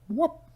Whoop!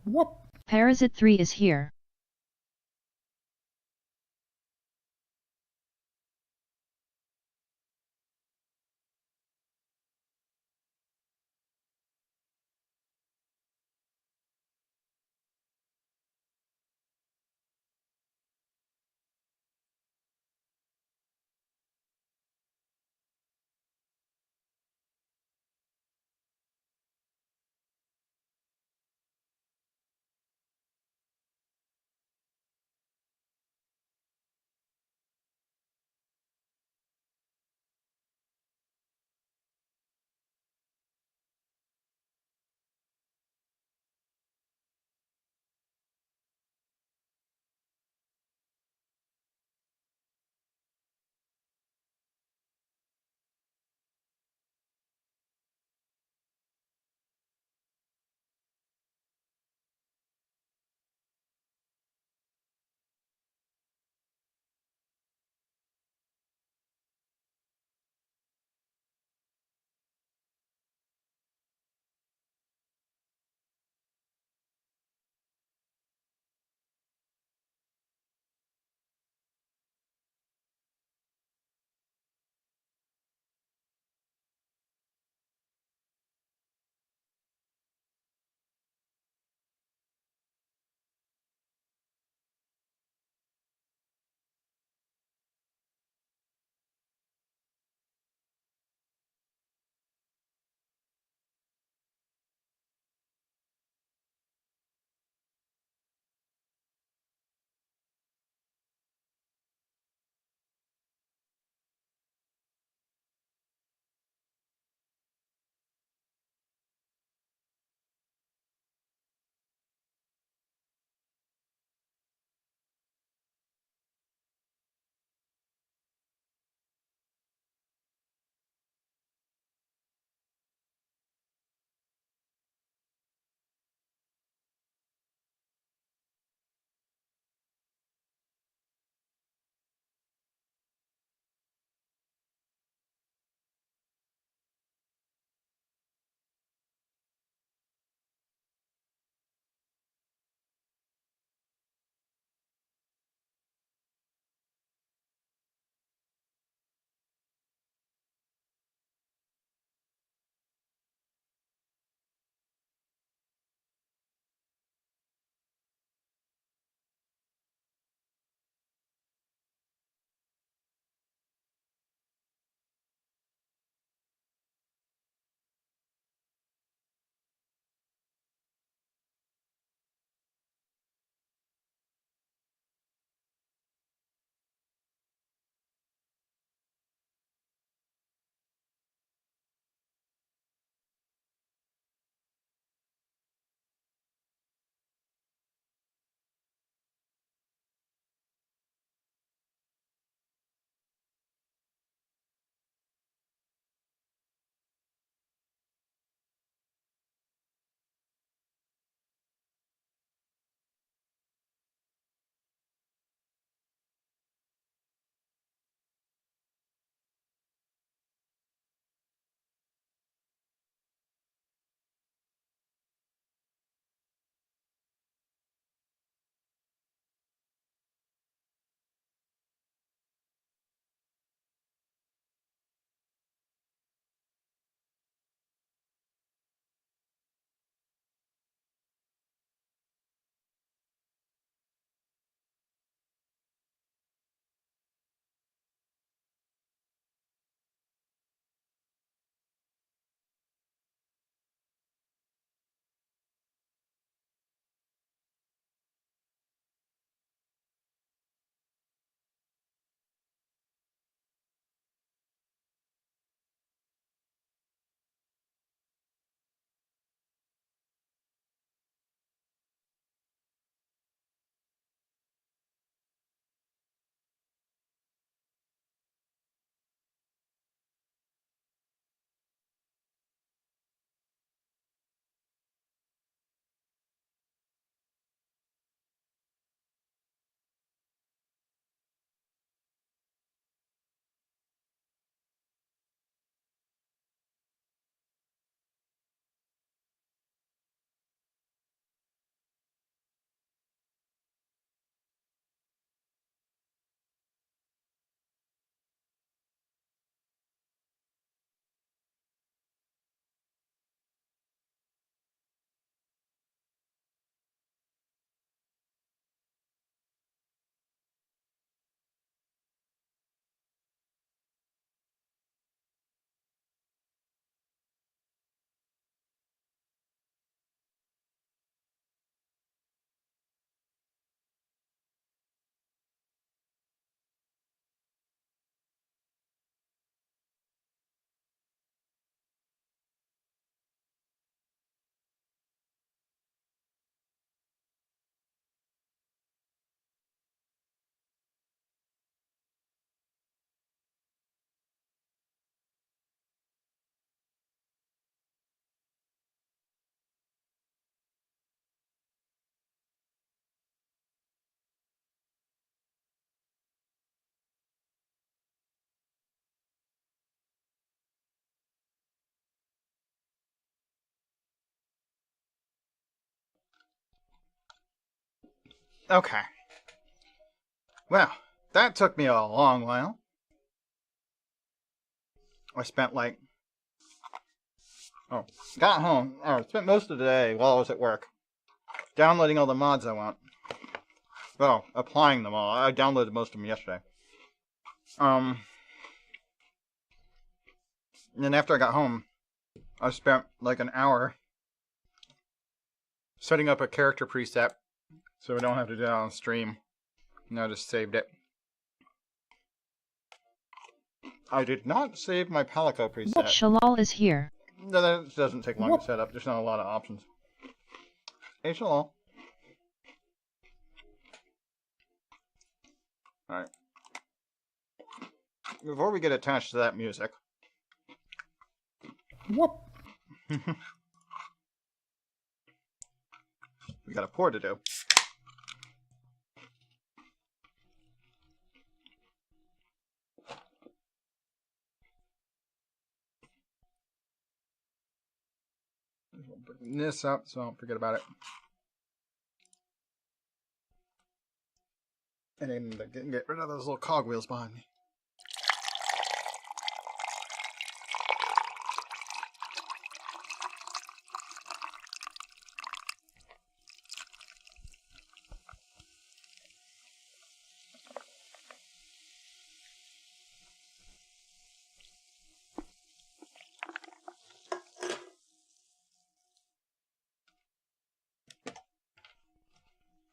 Whoop! Parasite 3 is here. Okay. Well, that took me a long while. I spent like... Oh, got home. I spent most of the day while I was at work downloading all the mods I want. Well, applying them all. I downloaded most of them yesterday. And then after I got home, I spent like an hour setting up a character preset so we don't have to do that on stream. And I just saved it. I did not save my Palico preset. Shalal is here. No, that doesn't take long to set up. There's not a lot of options. Hey, Shalal. Alright. Before we get attached to that music. Whoop! We got a pour to do. Bring this up so I don't forget about it. And then get rid of those little cogwheels behind me.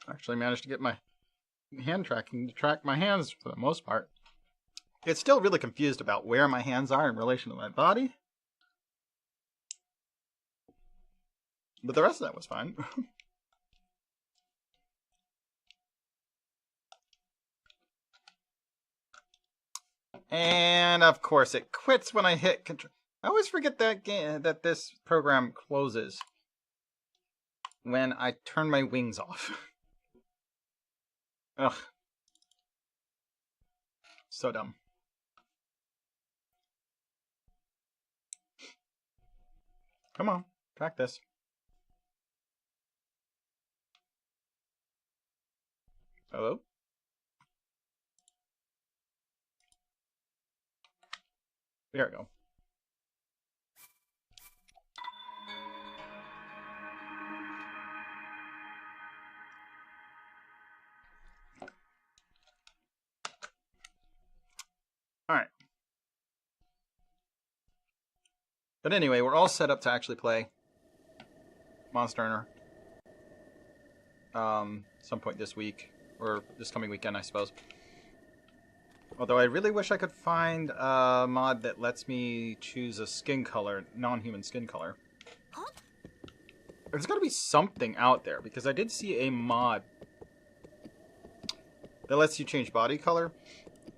Actually managed to get my hand tracking to track my hands for the most part. It's still really confused about where my hands are in relation to my body. But the rest of that was fine. And of course it quits when I hit control. I always forget that this program closes when I turn my wings off. Ugh. So dumb. Come on, track this. Hello? There we go. Alright. But anyway, we're all set up to actually play Monster Hunter. Some point this week. Or this coming weekend, I suppose. Although I really wish I could find a mod that lets me choose a skin color, non-human skin color. Huh? There's gotta be something out there, because I did see a mod that lets you change body color.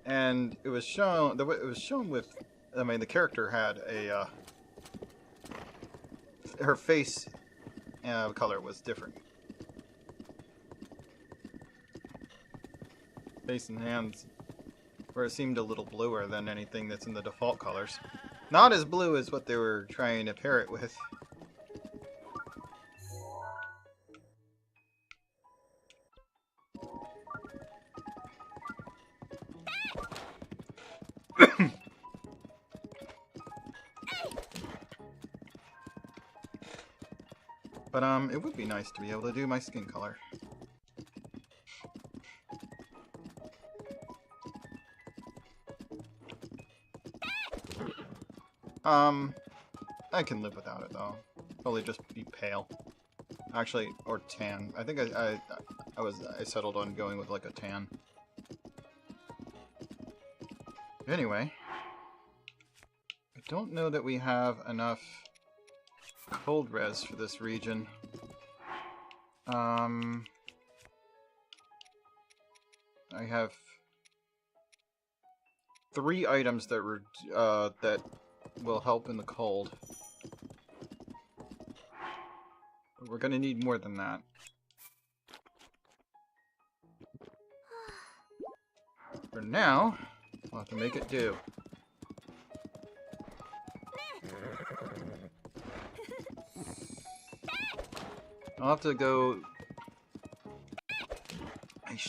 And it was shown with, I mean, the character had a, her face color was different. Face and hands, where it seemed a little bluer than anything that's in the default colors. Not as blue as what they were trying to pair it with. But it would be nice to be able to do my skin color. I can live without it though. Probably just be pale. Actually, or tan. I think I settled on going with like a tan. Anyway, I don't know that we have enough cold res for this region. I have 3 items that that will help in the cold. But we're gonna need more than that. For now, we'll have to make it do. I'll have to go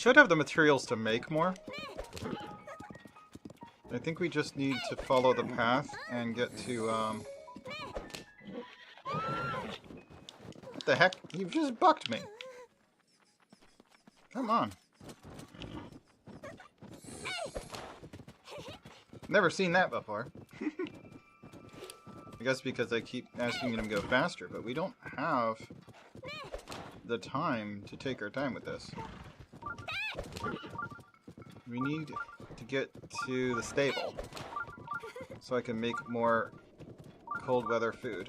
should have the materials to make more. I think we just need to follow the path and get to, What the heck? You've just bucked me. Come on. Never seen that before. I guess because I keep asking him to go faster, but we don't have the time to take our time with this. We need to get to the stable so I can make more cold weather food.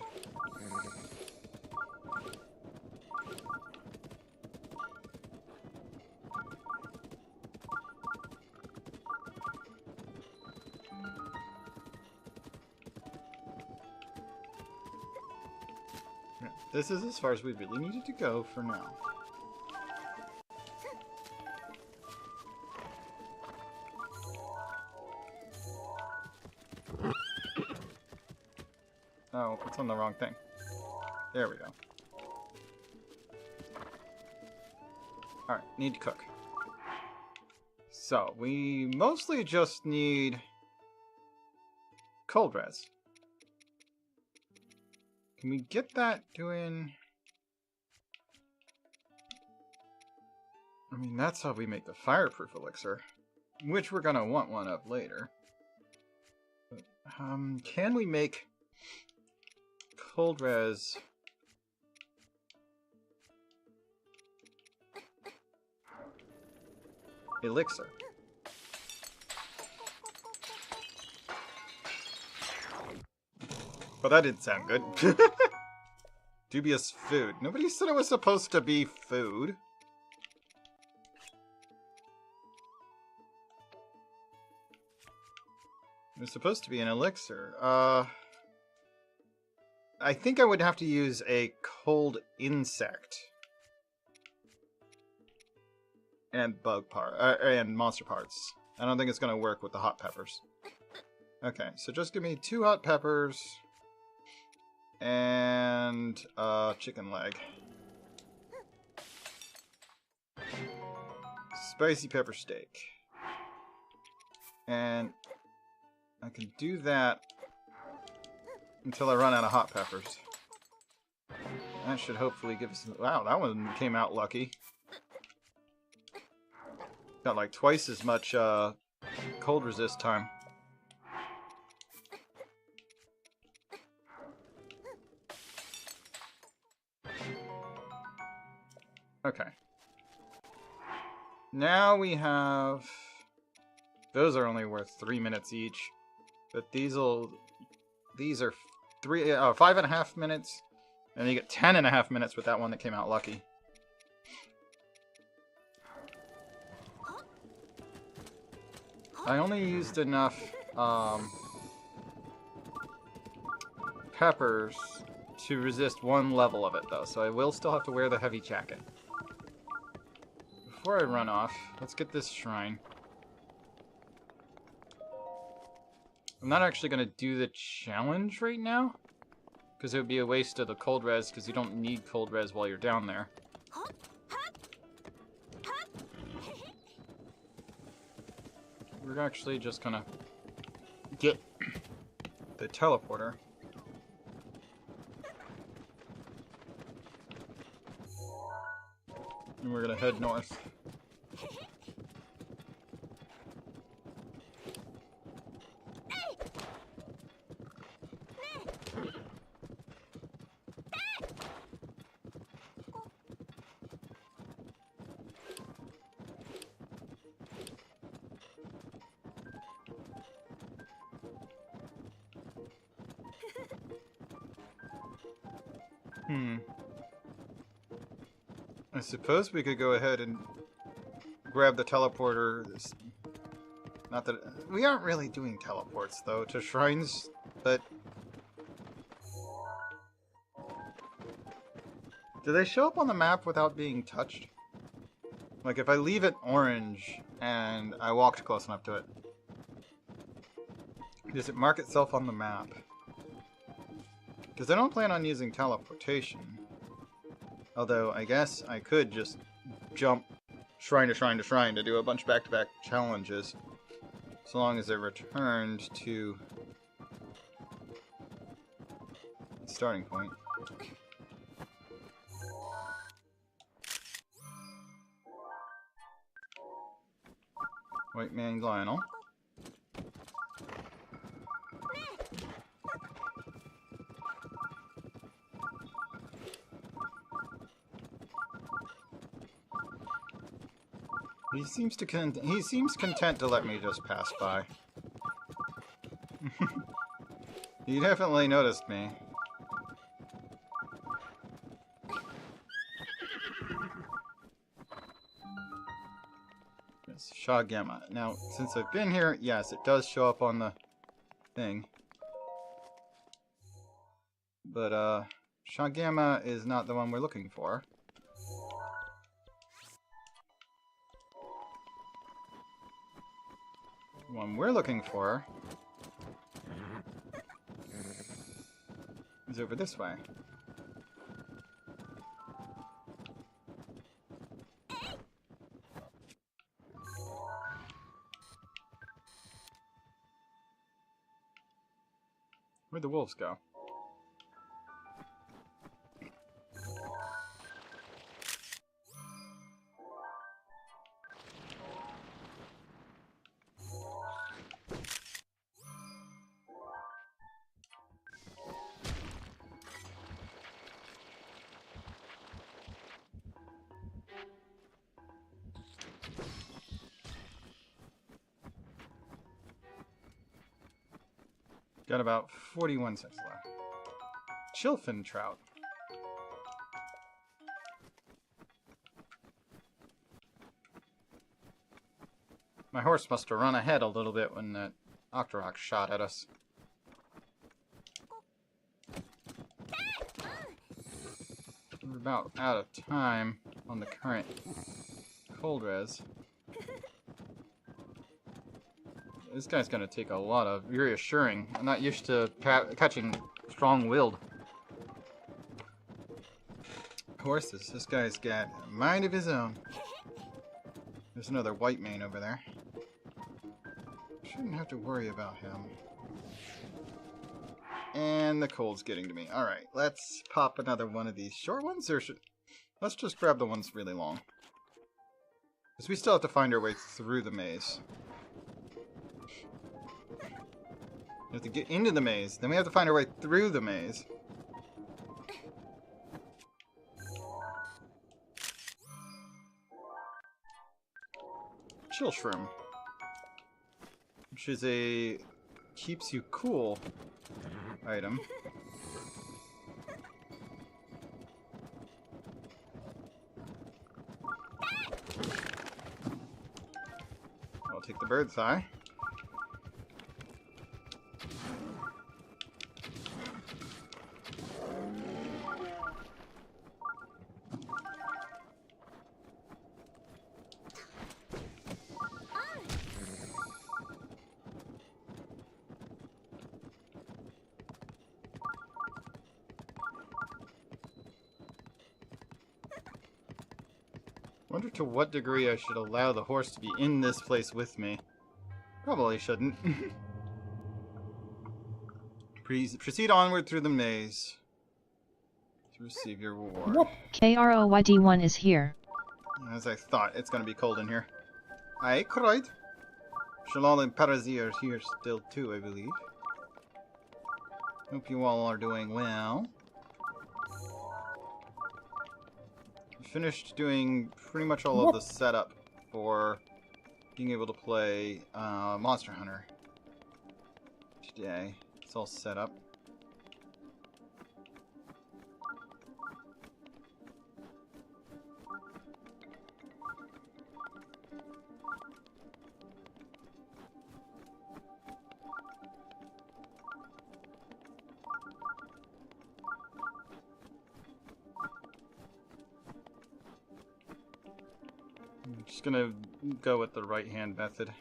This is as far as we really needed to go for now. Oh, it's on the wrong thing. There we go. Alright, need to cook. So, we mostly just need cold res. Can we get that doing... I mean, that's how we make the fireproof elixir, which we're gonna want one of later. But, can we make cold res elixir? Well, that didn't sound good. Dubious food. Nobody said it was supposed to be food. It was supposed to be an elixir. I think I would have to use a cold insect. And bug part, and monster parts. I don't think it's going to work with the hot peppers. Okay, so just give me 2 hot peppers. And chicken leg. Spicy pepper steak. And I can do that until I run out of hot peppers. That should hopefully give us... Wow, that one came out lucky. Got like twice as much cold resist time. Okay. Now we have... Those are only worth 3 minutes each. But these are 5.5 minutes. And you get 10.5 minutes with that one that came out lucky. I only used enough peppers to resist 1 level of it, though. So I will still have to wear the heavy jacket. Before I run off, let's get this shrine. I'm not actually going to do the challenge right now, because it would be a waste of the cold res, because you don't need cold res while you're down there. We're actually just going to get the teleporter. And we're going to head north. I suppose we could go ahead and grab the teleporter. Not that... We aren't really doing teleports, though, to shrines, but... Do they show up on the map without being touched? Like, if I leave it orange and I walked close enough to it, does it mark itself on the map? Because I don't plan on using teleportation. Although, I guess I could just jump shrine to shrine to shrine to do a bunch of back-to-back challenges. So long as they're returned to the starting point. White Man Lionel. He seems content to let me just pass by. He definitely noticed me. It's Shagema. Now, since I've been here, yes, it does show up on the thing. But, Shagema is not the one we're looking for. The one we're looking for is over this way. Where'd the wolves go? Got about 41 seconds left. Chillin trout. My horse must have run ahead a little bit when that Octorok shot at us. We're about out of time on the current cold res. This guy's gonna take a lot of reassuring. I'm not used to catching strong-willed horses. This guy's got a mind of his own. There's another white mane over there. Shouldn't have to worry about him. And the cold's getting to me. Alright, let's pop another one of these short ones, or let's just grab the ones really long. Because we still have to find our way through the maze. We have to get into the maze, then we have to find our way through the maze. Chill Shroom, which is a keeps you cool item. I'll take the bird's eye. Wonder to what degree I should allow the horse to be in this place with me. Probably shouldn't. Proceed onward through the maze to receive your reward. KROYD1 is here. As I thought, it's gonna be cold in here. Aye, cried. Shalal and Parazi are here still too, I believe. Hope you all are doing well. Finished doing pretty much all of the setup for being able to play Monster Hunter today. It's all set up. I'm just gonna go with the right-hand method.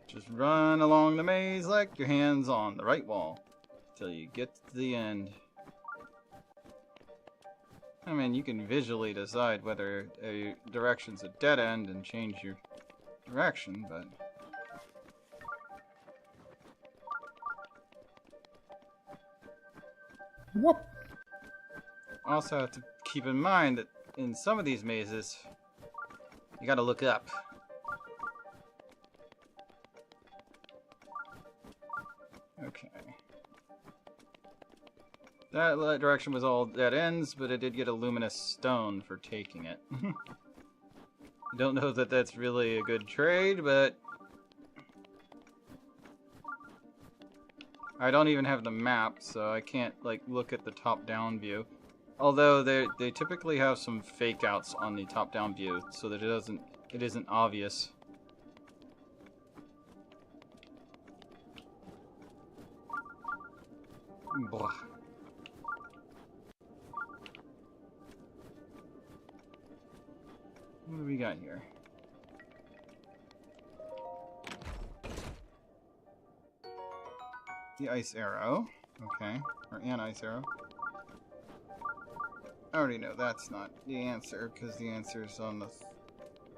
Just run along the maze like your hand's on the right wall till you get to the end. I mean, you can visually decide whether a direction's a dead end and change your direction, but... Whoop! Also have to keep in mind that in some of these mazes, you gotta look up. Okay. That direction was all dead ends, but it did get a luminous stone for taking it. I don't know that that's really a good trade, but... I don't even have the map, so I can't, like, look at the top-down view. Although they typically have some fake-outs on the top-down view, so that it isn't obvious. Blah. What do we got here? The ice arrow. Okay. Or an ice arrow. I already know that's not the answer, because the answer is on the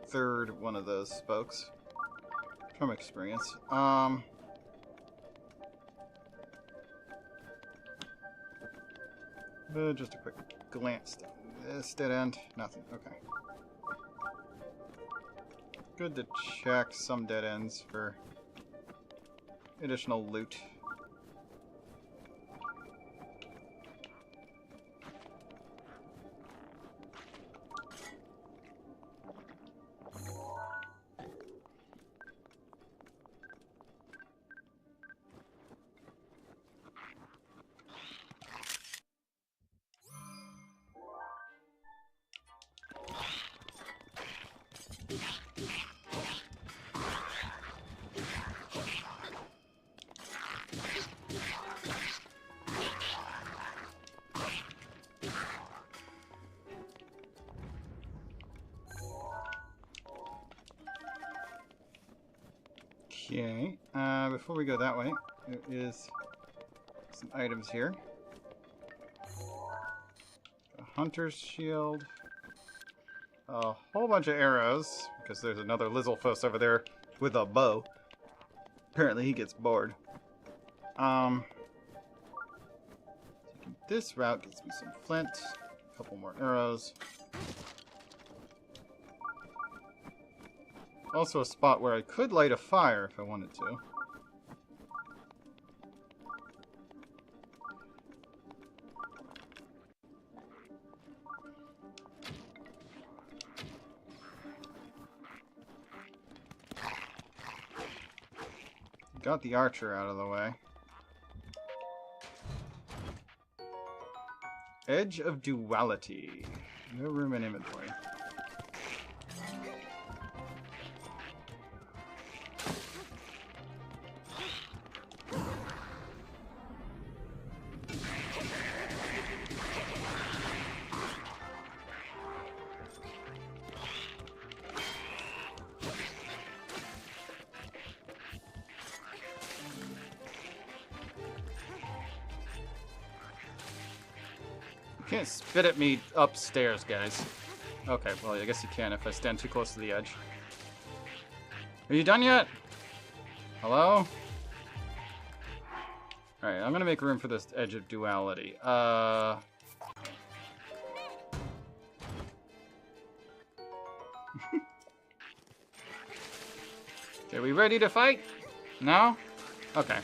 third one of those spokes. From experience. Just a quick glance down this dead end. Nothing. Okay. Good to check some dead ends for additional loot. Okay, before we go that way, there is some items here. A hunter's shield, a whole bunch of arrows, because there's another Lizalfos over there with a bow. Apparently he gets bored. Taking this route gets me some flint, a couple more arrows. Also a spot where I could light a fire if I wanted to. Got the archer out of the way. Edge of Duality. No room in inventory. You can't spit at me upstairs, guys. Okay, well, I guess you can if I stand too close to the edge. Are you done yet? Hello? Alright, I'm gonna make room for this Edge of Duality. Okay, we ready to fight? No? Okay.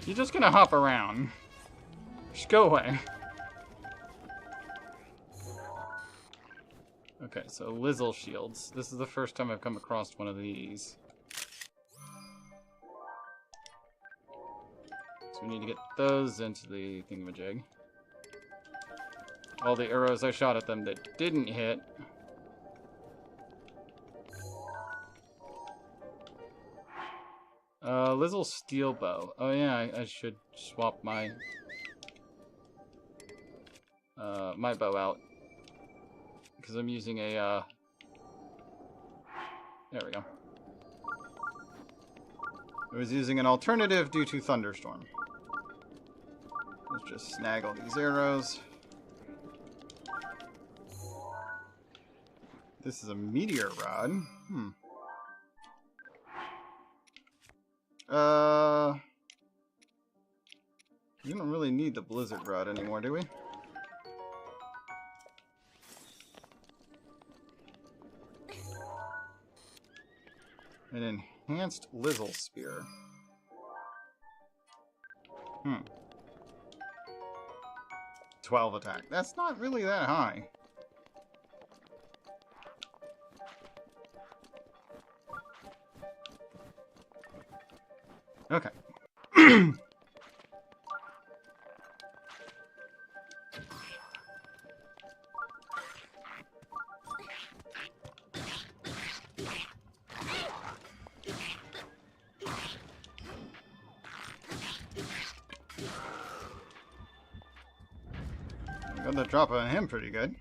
You're just gonna hop around. Just go away. Okay, so Lizzle shields. This is the first time I've come across one of these. So we need to get those into the thingamajig. All the arrows I shot at them that didn't hit. Lizzle Steel Bow. Oh yeah, I should swap my my bow out. Because I'm using a there we go. I was using an alternative due to thunderstorm. Let's just snag all these arrows. This is a meteor rod. We don't really need the blizzard rod anymore, do we? An enhanced Lizzle Spear. 12 attack. That's not really that high. Okay. Got the drop on him pretty good.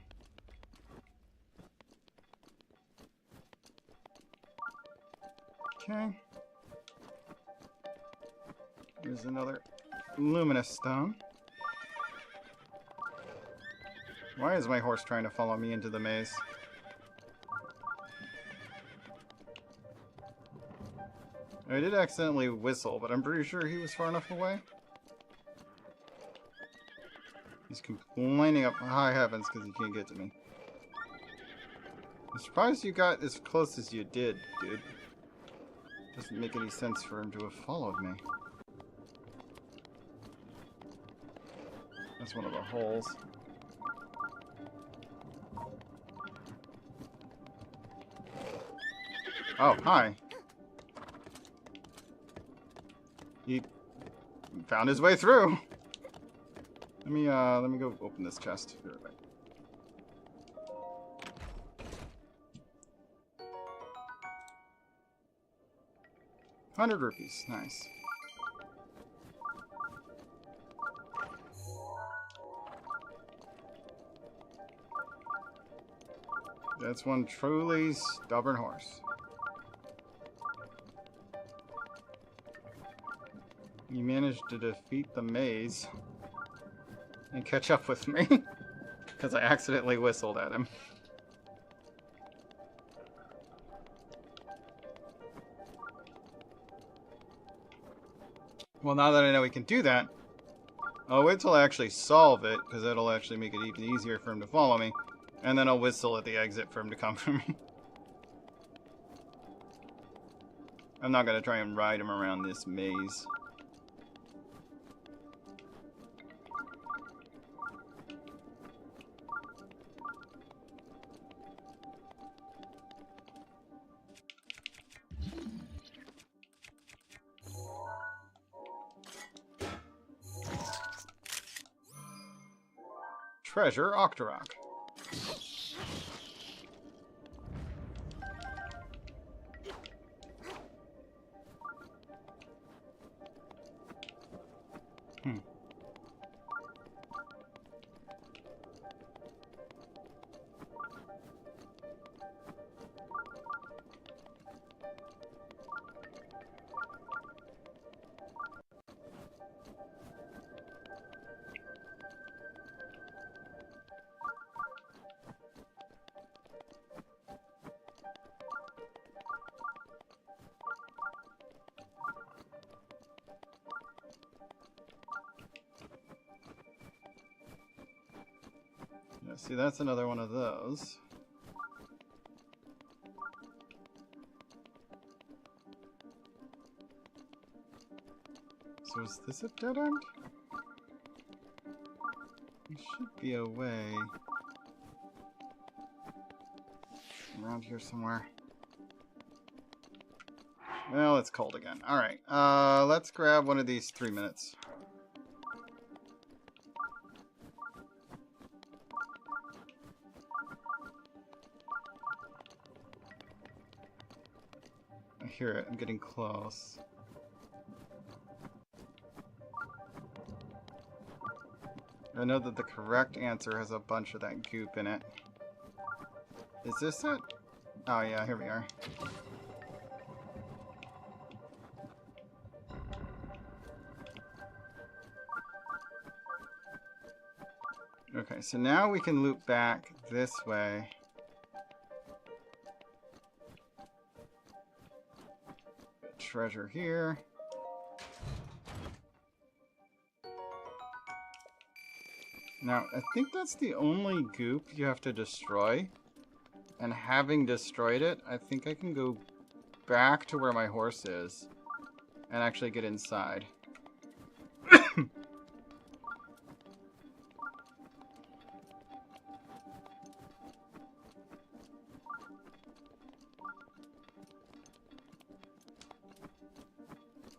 Okay. Here's another luminous stone. Why is my horse trying to follow me into the maze? I did accidentally whistle, but I'm pretty sure he was far enough away. He's complaining up high heavens because he can't get to me. I'm surprised you got as close as you did, dude. Doesn't make any sense for him to have followed me. That's one of the holes. Oh, hi. He found his way through. Let me go open this chest. Be right back. 100 rupees. Nice. That's one truly stubborn horse. You managed to defeat the maze and catch up with me because I accidentally whistled at him. Well, now that I know we can do that, I'll wait till I actually solve it, because that'll actually make it even easier for him to follow me. And then I'll whistle at the exit for him to come for me. I'm not going to try and ride him around this maze. Treasure Octorok. Yeah, see, that's another one of those. So is this a dead end? There should be a way around here somewhere. Well, it's cold again. Alright, let's grab one of these 3 minutes. I hear it. I'm getting close. I know that the correct answer has a bunch of that goop in it. Is this it? Oh yeah, here we are. Okay, so now we can loop back this way. Treasure here. Now, I think that's the only goop you have to destroy. And having destroyed it, I think I can go back to where my horse is and actually get inside.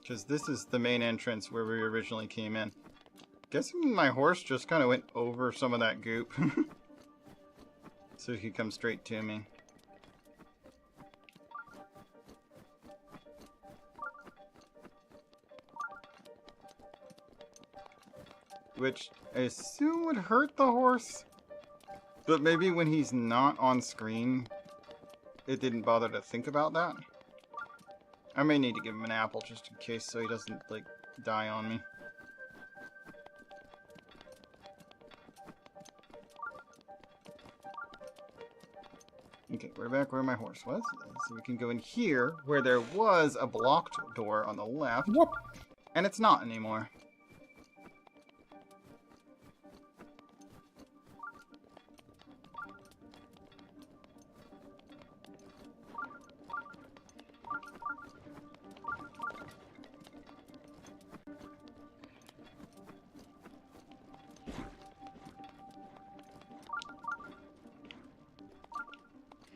Because this is the main entrance where we originally came in. Guessing my horse just kind of went over some of that goop. So he could come straight to me. Which I assume would hurt the horse. But maybe when he's not on screen, it didn't bother to think about that. I may need to give him an apple just in case so he doesn't, like, die on me. Okay, we're back where my horse was. So we can go in here where there was a blocked door on the left. Whoop. And it's not anymore.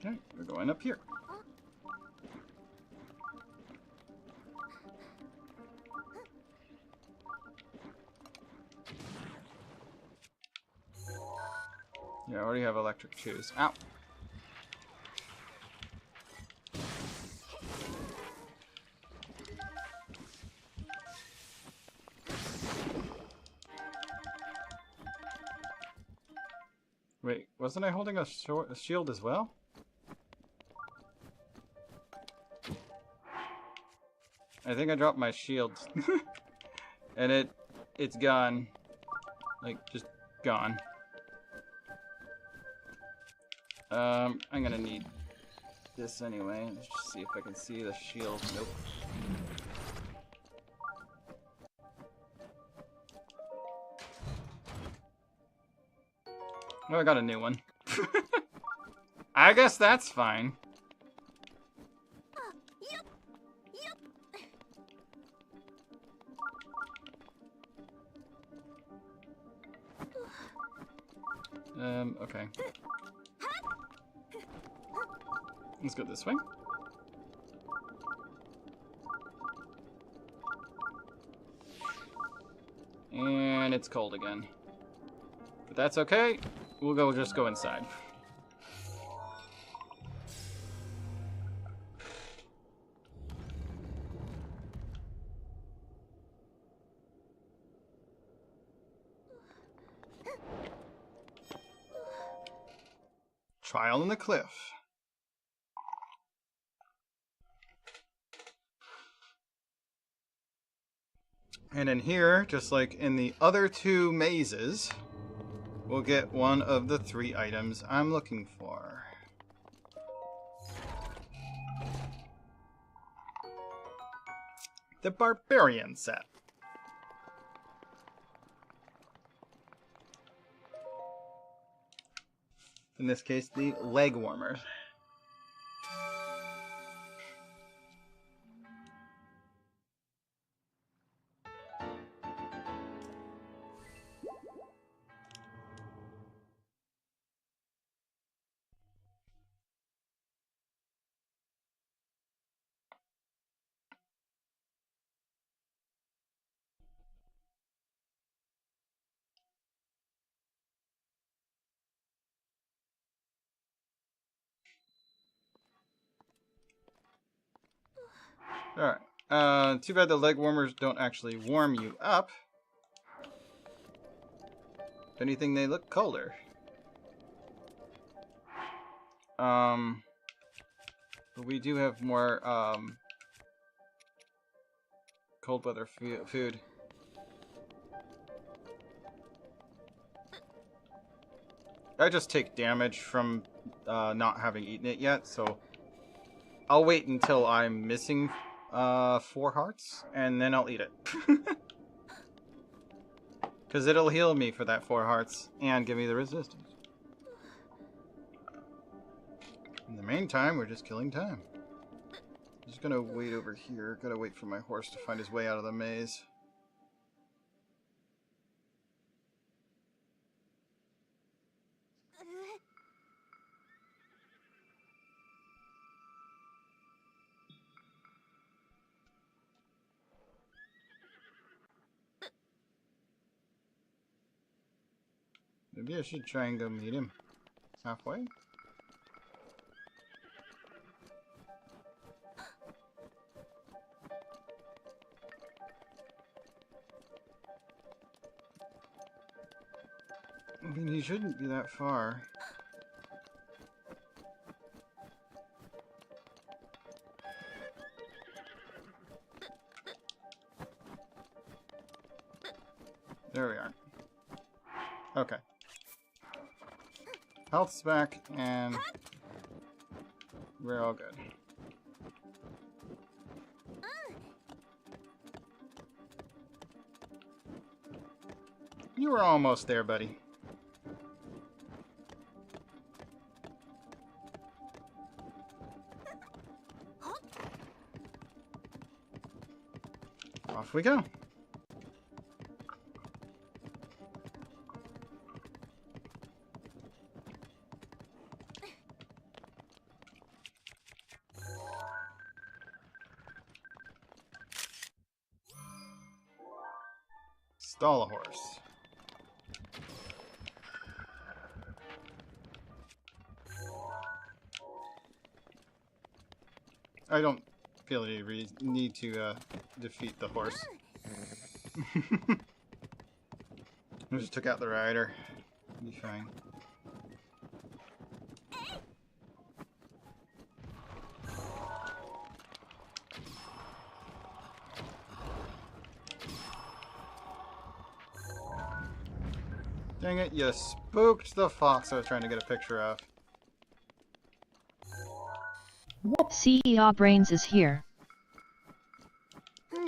Okay, we're going up here. Yeah, I already have electric shoes. Ow! Wait, wasn't I holding a shield as well? I think I dropped my shield. And it's gone. Like, just gone. I'm gonna need this anyway. Let's just see if I can see the shield. Nope. Oh, I got a new one. I guess that's fine. Okay. Let's go this way. And it's cold again. But that's okay. We'll just go inside. Trial in the cliff. And in here, just like in the other two mazes, we'll get one of the 3 items I'm looking for. The Barbarian set. In this case, the leg warmers. Alright. Too bad the leg warmers don't actually warm you up. If anything, they look colder. But we do have more, cold weather food. I just take damage from, not having eaten it yet, so I'll wait until I'm missing, 4 hearts, and then I'll eat it. Because it'll heal me for that 4 hearts, and give me the resistance. In the meantime, we're just killing time. I'm just gonna wait over here. Gotta wait for my horse to find his way out of the maze. Maybe I should try and go meet him halfway. I mean, he shouldn't be that far. There we are. Okay. Health's back, and we're all good. You were almost there, buddy. Off we go. Stall a horse. I don't feel any need to defeat the horse. I just took out the rider. Be fine. Dang it, you spooked the fox I was trying to get a picture of. CEO Brains is here.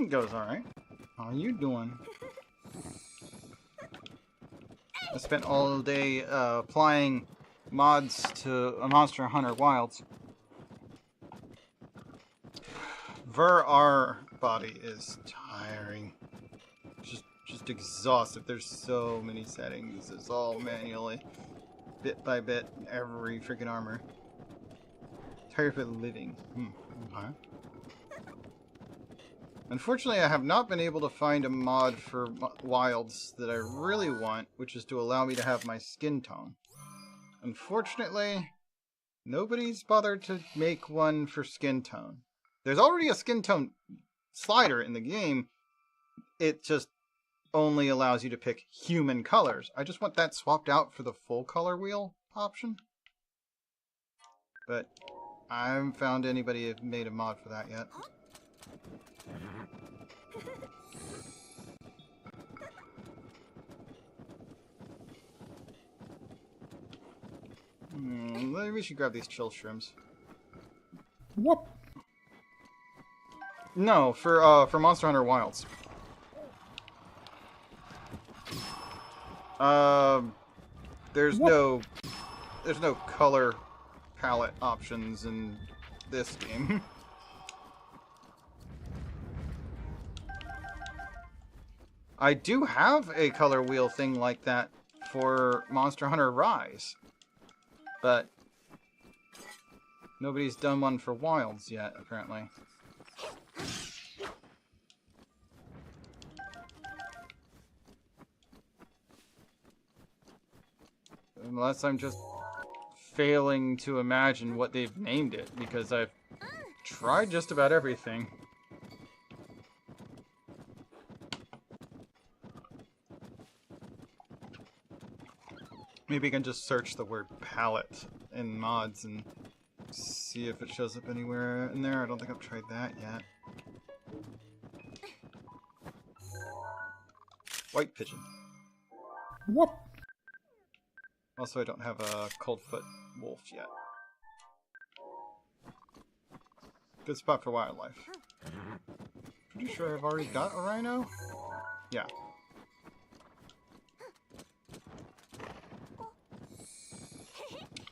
Goes alright. How you doing? I spent all day applying mods to a Monster Hunter Wilds. Our body is tiring. Just exhausted. There's so many settings. It's all manually, bit by bit, every freaking armor. Tired of living. Okay. Unfortunately, I have not been able to find a mod for Wilds that I really want, which is to allow me to have my skin tone. Unfortunately, nobody's bothered to make one for skin tone. There's already a skin tone slider in the game. It just only allows you to pick human colors. I just want that swapped out for the full color wheel option. But I haven't found anybody who made a mod for that yet. Maybe we should grab these chill shrooms. What? No, for Monster Hunter Wilds. There's no color palette options in this game. I do have a color wheel thing like that for Monster Hunter Rise, but nobody's done one for Wilds yet, apparently. Unless I'm just failing to imagine what they've named it, because I've tried just about everything. Maybe I can just search the word palette in mods and see if it shows up anywhere in there. I don't think I've tried that yet. White pigeon. What? Also, I don't have a coldfoot wolf yet. Good spot for wildlife. Pretty sure I've already got a rhino? Yeah.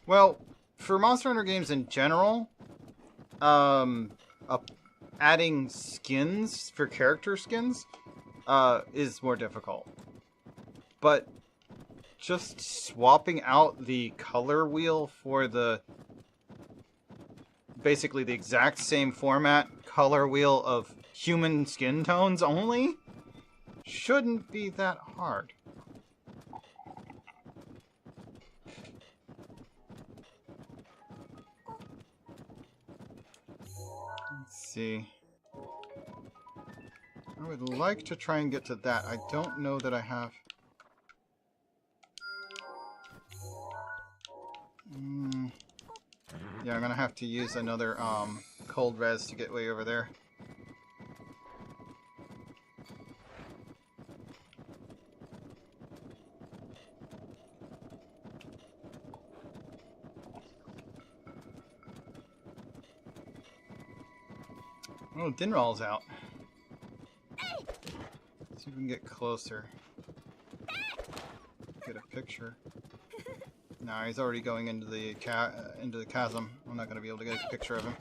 Well, for Monster Hunter games in general, adding skins for character skins is more difficult. But just swapping out the color wheel for the basically the exact same format color wheel of human skin tones only shouldn't be that hard. Let's see. I would like to try and get to that. I don't know that I have... Yeah, I'm gonna have to use another cold res to get way over there. Oh, Dinral's out. Let's see if we can get closer. Get a picture. Nah, he's already going into the chasm. I'm not going to be able to get a picture of him.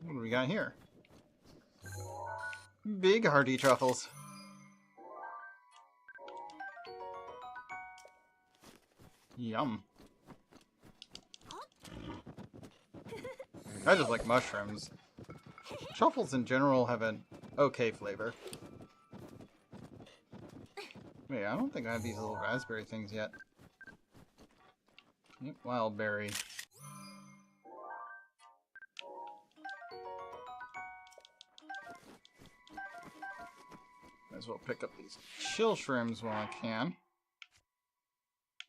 What do we got here? Big hearty truffles. Yum. I just like mushrooms. Truffles in general have an okay flavor. Wait, I don't think I have these little raspberry things yet. Yep, wild berry. Might as well pick up these chill shrooms while I can.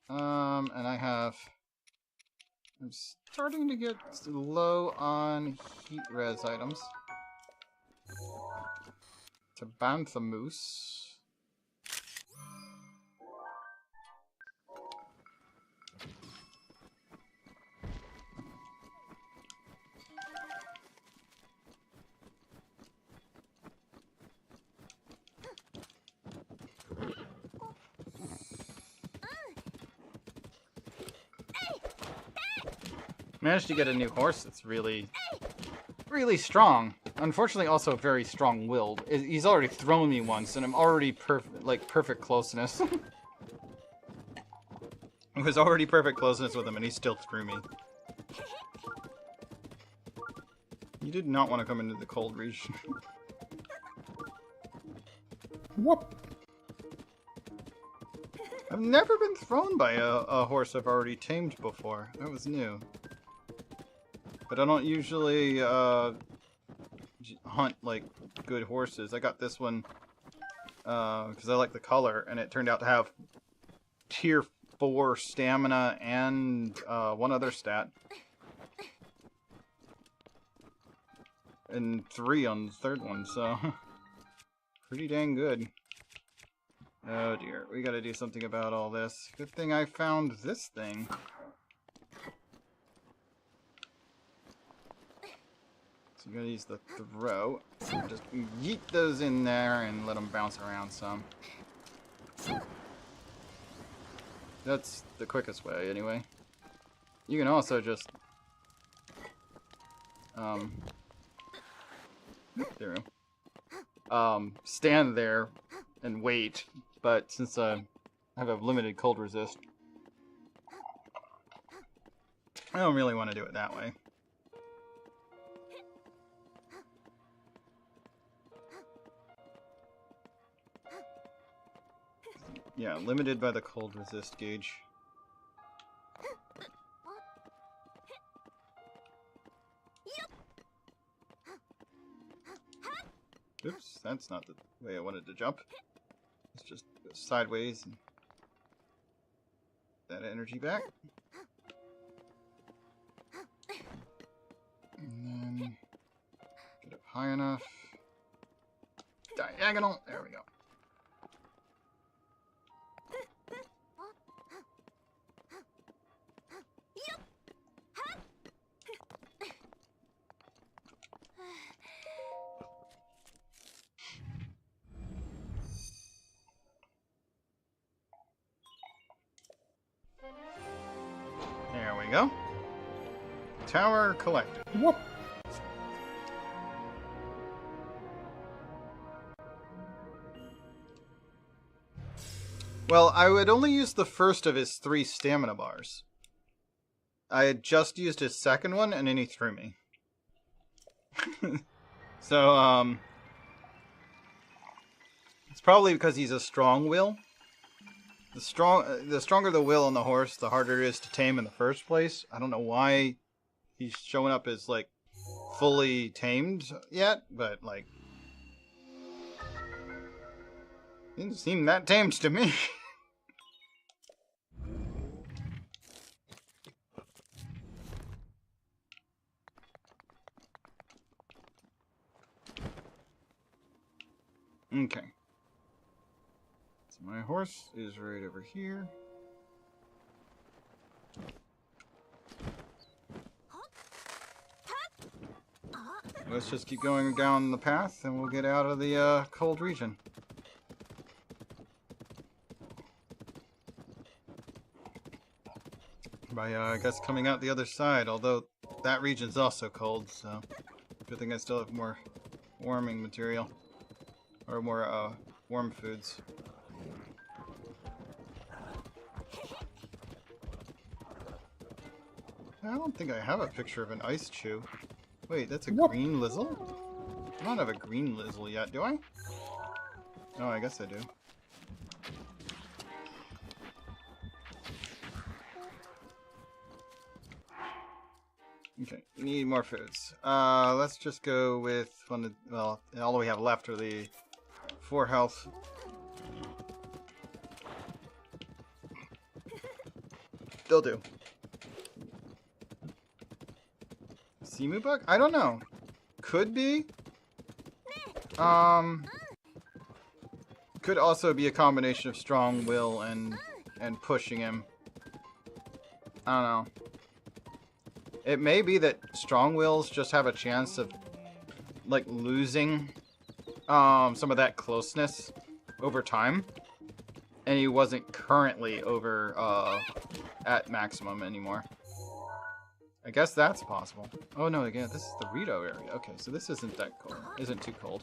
And I have... I'm starting to get low on heat res items. Tabantha moose. Managed to get a new horse that's really strong. Unfortunately, also very strong-willed. He's already thrown me once, and I'm already perfect closeness. It was already perfect closeness with him, and he still threw me. You did not want to come into the cold region. What? I've never been thrown by a horse I've already tamed before. That was new. But I don't usually hunt like good horses. I got this one because I like the color, and it turned out to have tier 4 stamina and one other stat. And 3 on the third one, so pretty dang good. Oh dear, we gotta do something about all this. Good thing I found this thing. So you gotta use the throw. So just yeet those in there and let them bounce around some. That's the quickest way, anyway. You can also just... there we go. Stand there and wait, but since I have a limited cold resist, I don't really want to do it that way. Yeah, limited by the cold resist gauge. Oops, that's not the way I wanted to jump. Let's just go sideways and that energy back. And then get up high enough. Diagonal, there we go. There we go. Tower collected. Whoop. Well, I would only use the first of his 3 stamina bars. I had just used his second one, and then he threw me. So, it's probably because he's a strong will. The stronger the will on the horse, the harder it is to tame in the first place. I don't know why he's showing up as, like, fully tamed yet, but, like, he didn't seem that tamed to me. Okay. So my horse is right over here. Let's just keep going down the path and we'll get out of the cold region. By, I guess, coming out the other side, although that region's also cold, so good thing I still have more warming material. Or more, warm foods. I don't think I have a picture of an ice chew. Wait, that's a green lizzle? I don't have a green lizzle yet, do I? Oh, I guess I do. Okay, we need more foods. Let's just go with one of, well, all we have left are the 4 health. They'll do. Simu bug? I don't know. Could be. Could also be a combination of strong will and pushing him. I don't know. It may be that strong wills just have a chance of, like, losing some of that closeness over time, and he wasn't currently over at maximum anymore. I guess that's possible. Oh no, again, this is the Rito area. Okay, so this isn't that cold. Isn't too cold.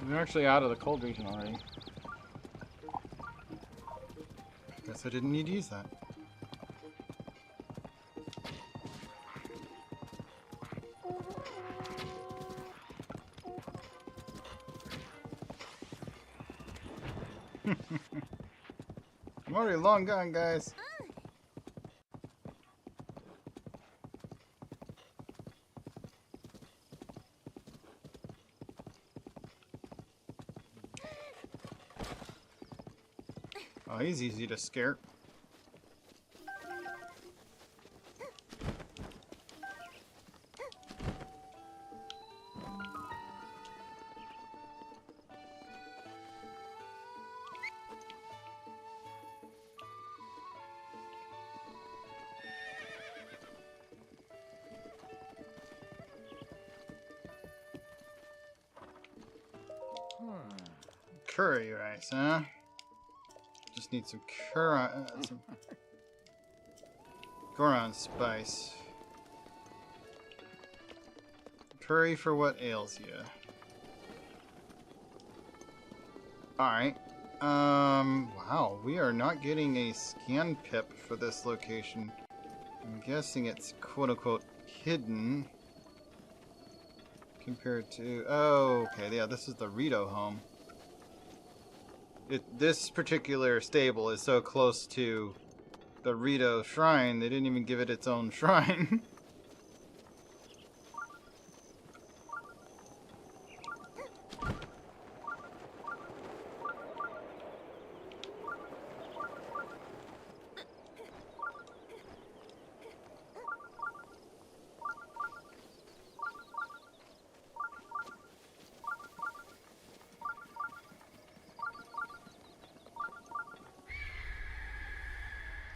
We're actually out of the cold region already. Guess I didn't need to use that. I'm already long gone, guys. Oh, he's easy to scare. Curry rice, huh? Just need some some Goron spice. Curry for what ails you. Alright. Wow, we are not getting a scan pip for this location. I'm guessing it's quote-unquote hidden compared to... Oh, okay, yeah, this is the Rito home. This particular stable is so close to the Rito shrine, they didn't even give it its own shrine.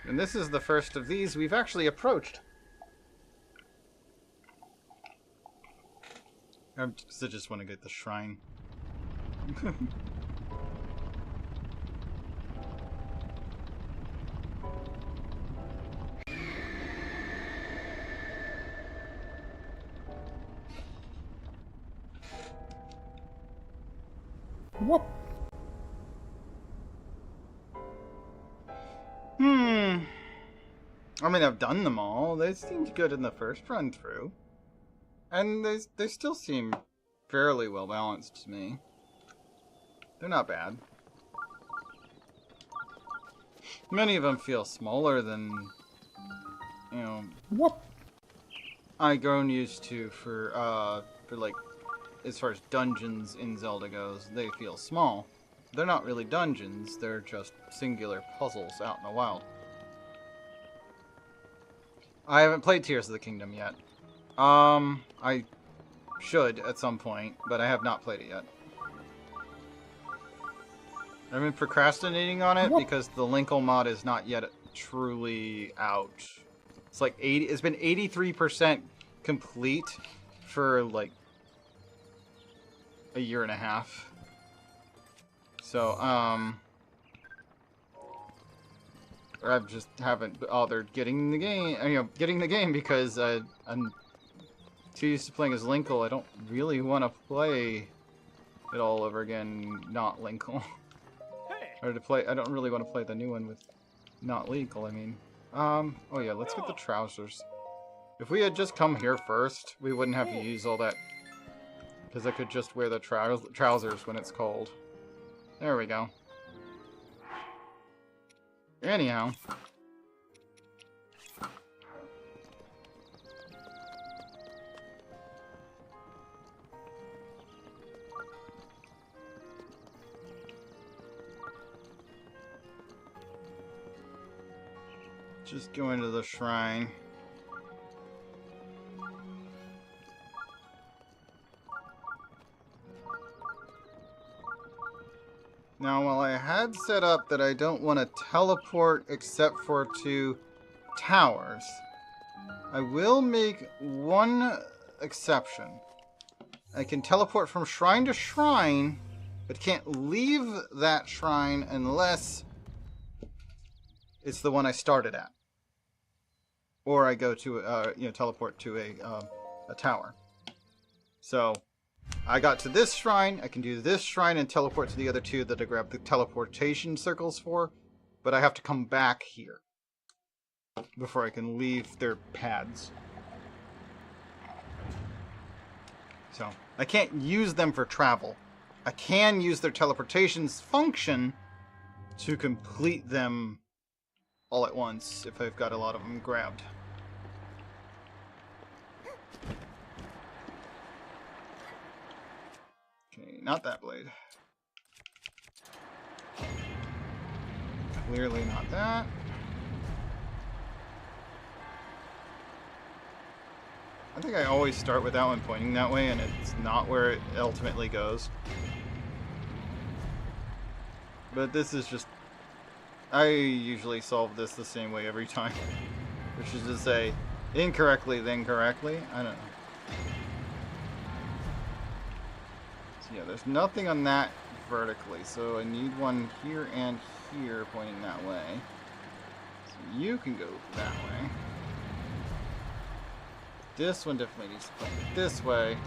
And this is the first of these we've actually approached. I just want to get the shrine. What? I mean, I've done them all. They seemed good in the first run through. And they still seem fairly well balanced to me. They're not bad. Many of them feel smaller than, you know, What? I've grown used to for like, as far as dungeons in Zelda goes, they feel small. They're not really dungeons, they're just singular puzzles out in the wild. I haven't played Tears of the Kingdom yet. I should at some point, but I have not played it yet. I've been procrastinating on it because the Linkle mod is not yet truly out. It's like it's been 83% complete for like a year and a half. So, I just haven't bothered getting the game, because I'm too used to playing as Linkle. I don't really want to play it all over again, not Linkle. Or to play, I don't really want to play the new one with not Linkle, I mean. Oh yeah, let's get the trousers. If we had just come here first, we wouldn't have to use all that, because I could just wear the trousers when it's cold. There we go. Anyhow. Just go into the shrine. Now, while I had set up that I don't want to teleport except for to towers, I will make one exception. I can teleport from shrine to shrine, but can't leave that shrine unless it's the one I started at. Or I go to, teleport to a tower. So, I got to this shrine, I can do this shrine and teleport to the other two that I grabbed the teleportation circles for, but I have to come back here before I can leave their pads. So, I can't use them for travel. I can use their teleportations function to complete them all at once if I've got a lot of them grabbed. Okay, not that blade. Clearly not that. I think I always start with that one pointing that way, and it's not where it ultimately goes. But this is just... I usually solve this the same way every time. Which is to say, incorrectly, then correctly. I don't know. So yeah, there's nothing on that vertically, so I need one here and here pointing that way. So you can go that way. This one definitely needs to point this way.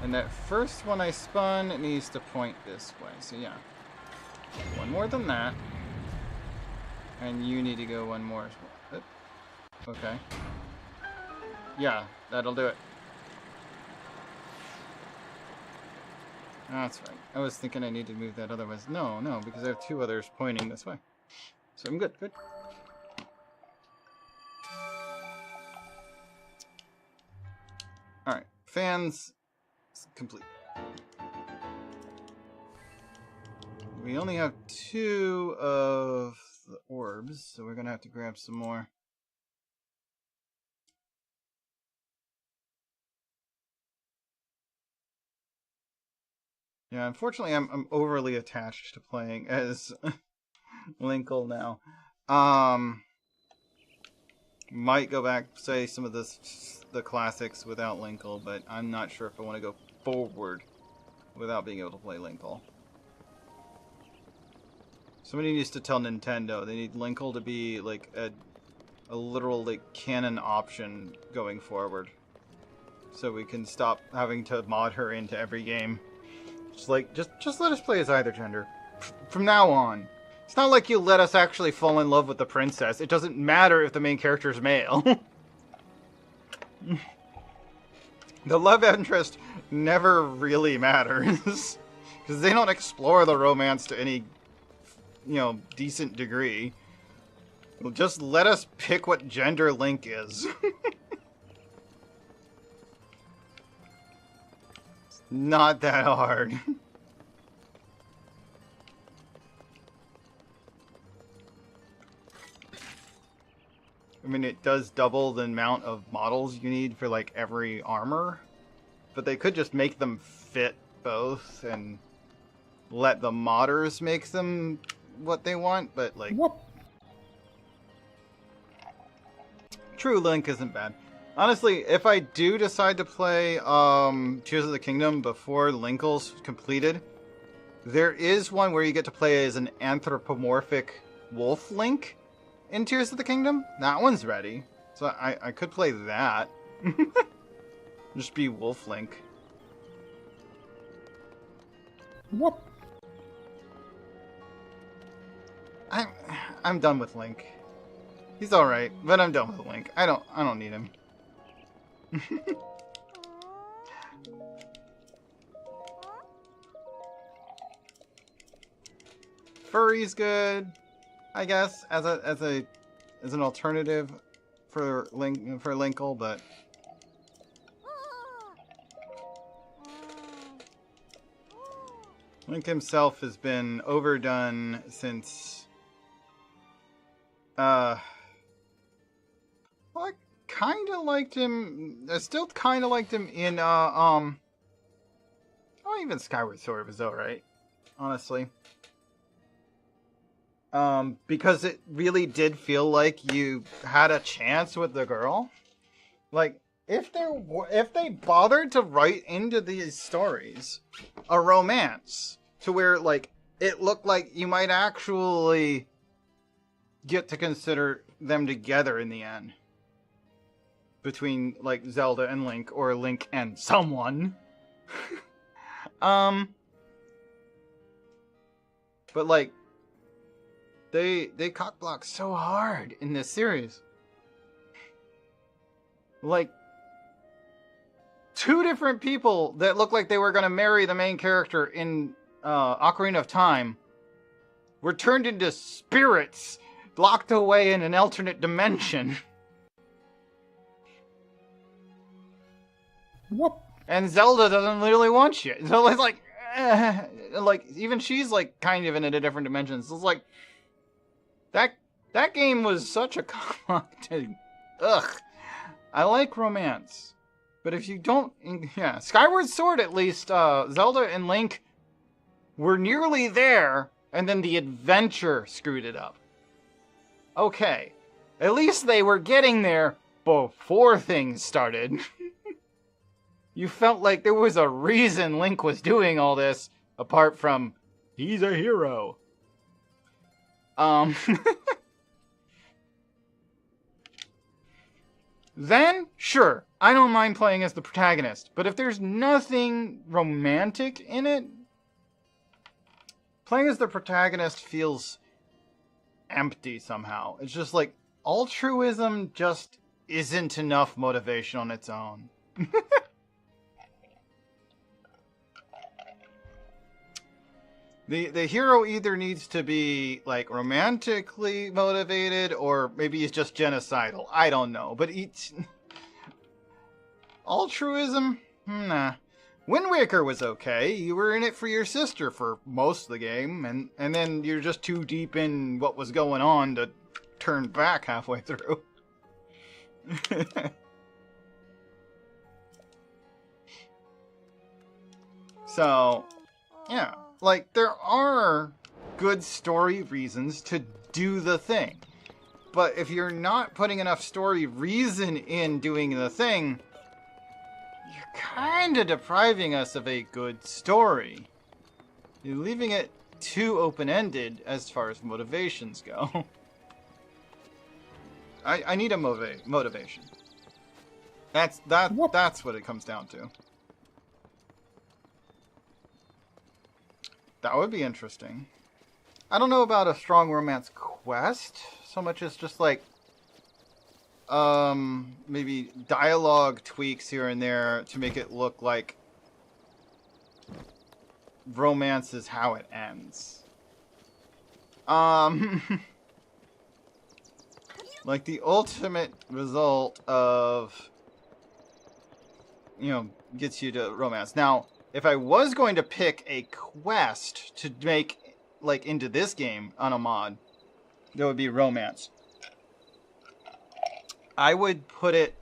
And that first one I spun, it needs to point this way. So yeah. One more than that. And you need to go one more as well. Okay. Yeah, That'll do it. That's right. I was thinking I need to move that otherwise. No, because I have two others pointing this way. So I'm good. Alright. Fans complete. We only have 2 of the orbs, so we're gonna have to grab some more. Yeah, unfortunately, I'm overly attached to playing as Linkle now. Might go back, say some of the classics without Linkle, but I'm not sure if I want to go forward without being able to play Linkle. Somebody needs to tell Nintendo they need Linkle to be like a literal like canon option going forward, so we can stop having to mod her into every game. Just let us play as either gender from now on. It's not like you let us actually fall in love with the princess. It doesn't matter if the main character is male. The love interest never really matters because they don't explore the romance to any, decent degree. Just let us pick what gender Link is. It's not that hard. I mean, it does double the amount of models you need for, like, every armor. But they could just make them fit both and let the modders make them what they want, but, like... What? True, Link isn't bad. Honestly, if I do decide to play Tears of the Kingdom before Linkle's completed, there is one where you get to play as an anthropomorphic wolf Link in Tears of the Kingdom. That one's ready. So I could play that. Just be Wolf Link. What? I'm done with Link. He's alright, but I'm done with Link. I don't need him. Furry's good, I guess, as an alternative for Linkle, but Link himself has been overdone since well, I kinda liked him. I still kinda liked him in oh, even Skyward Sword was alright, honestly. Because it really did feel like you had a chance with the girl. Like, if they bothered to write into these stories a romance to where, like, it looked like you might actually get to consider them together in the end. Between, like, Zelda and Link, or Link and someone. But, like, they cockblock so hard in this series. Like, 2 different people that looked like they were going to marry the main character in Ocarina of Time were turned into spirits locked away in an alternate dimension. What? And Zelda doesn't really want you. So it's like, like, even she's, like, kind of in a different dimension. So it's like, that game was such a cockblock. Ugh. I like romance. But if you don't... Yeah, Skyward Sword, at least, Zelda and Link were nearly there, and then the adventure screwed it up. Okay. At least they were getting there before things started. You felt like there was a reason Link was doing all this, apart from, he's a hero. Then, sure, I don't mind playing as the protagonist, but if there's nothing romantic in it, playing as the protagonist feels empty somehow. It's just like, altruism just isn't enough motivation on its own. The hero either needs to be, like, romantically motivated, or maybe he's just genocidal. I don't know. But altruism? Nah. Wind Waker was okay. You were in it for your sister for most of the game, and then you're just too deep in what was going on to turn back halfway through. So, yeah. Like, there are good story reasons to do the thing. But if you're not putting enough story reason in doing the thing, you're kind of depriving us of a good story. You're leaving it too open-ended as far as motivations go. I need a motivation. That's what it comes down to. That would be interesting. I don't know about a strong romance quest so much as just like maybe dialogue tweaks here and there to make it look like romance is how it ends. Like the ultimate result of, you know, gets you to romance. Now, if I was going to pick a quest to make, like, into this game on a mod, that would be romance. I would put it,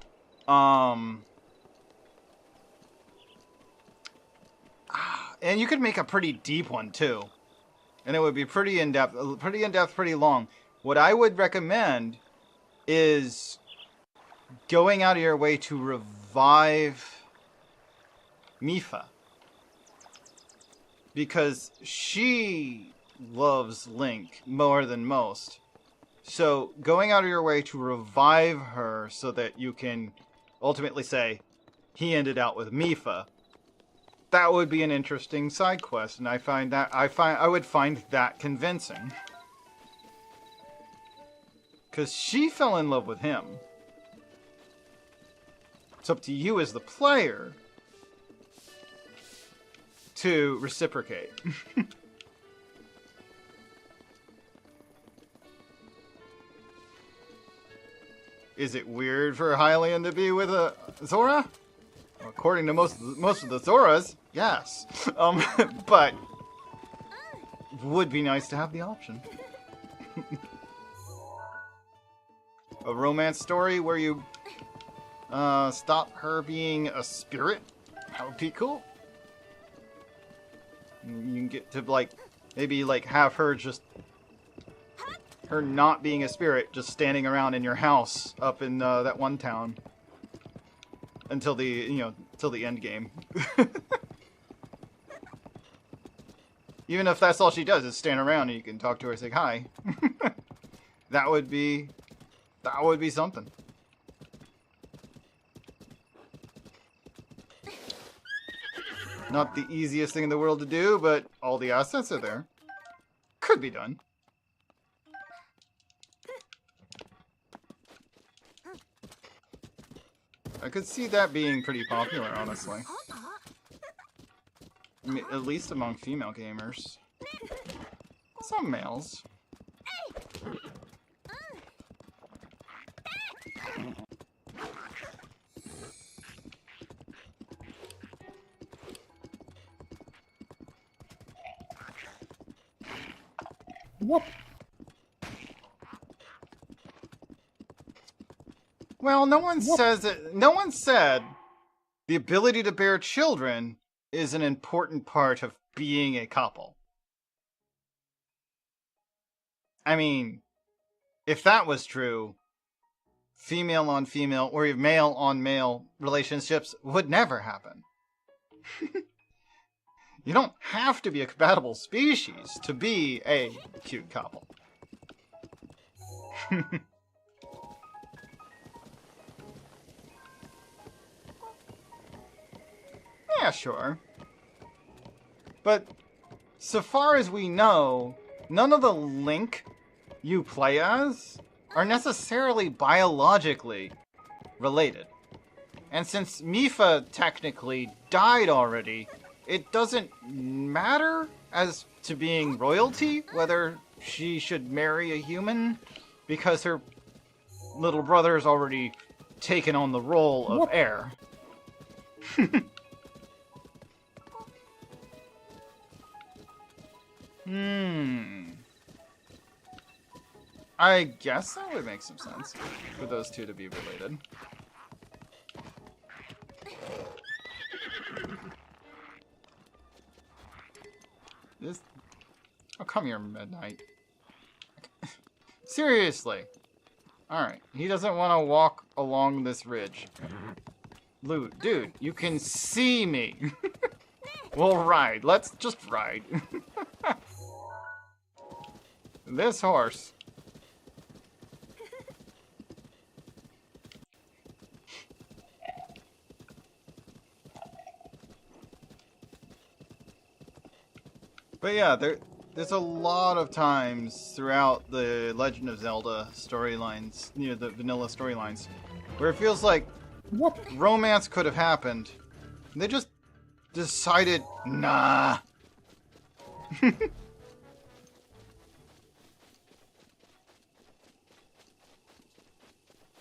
and you could make a pretty deep one, too. And it would be pretty in-depth, pretty long. What I would recommend is going out of your way to revive Mipha. Because she loves Link more than most. So going out of your way to revive her so that you can ultimately say, he ended out with Mipha. That would be an interesting side quest, and I would find that convincing. Because she fell in love with him. It's up to you as the player to reciprocate. Is it weird for Hylian to be with a Zora? According to most of the Zoras, yes. But would be nice to have the option. A romance story where you stop her being a spirit? That would be cool. You can get to, like, maybe, like, have her just... her not being a spirit, just standing around in your house up in that one town. Until the, you know, till the end game. Even if that's all she does is stand around and you can talk to her and say hi. That would be something. Not the easiest thing in the world to do, but all the assets are there. Could be done. I could see that being pretty popular, honestly. I mean, at least among female gamers. Some males. Whoop. Well, no one says it. No one said the ability to bear children is an important part of being a couple. I mean, if that was true, female on female or male on male relationships would never happen. You don't have to be a compatible species to be a cute couple. Yeah, sure. But so far as we know, none of the Link you play as are necessarily biologically related. And since Mifa technically died already, it doesn't matter as to being royalty whether she should marry a human, because her little brother's already taken on the role of heir. I guess that would make some sense for those two to be related. Oh, come here, Midnight. Seriously. Alright, he doesn't want to walk along this ridge. Dude, you can see me. We'll ride. Let's just ride. This horse. But yeah, there's a lot of times throughout the Legend of Zelda storylines, the vanilla storylines, where it feels like romance could have happened. They just decided, nah.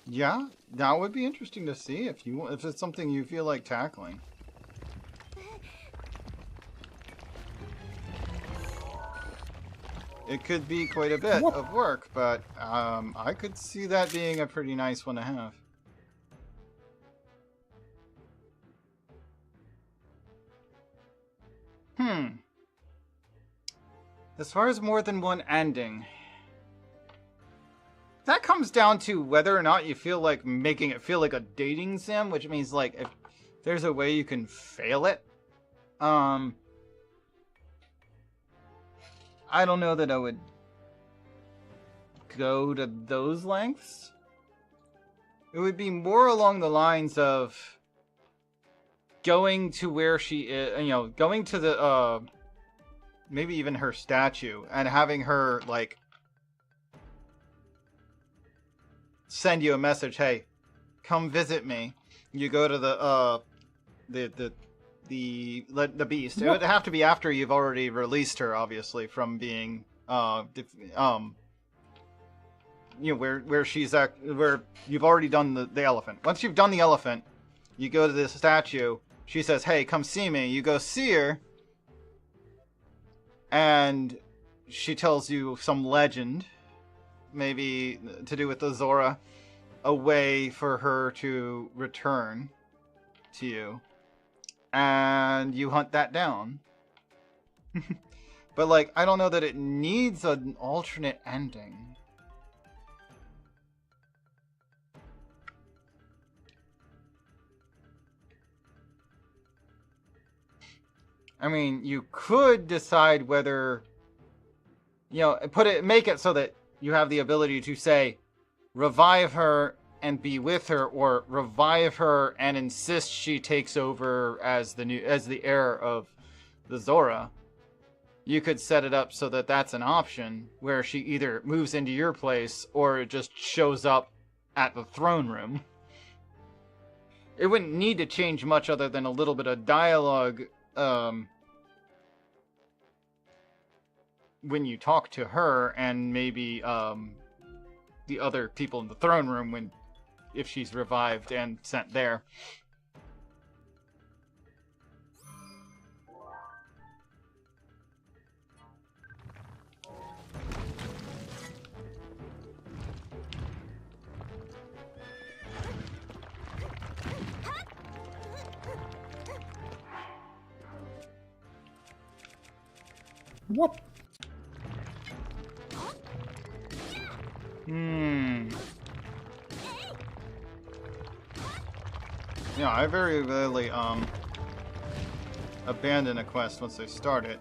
Yeah, that would be interesting to see if it's something you feel like tackling. It could be quite a bit of work, but I could see that being a pretty nice one to have. As far as more than one ending, that comes down to whether or not you feel like making it feel like a dating sim, which means like if there's a way you can fail it. I don't know that I would go to those lengths. It would be more along the lines of going to where she is, going to the, maybe even her statue and having her, like, send you a message, hey, come visit me. You go to the beast. It would have to be after you've already released her, obviously, from being where she's at, where you've already done the elephant. Once you've done the elephant, you go to the statue. She says, hey, come see me. You go see her, and she tells you some legend, maybe to do with the Zora, a way for her to return to you. And you hunt that down. But, like, I don't know that it needs an alternate ending. I mean, you could decide whether, make it so that you have the ability to say, revive her and be with her, or revive her and insist she takes over as the heir of the Zora. You could set it up so that that's an option, where she either moves into your place or it just shows up at the throne room. It wouldn't need to change much other than a little bit of dialogue when you talk to her, and maybe the other people in the throne room if she's revived and sent there. What? Yeah, I very rarely abandon a quest once I start it.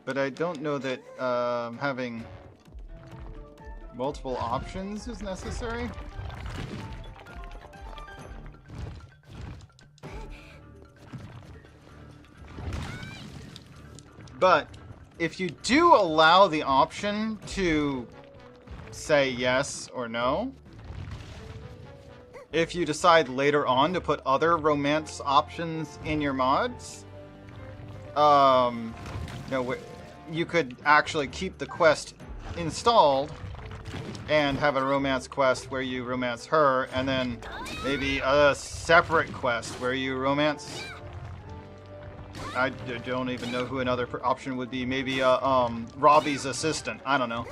But I don't know that having multiple options is necessary. But if you do allow the option to say yes or no. If you decide later on to put other romance options in your mods, you could actually keep the quest installed and have a romance quest where you romance her, and then maybe a separate quest where you romance... I don't even know who another option would be. Maybe Robbie's assistant. I don't know.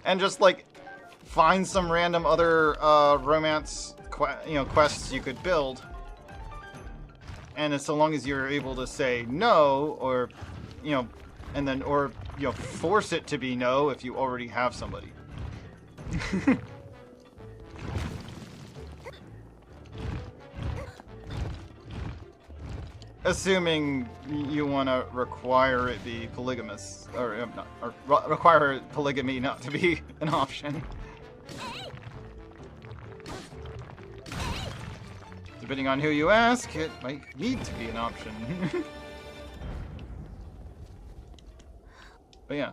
And just like find some random other romance quests you could build. And so long as you're able to say no, or and then force it to be no if you already have somebody. Assuming you want to require it be polygamous, or require polygamy not to be an option. Depending on who you ask, it might need to be an option. But yeah,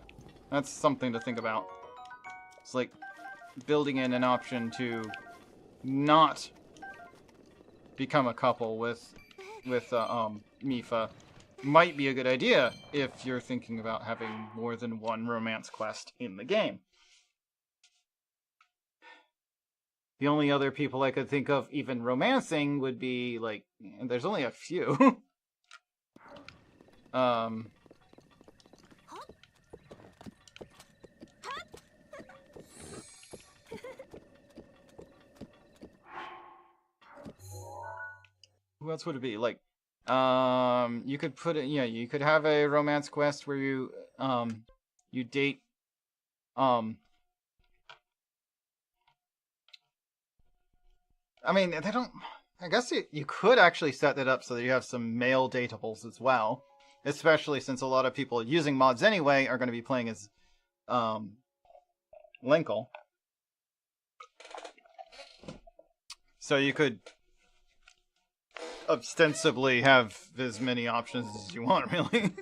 that's something to think about. It's like building in an option to not become a couple with Mipha might be a good idea if you're thinking about having more than one romance quest in the game. The only other people I could think of even romancing would be, like, there's only a few. Who else would it be? Like, you could put it, you could have a romance quest where you, you date, I mean, they don't, I guess you could actually set that up so that you have some male dateables as well. Especially since a lot of people using mods anyway are going to be playing as, Linkle. So you could ostensibly have as many options as you want, really.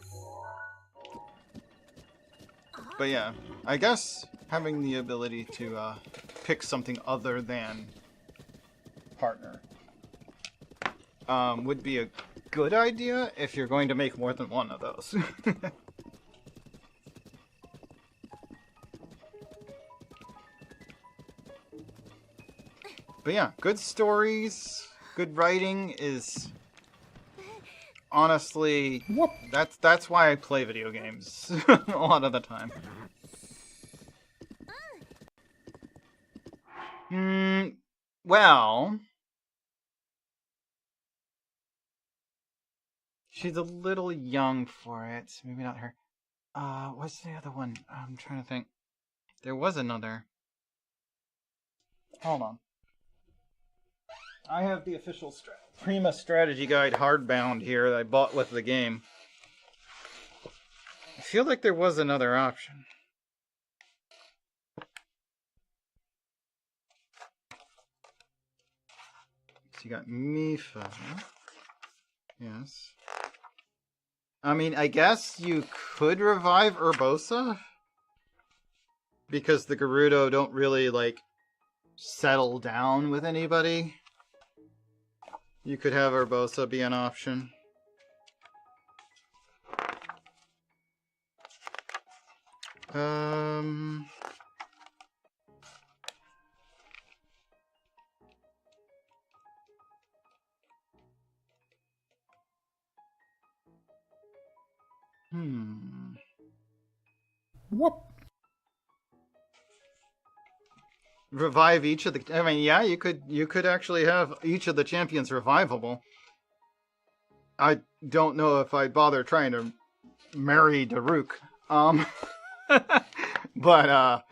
But yeah, I guess having the ability to pick something other than partner would be a good idea if you're going to make more than one of those. But yeah, good stories, good writing is honestly that's why I play video games a lot of the time. Well, she's a little young for it. Maybe not her. What's the other one? I'm trying to think. There was another. Hold on. I have the official Prima Strategy Guide hardbound here that I bought with the game. I feel like there was another option. So you got Mipha. Yes. I mean, I guess you could revive Urbosa, because the Gerudo don't really, like, settle down with anybody. You could have Urbosa be an option. What? Revive each of the... I mean, yeah, you could actually have each of the champions revivable. I don't know if I'd bother trying to marry Daruk. But,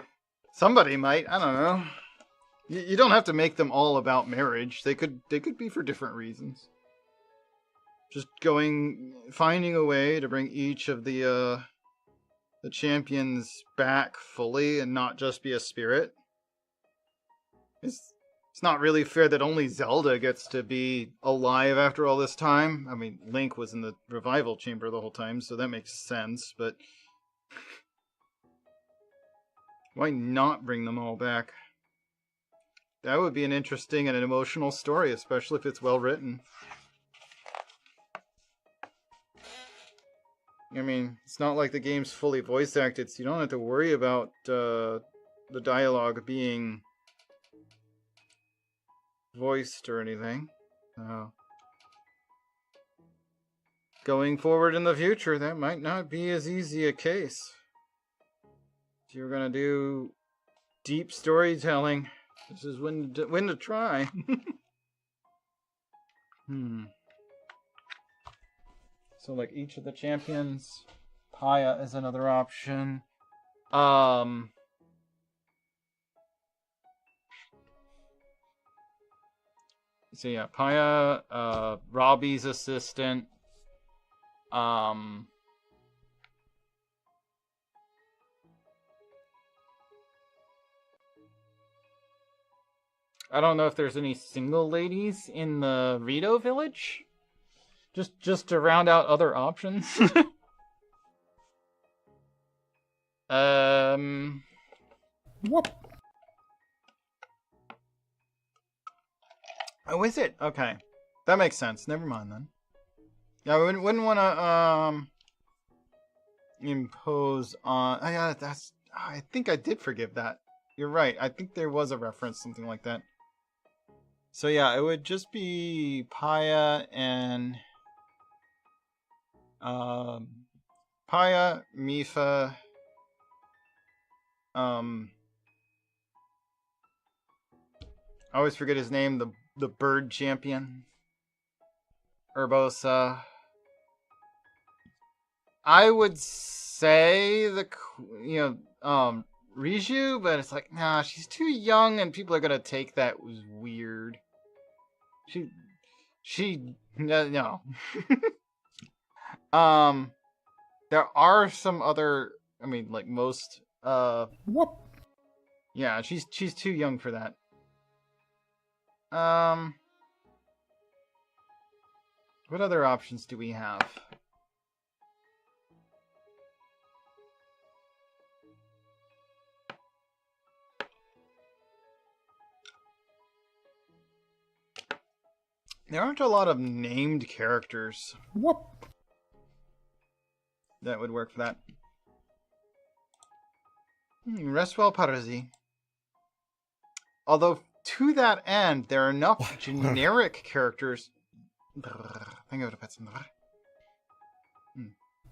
somebody might. I don't know. You don't have to make them all about marriage. They could be for different reasons. Just finding a way to bring each of the champions back fully and not just be a spirit. It's not really fair that only Zelda gets to be alive after all this time. I mean, Link was in the revival chamber the whole time, so that makes sense, but Why not bring them all back? That would be an interesting and an emotional story, especially if it's well written. I mean, it's not like the game's fully voice acted, so you don't have to worry about the dialogue being voiced or anything. Going forward in the future, that might not be as easy a case. If you're gonna do deep storytelling, this is when to try. So like each of the champions, Paya is another option. So yeah, Paya, Robbie's assistant. I don't know if there's any single ladies in the Rito village. Just to round out other options. What? Oh, is it? Okay. That makes sense. Never mind then. Yeah, we wouldn't want to impose on. Oh, yeah, that's. I think I did forgive that. You're right. I think there was a reference, something like that. So yeah, it would just be Paya and Paya, Mifa, I always forget his name. The bird champion, Urbosa. I would say Riju, but it's like, nah, she's too young and people are gonna take that as weird. No. There are some other, I mean, like most, What? yeah, she's too young for that. What other options do we have? There aren't a lot of named characters. What? That would work for that. Rest well, Parzi. Although, to that end, there are enough generic characters. There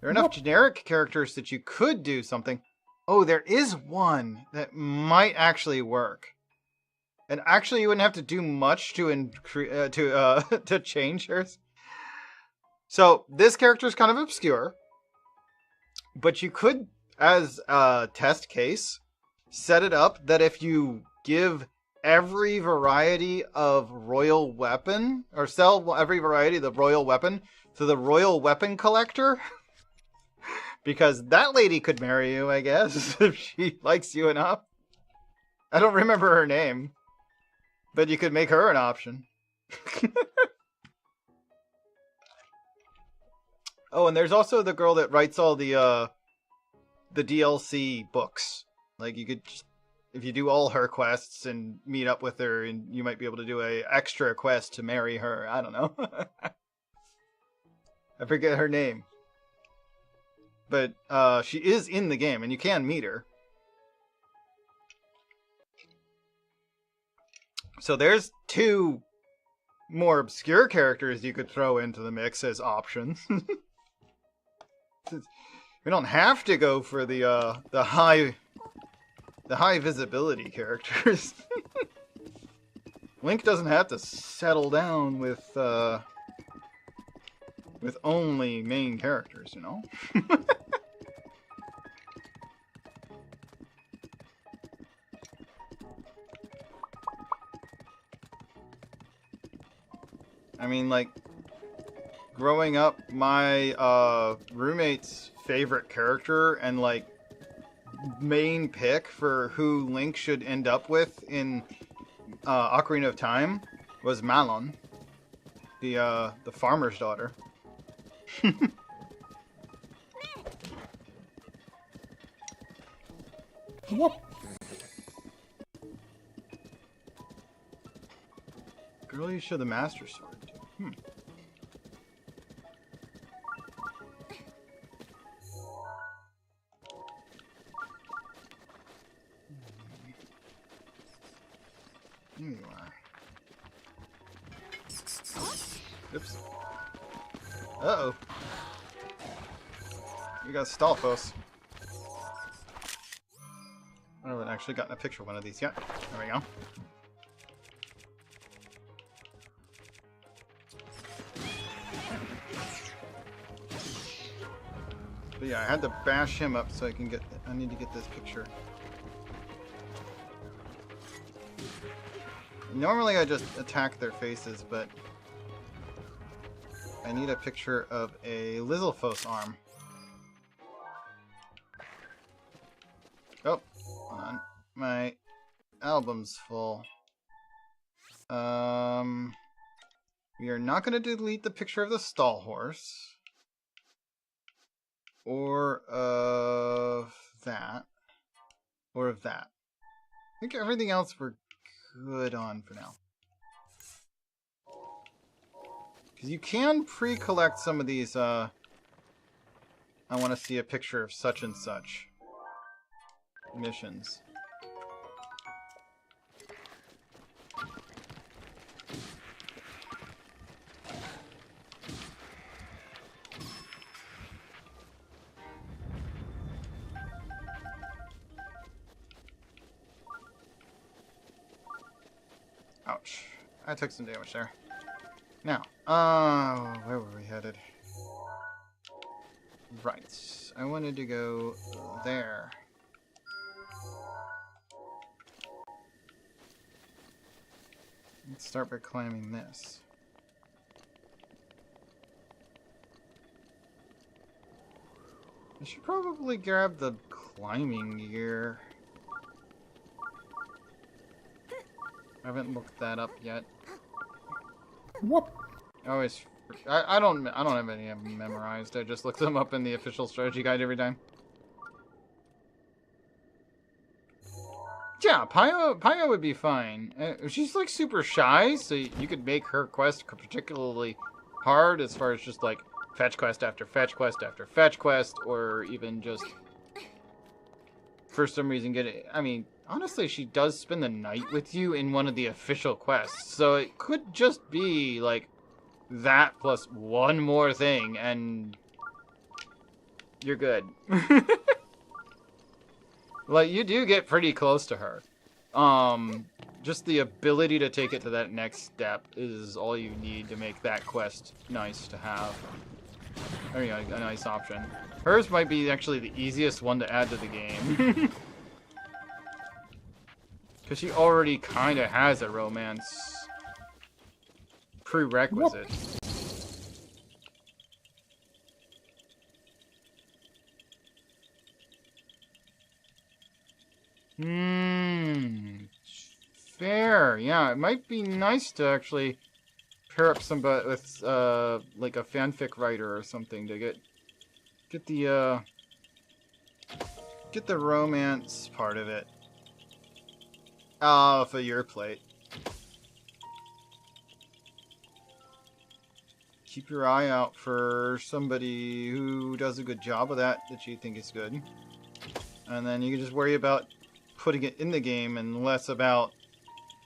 are enough generic characters that you could do something. Oh, there is one that might actually work. And actually, you wouldn't have to do much to change hers. So, this character is kind of obscure. But you could, as a test case, set it up that if you give every variety of royal weapon, or sell every variety of the royal weapon to the royal weapon collector, because that lady could marry you, I guess, if she likes you enough. I don't remember her name, but you could make her an option. Oh, and there's also the girl that writes all the DLC books. Like, you could just, if you do all her quests and meet up with her, and you might be able to do a extra quest to marry her. I don't know. I forget her name. But she is in the game, and you can meet her. So there's two more obscure characters you could throw into the mix as options. We don't have to go for the high visibility characters. Link doesn't have to settle down with only main characters, you know? I mean, like, growing up, my roommate's favorite character and, like, main pick for who Link should end up with in Ocarina of Time was Malon, the farmer's daughter. What? Really, you show the Master Sword too. Here you are. Oops. Uh-oh. You got Stalfos. I haven't actually gotten a picture of one of these yet. There we go. But yeah, I had to bash him up so I can get... I need to get this picture. Normally I just attack their faces, but I need a picture of a Lizalfos arm. Oh, hold on. My album's full. We are not going to delete the picture of the stall horse. Or of that. Or of that. I think everything else we're good on for now. Because you can pre-collect some of these, I want to see a picture of such and such missions. Ouch. I took some damage there. Now, where were we headed? Right. I wanted to go there. Let's start by climbing this. I should probably grab the climbing gear. I haven't looked that up yet. What? I don't have any of them memorized. I just look them up in the official strategy guide every time. Yeah, Paya would be fine. She's like super shy, so you could make her quest particularly hard as far as just like fetch quest after fetch quest after fetch quest, or even just for some reason get it. I mean, honestly, she does spend the night with you in one of the official quests, so it could just be like that plus one more thing, and you're good. Like, you do get pretty close to her. Just the ability to take it to that next step is all you need to make that quest nice to have. There you go, a nice option. Hers might be actually the easiest one to add to the game. Because she already kind of has a romance prerequisite. Fair. Yeah, it might be nice to actually pair up somebody with like a fanfic writer or something to get the romance part of it off of your plate. Keep your eye out for somebody who does a good job of that you think is good. And then you can just worry about putting it in the game and less about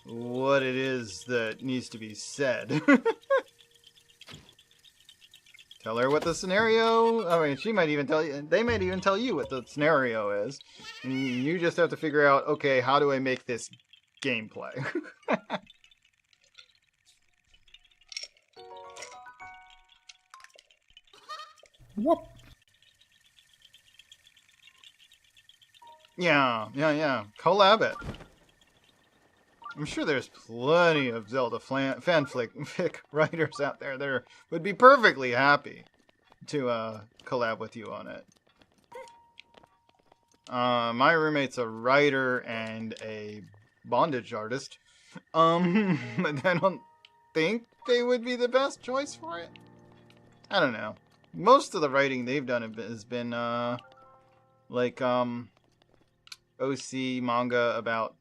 what it is that needs to be said. Tell her what the scenario... I mean, she might even tell you... They might even tell you what the scenario is. And you just have to figure out, okay, how do I make this gameplay? What? Yeah. Collab it. I'm sure there's plenty of Zelda fanfic writers out there that would be perfectly happy to collab with you on it. My roommate's a writer and a bondage artist. But I don't think they would be the best choice for it. I don't know. Most of the writing they've done has been like OC manga about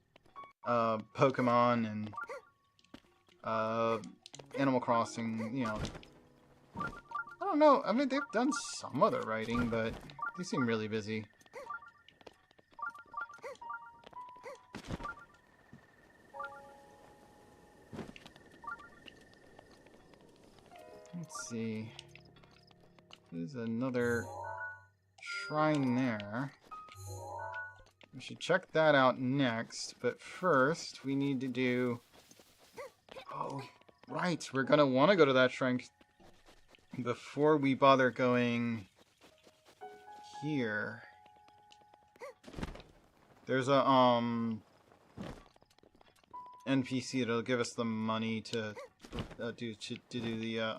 Pokemon and Animal Crossing, you know. I don't know. I mean, they've done some other writing, but they seem really busy. Let's see. There's another shrine there. We should check that out next, but first we need to do... Oh, right. We're gonna want to go to that shrine before we bother going here. There's a NPC that'll give us the money to do the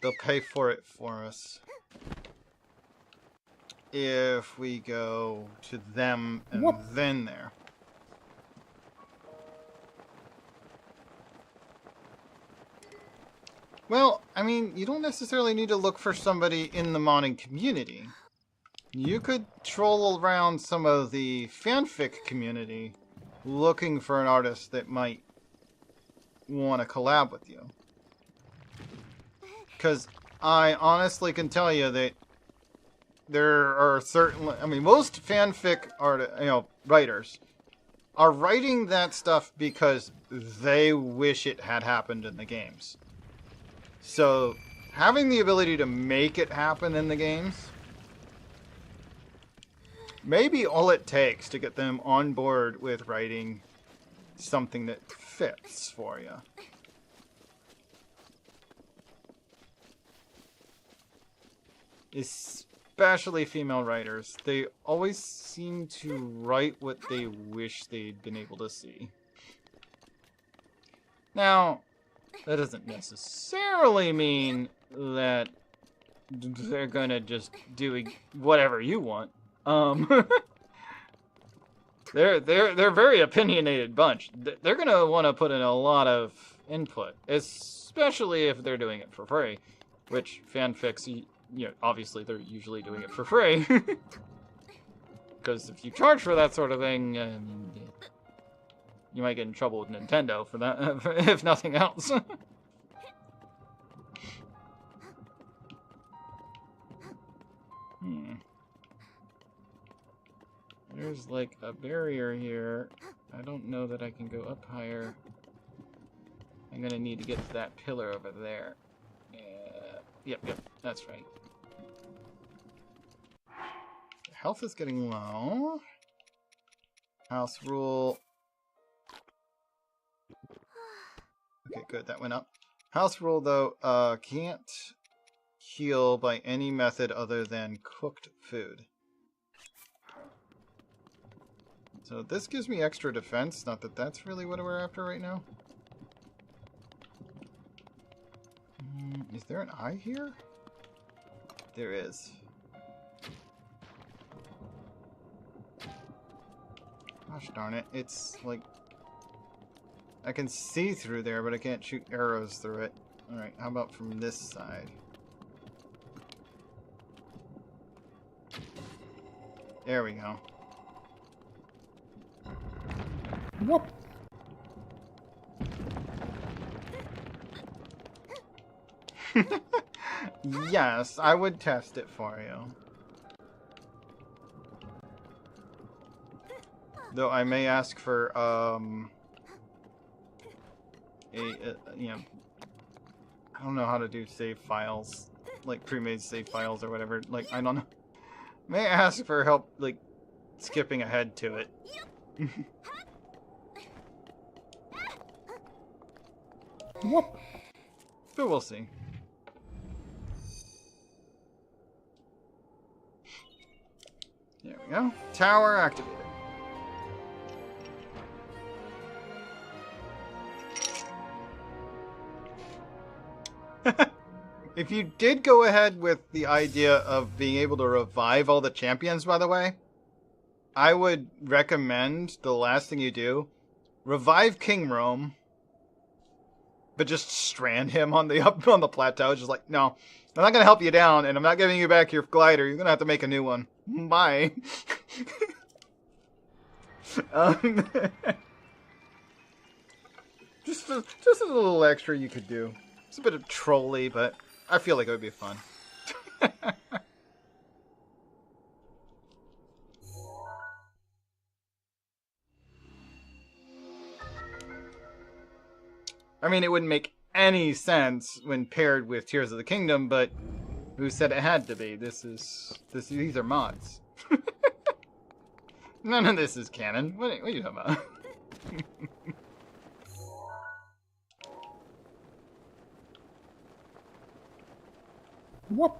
they'll pay for it for us if we go to them and then there. Well, I mean, you don't necessarily need to look for somebody in the modding community. You could troll around some of the fanfic community looking for an artist that might want to collab with you. Because I honestly can tell you that there are certainly, I mean, most fanfic writers are writing that stuff because they wish it had happened in the games. So having the ability to make it happen in the games may be all it takes to get them on board with writing something that fits for you. Especially female writers. They always seem to write what they wish they'd been able to see. Now, that doesn't necessarily mean that they're gonna just do whatever you want. They're a very opinionated bunch. They're gonna want to put in a lot of input, especially if they're doing it for free, which fanfics, you know, obviously they're usually doing it for free. Because if you charge for that sort of thing, you might get in trouble with Nintendo for that, if nothing else. There's like a barrier here. I don't know that I can go up higher. I'm gonna need to get to that pillar over there. Yep, that's right. Health is getting low. House rule. Okay, good, that went up. House rule, though, can't heal by any method other than cooked food. So this gives me extra defense, not that that's really what we're after right now. Is there an eye here? There is. Gosh darn it, it's like... I can see through there, but I can't shoot arrows through it. Alright, how about from this side? There we go. Whoop! Yes, I would test it for you. Though I may ask for, you know, I don't know how to do save files, like pre-made save files or whatever. Like, I don't know. May I ask for help, like, skipping ahead to it. Whoop! But we'll see. There we go. Tower activated. If you did go ahead with the idea of being able to revive all the champions, by the way, I would recommend the last thing you do, revive King Rome, but just strand him on the plateau. Just like, no, I'm not gonna help you down, and I'm not giving you back your glider. You're gonna have to make a new one. Bye. um, just a little extra you could do. It's a bit of trolly, but I feel like it would be fun. I mean, it wouldn't make any sense when paired with Tears of the Kingdom, but who said it had to be? These are mods. None of this is canon. What are you talking about? What?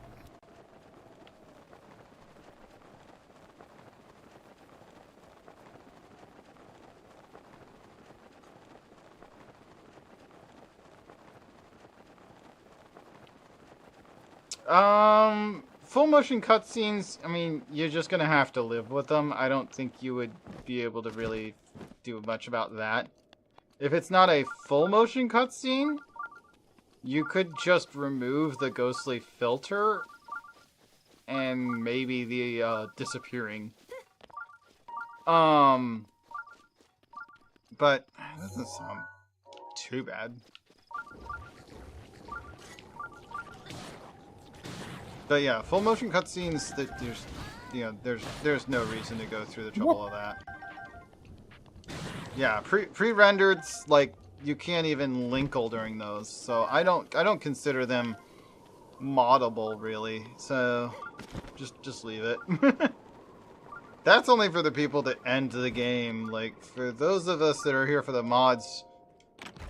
Full motion cutscenes, I mean, you're just gonna have to live with them. I don't think you would be able to really do much about that. If it's not a full motion cutscene, you could just remove the ghostly filter and maybe the disappearing. But that doesn't sound too bad. But yeah, full motion cutscenes, that there's no reason to go through the trouble of that. Yeah, pre-rendered, like, you can't even linkle during those, so I don't consider them moddable really. So just leave it. That's only for the people that end the game. Like, for those of us that are here for the mods,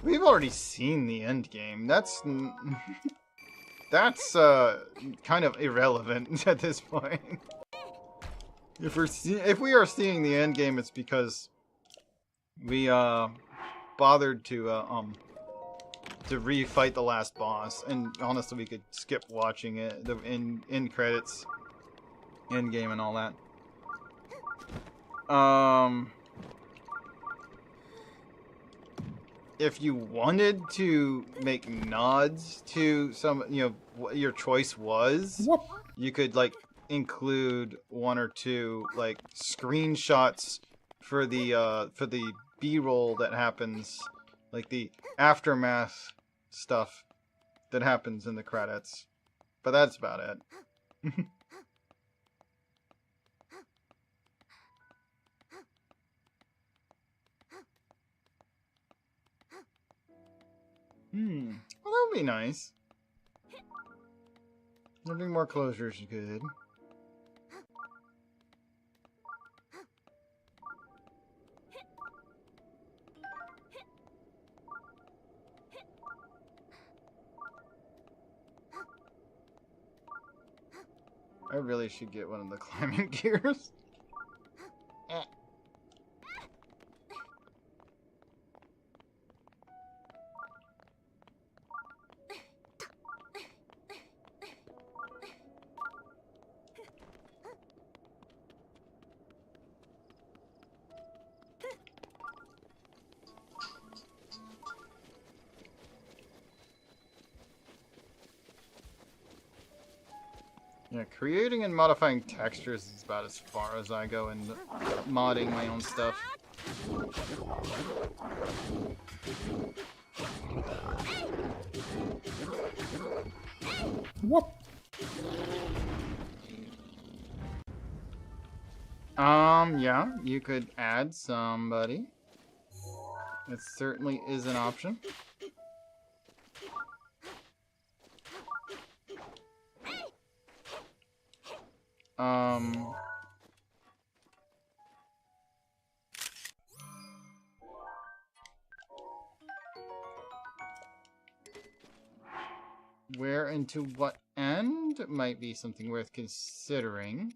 we've already seen the end game. That's kind of irrelevant at this point. If we are seeing the end game, it's because we bothered to refight the last boss, and honestly, we could skip watching it, the end credits, end game, and all that. If you wanted to make nods to some, what your choice was, you could, like, include one or two, like, screenshots for the B-roll that happens, like the aftermath stuff that happens in the credits. But that's about it. Well, that would be nice. Having more closure is good. I really should get one of the climbing gears. Yeah, creating and modifying textures is about as far as I go in modding my own stuff. What? Yeah, you could add somebody. It certainly is an option. Where and to what end might be something worth considering.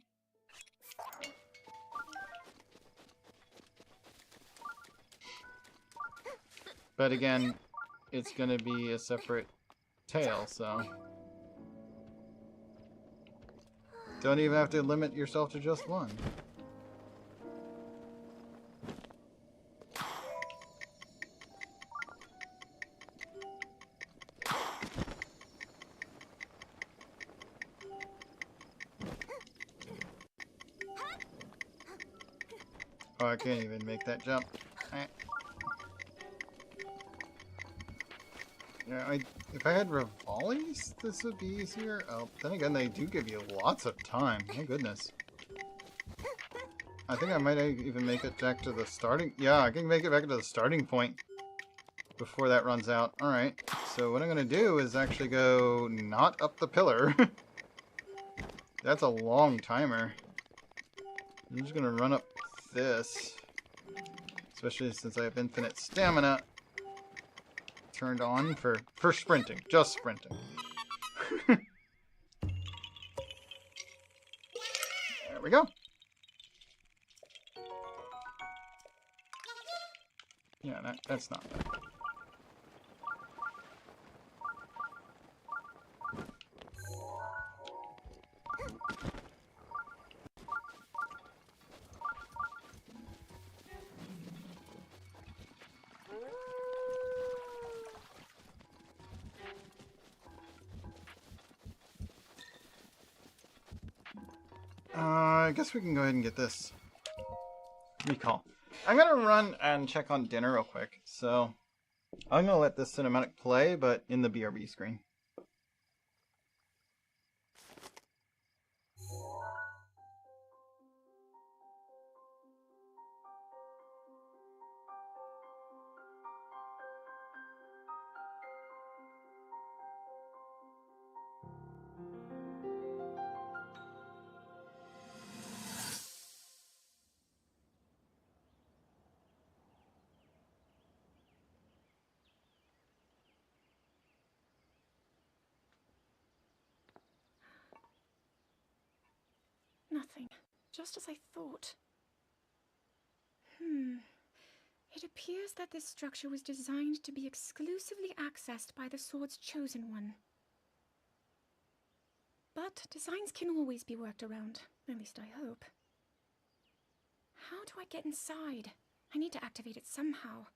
But again, it's gonna be a separate tale, so don't even have to limit yourself to just one. Oh, I can't even make that jump. Eh. Yeah, if I had Rivali's, this would be easier. Oh, then again, they do give you lots of time. My goodness. I think I might even make it back to the starting... Yeah, I can make it back to the starting point before that runs out. Alright, so what I'm going to do is actually go not up the pillar. That's a long timer. I'm just going to run up this. Especially since I have infinite stamina turned on for sprinting. Just sprinting. There we go. Yeah, that's not bad. I guess we can go ahead and get this recall. I'm gonna run and check on dinner real quick, so I'm gonna let this cinematic play, but in the BRB screen. Nothing. Just as I thought. It appears that this structure was designed to be exclusively accessed by the sword's chosen one. But designs can always be worked around. At least I hope. How do I get inside? I need to activate it somehow.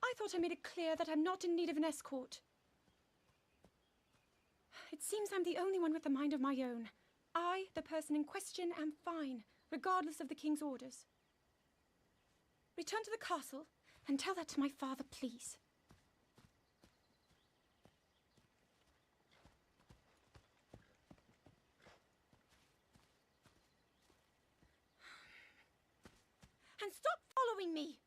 I thought I made it clear that I'm not in need of an escort. It seems I'm the only one with a mind of my own. I, the person in question, am fine, regardless of the king's orders. Return to the castle and tell that to my father, please. And stop following me!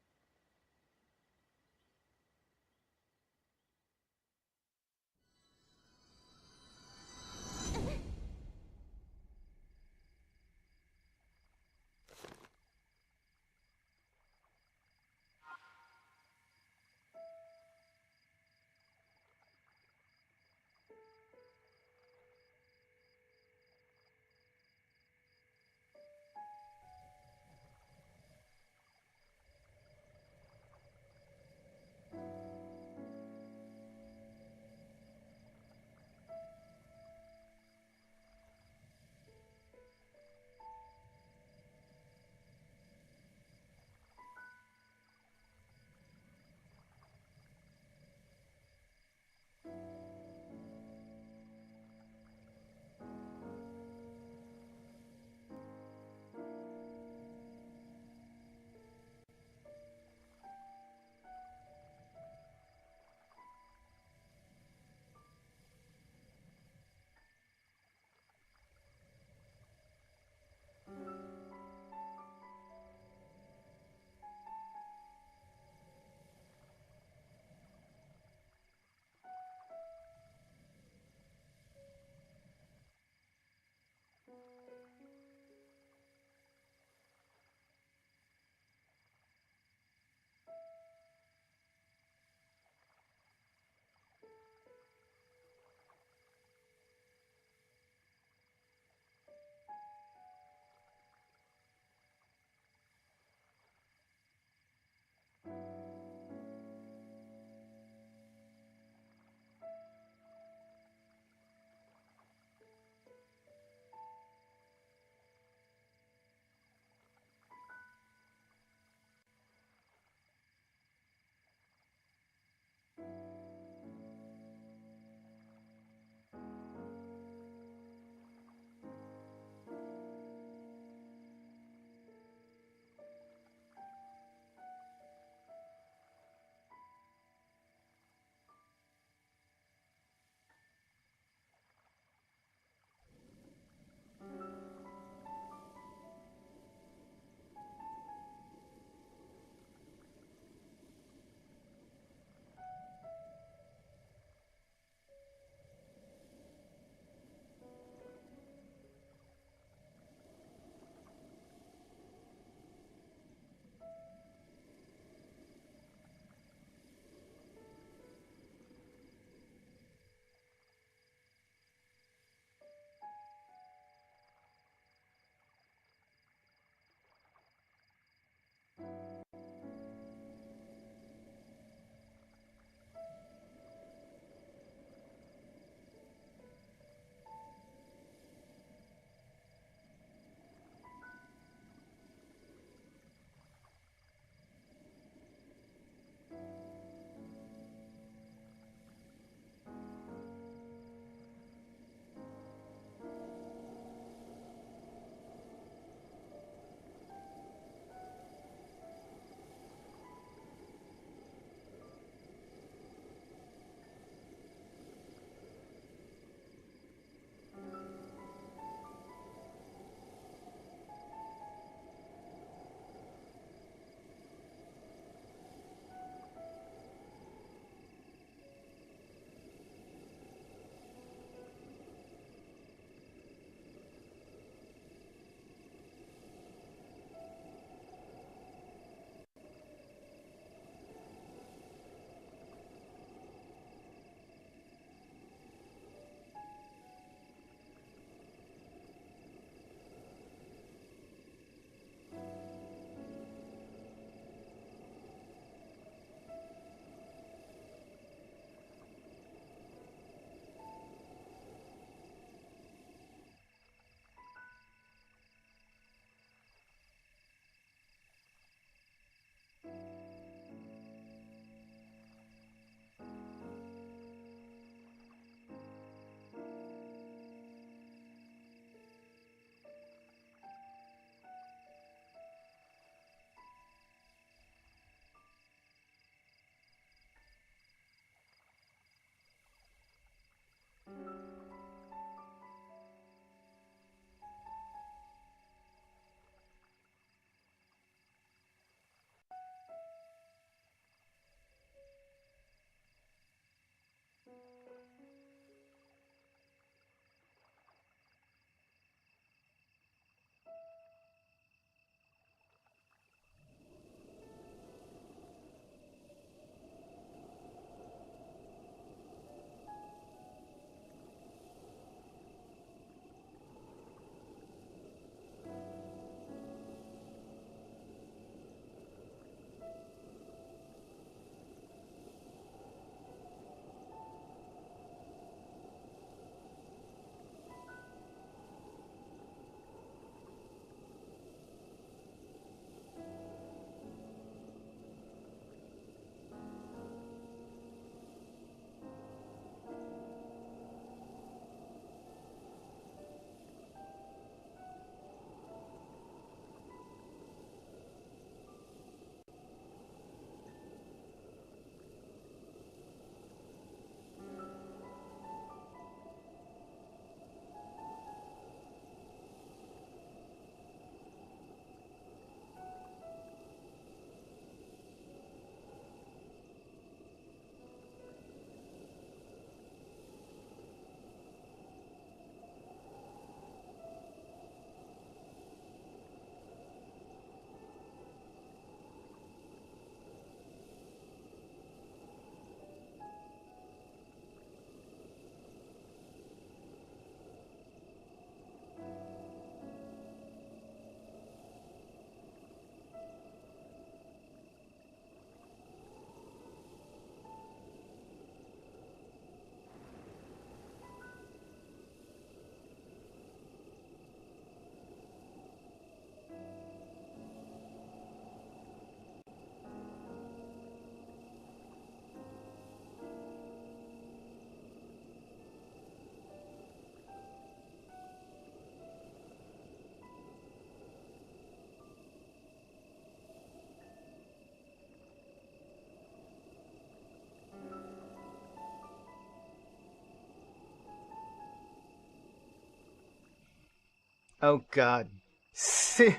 Oh god. See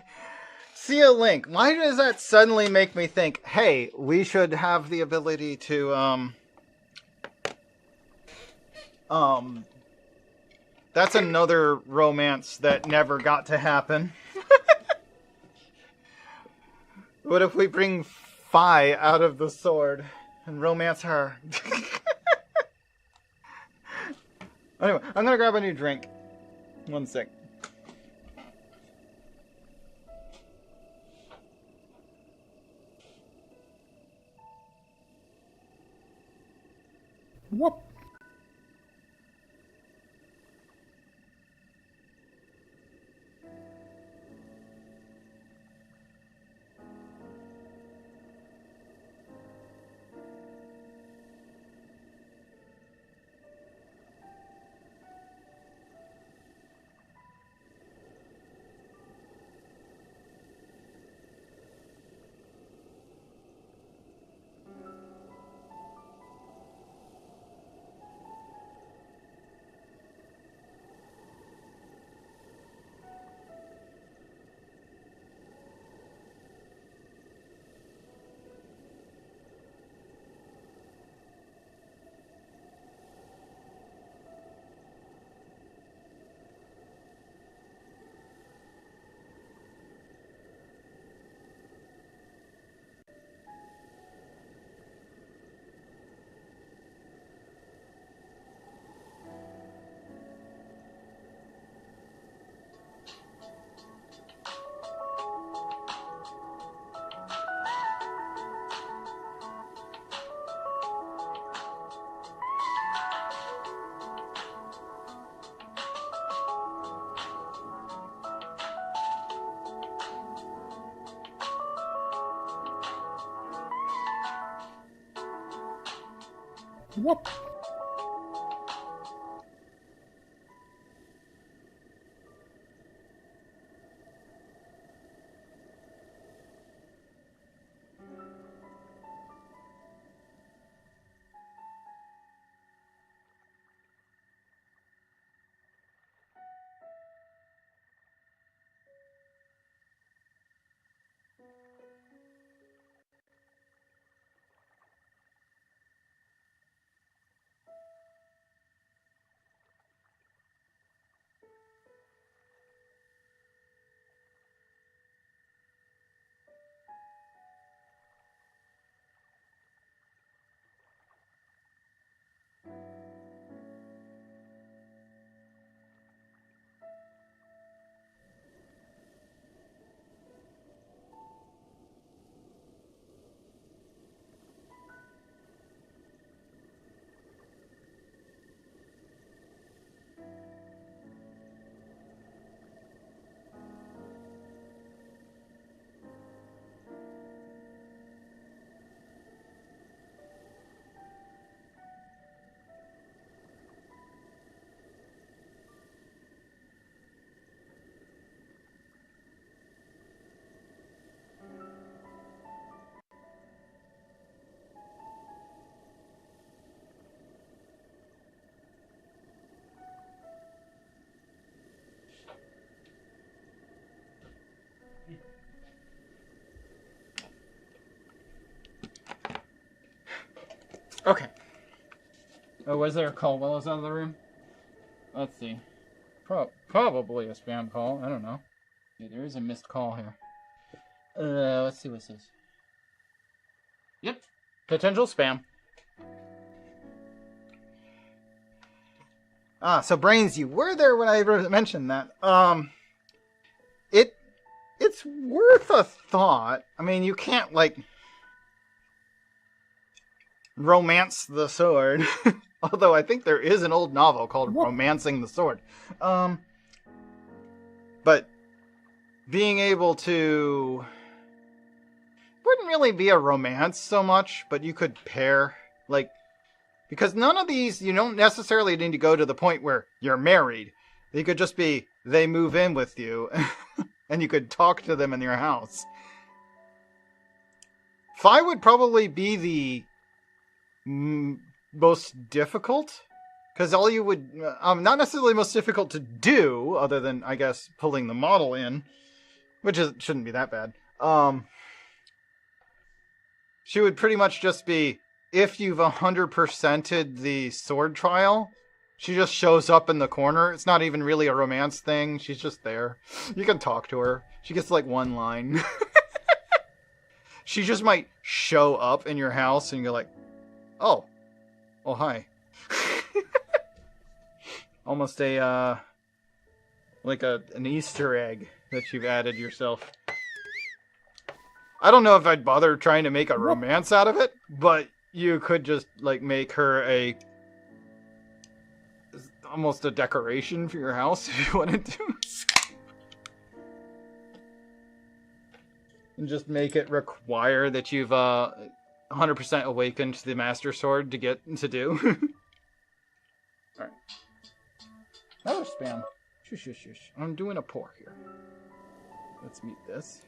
a link. Why does that suddenly make me think, hey, we should have the ability to, that's another romance that never got to happen. What if we bring Fi out of the sword and romance her? Anyway, I'm gonna grab a new drink. One sec. What? What? Okay. Oh, was there a call while I was out of the room? Let's see. Probably a spam call. I don't know. Yeah, there is a missed call here. Let's see what this is. Yep. Potential spam. Ah, so Brains, you were there when I mentioned that. It's worth a thought. I mean, you can't, like, romance the sword. Although I think there is an old novel called Romancing the Sword. But being able to... wouldn't really be a romance so much, but you could pair, like... because none of these, you don't necessarily need to go to the point where you're married. They could just be, they move in with you, and you could talk to them in your house. Fi would probably be the most difficult, Because all you would, not necessarily most difficult to do, other than, I guess, pulling the model in, which shouldn't be that bad. She would pretty much just be, if you've 100%ed the sword trial, she just shows up in the corner. It's not even really a romance thing. She's just there. You can talk to her. She gets like one line. She just might show up in your house and you're like, oh, hi. Almost a, like an Easter egg that you've added yourself. I don't know if I'd bother trying to make a romance out of it, but you could just, like, make her almost a decoration for your house if you wanted to. And just make it require that you've 100% awakened the Master Sword to get to do. Alright. Another spam. Shush, shush, shush. I'm doing a pour here. Let's mute this.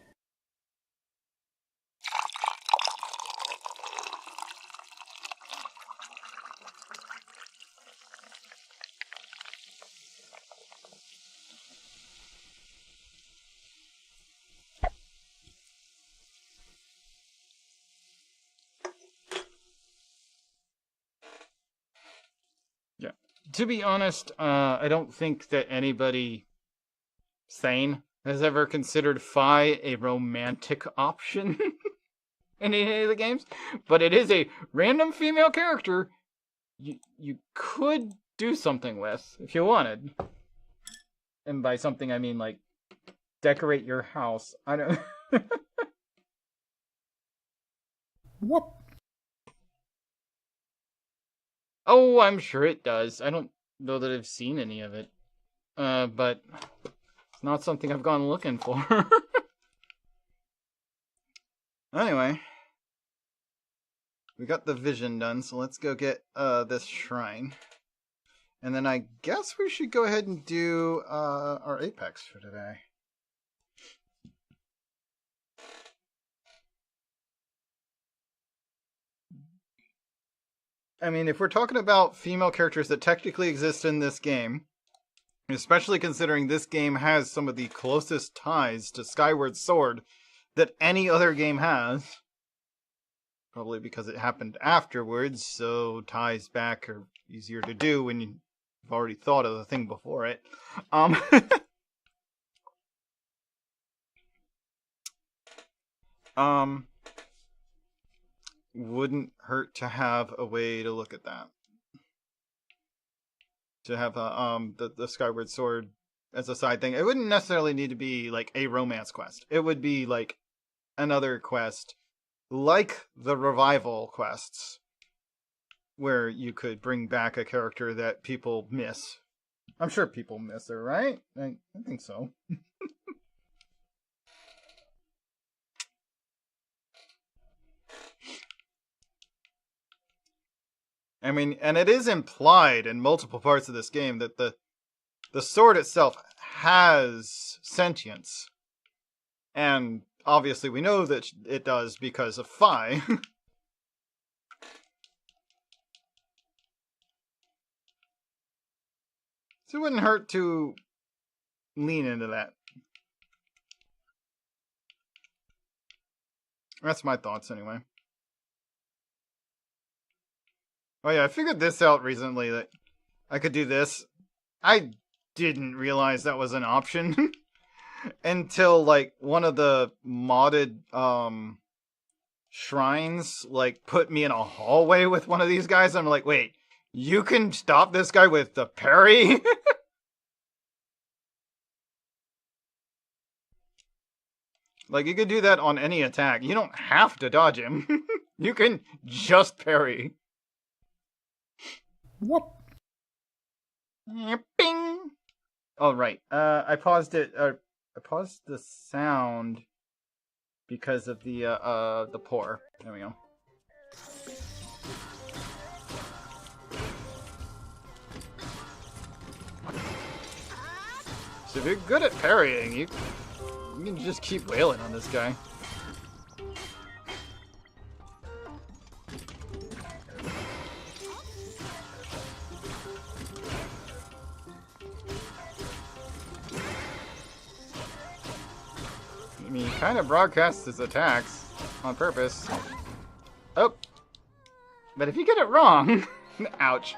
To be honest, I don't think that anybody sane has ever considered Fi a romantic option in any of the games, but it is a random female character you could do something with if you wanted. And by something, I mean, like, decorate your house. I don't... What? Oh, I'm sure it does. I don't know that I've seen any of it. But it's not something I've gone looking for. Anyway. We got the vision done, so let's go get this shrine. And then I guess we should go ahead and do our Apex for today. I mean, if we're talking about female characters that technically exist in this game, especially considering this game has some of the closest ties to Skyward Sword that any other game has, probably because it happened afterwards, so ties back are easier to do when you've already thought of the thing before it. Wouldn't hurt to have a way to look at that. To have the Skyward Sword as a side thing. It wouldn't necessarily need to be like a romance quest. It would be like another quest, like the revival quests, where you could bring back a character that people miss. I'm sure people miss her, right? I think so. I mean, and it is implied in multiple parts of this game that the sword itself has sentience. And obviously we know that it does because of Fi. So it wouldn't hurt to lean into that. That's my thoughts anyway. Oh yeah, I figured this out recently, that I could do this. I didn't realize that was an option until, like, one of the modded shrines, like, put me in a hallway with one of these guys. I'm like, wait, you can stop this guy with the parry? Like, you could do that on any attack. You don't have to dodge him. You can just parry. What? Bing! Oh, right. I paused it. I paused the sound because of the pour. There we go. So if you're good at parrying, you can just keep wailing on this guy. mean, he kind of broadcasts his attacks on purpose. Oh! But if you get it wrong... Ouch.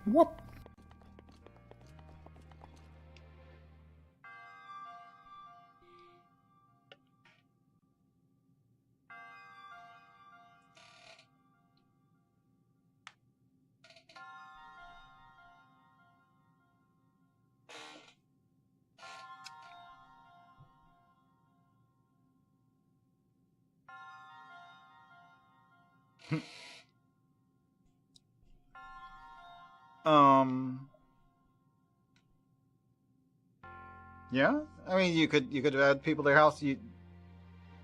What? Yeah, I mean, you could add people to their house,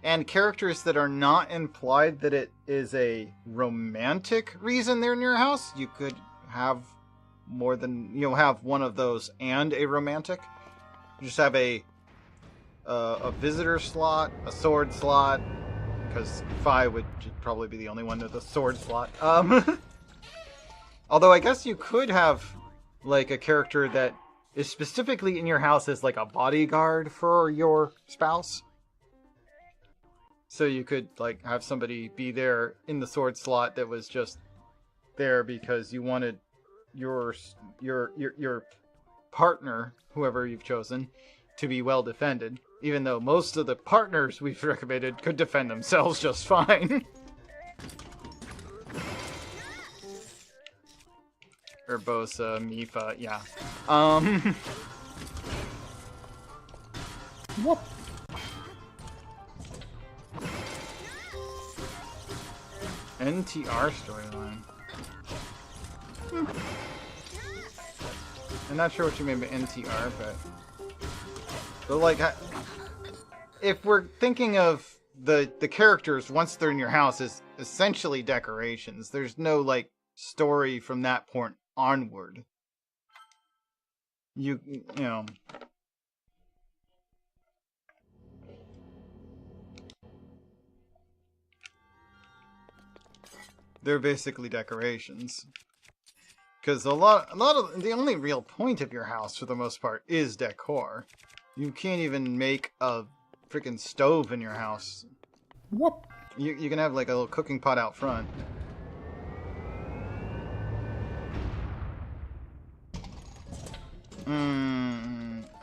and characters that are not implied that it is a romantic reason they're in your house. You could have more than have one of those and a romantic. You just have a visitor slot, a sword slot, because Fi would probably be the only one with a sword slot. Although I guess you could have like a character that is specifically in your house as like a bodyguard for your spouse. So you could like have somebody be there in the sword slot that was just there because you wanted your partner, whoever you've chosen, to be well defended. Even though most of the partners we've recommended could defend themselves just fine. Urbosa, Mifa, yeah. What? NTR storyline. I'm not sure what you mean by NTR, but like, if we're thinking of the characters once they're in your house as essentially decorations, there's no like story from that point onward. You know. They're basically decorations. Because a lot of the only real point of your house, for the most part, is decor. You can't even make a freaking stove in your house. What? You can have like a little cooking pot out front.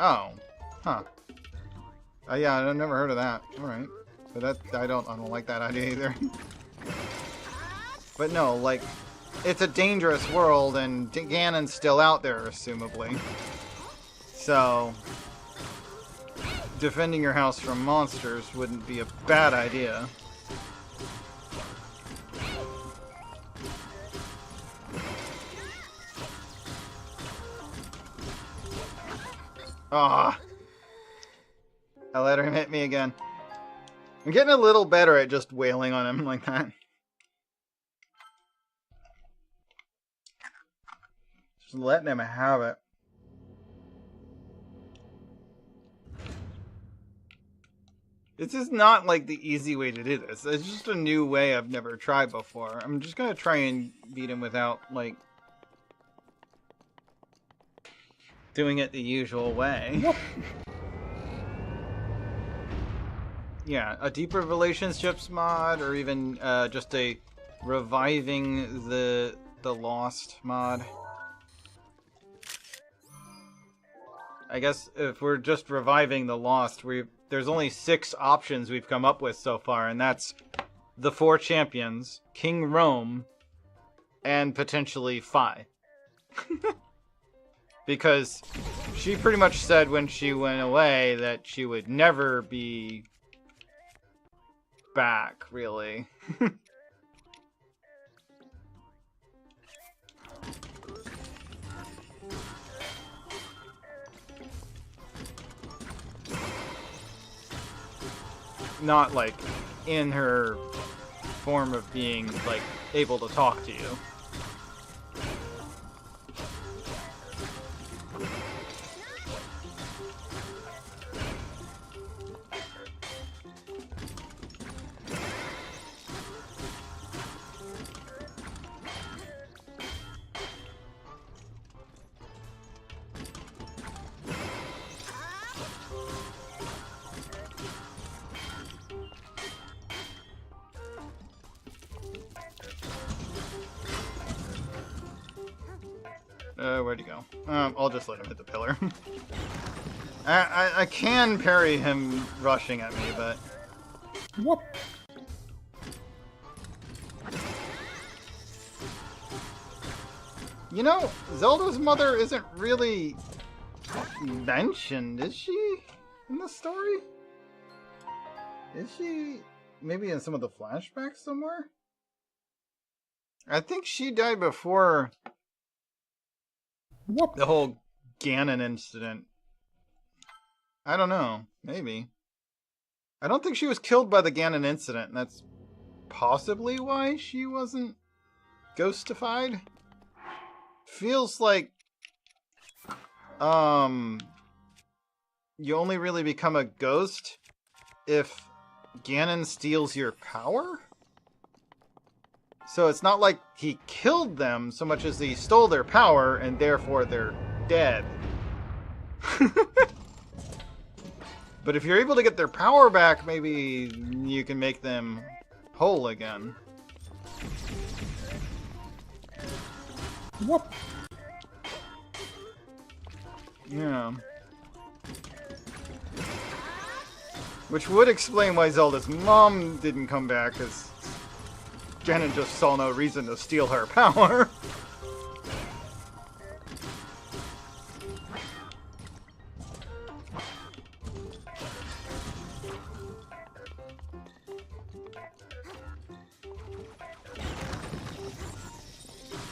Oh. Huh. Yeah, I've never heard of that. Alright. But I don't like that idea either. But no, like, it's a dangerous world, and Ganon's still out there, assumably. So, defending your house from monsters wouldn't be a bad idea. Ah! I let him hit me again. I'm getting a little better at just wailing on him like that. Just letting him have it. This is not like the easy way to do this. It's just a new way I've never tried before. I'm just gonna try and beat him without, like, doing it the usual way. Yeah, a deeper relationships mod, or even just a reviving the lost mod. I guess if we're just reviving the lost, there's only 6 options we've come up with so far, and that's the 4 champions, King Rome, and potentially Fi. Because she pretty much said when she went away that she would never be back, really. Not like in her form of being like able to talk to you. Where'd he go? I'll just let him hit the pillar. I can parry him rushing at me, but... What? You know, Zelda's mother isn't really mentioned, is she? In the story? Is she maybe in some of the flashbacks somewhere? I think she died before What? the whole Ganon incident. I don't know. Maybe. I don't think she was killed by the Ganon incident, and that's possibly why she wasn't ghostified. Feels like you only really become a ghost if Ganon steals your power? So it's not like he killed them so much as he stole their power and therefore they're dead. But if you're able to get their power back, maybe you can make them whole again. What? Yeah. Which would explain why Zelda's mom didn't come back, because Ganon just saw no reason to steal her power.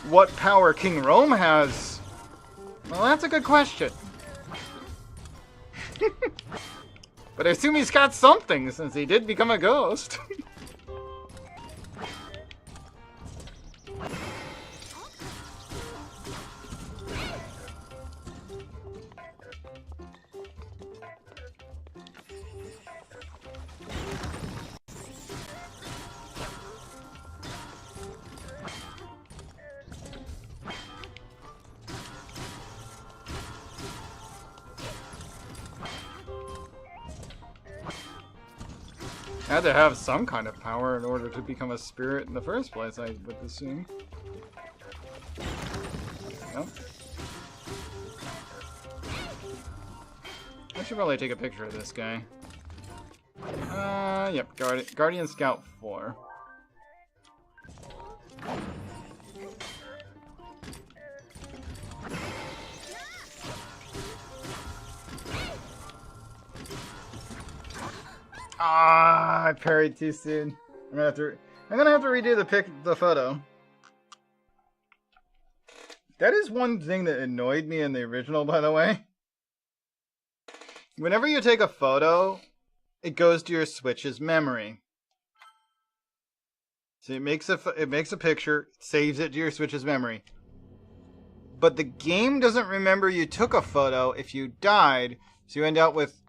What power King Rome has? Well, that's a good question. But I assume he's got something, since he did become a ghost. Had to have some kind of power in order to become a spirit in the first place, I would assume. Yep. I should probably take a picture of this guy. Yep, Guardian Scout 4. Ah, I parried too soon. I'm gonna have to redo the photo. That is one thing that annoyed me in the original, by the way. Whenever you take a photo, it goes to your Switch's memory. So it makes a picture, saves it to your Switch's memory. But the game doesn't remember you took a photo if you died, so you end up with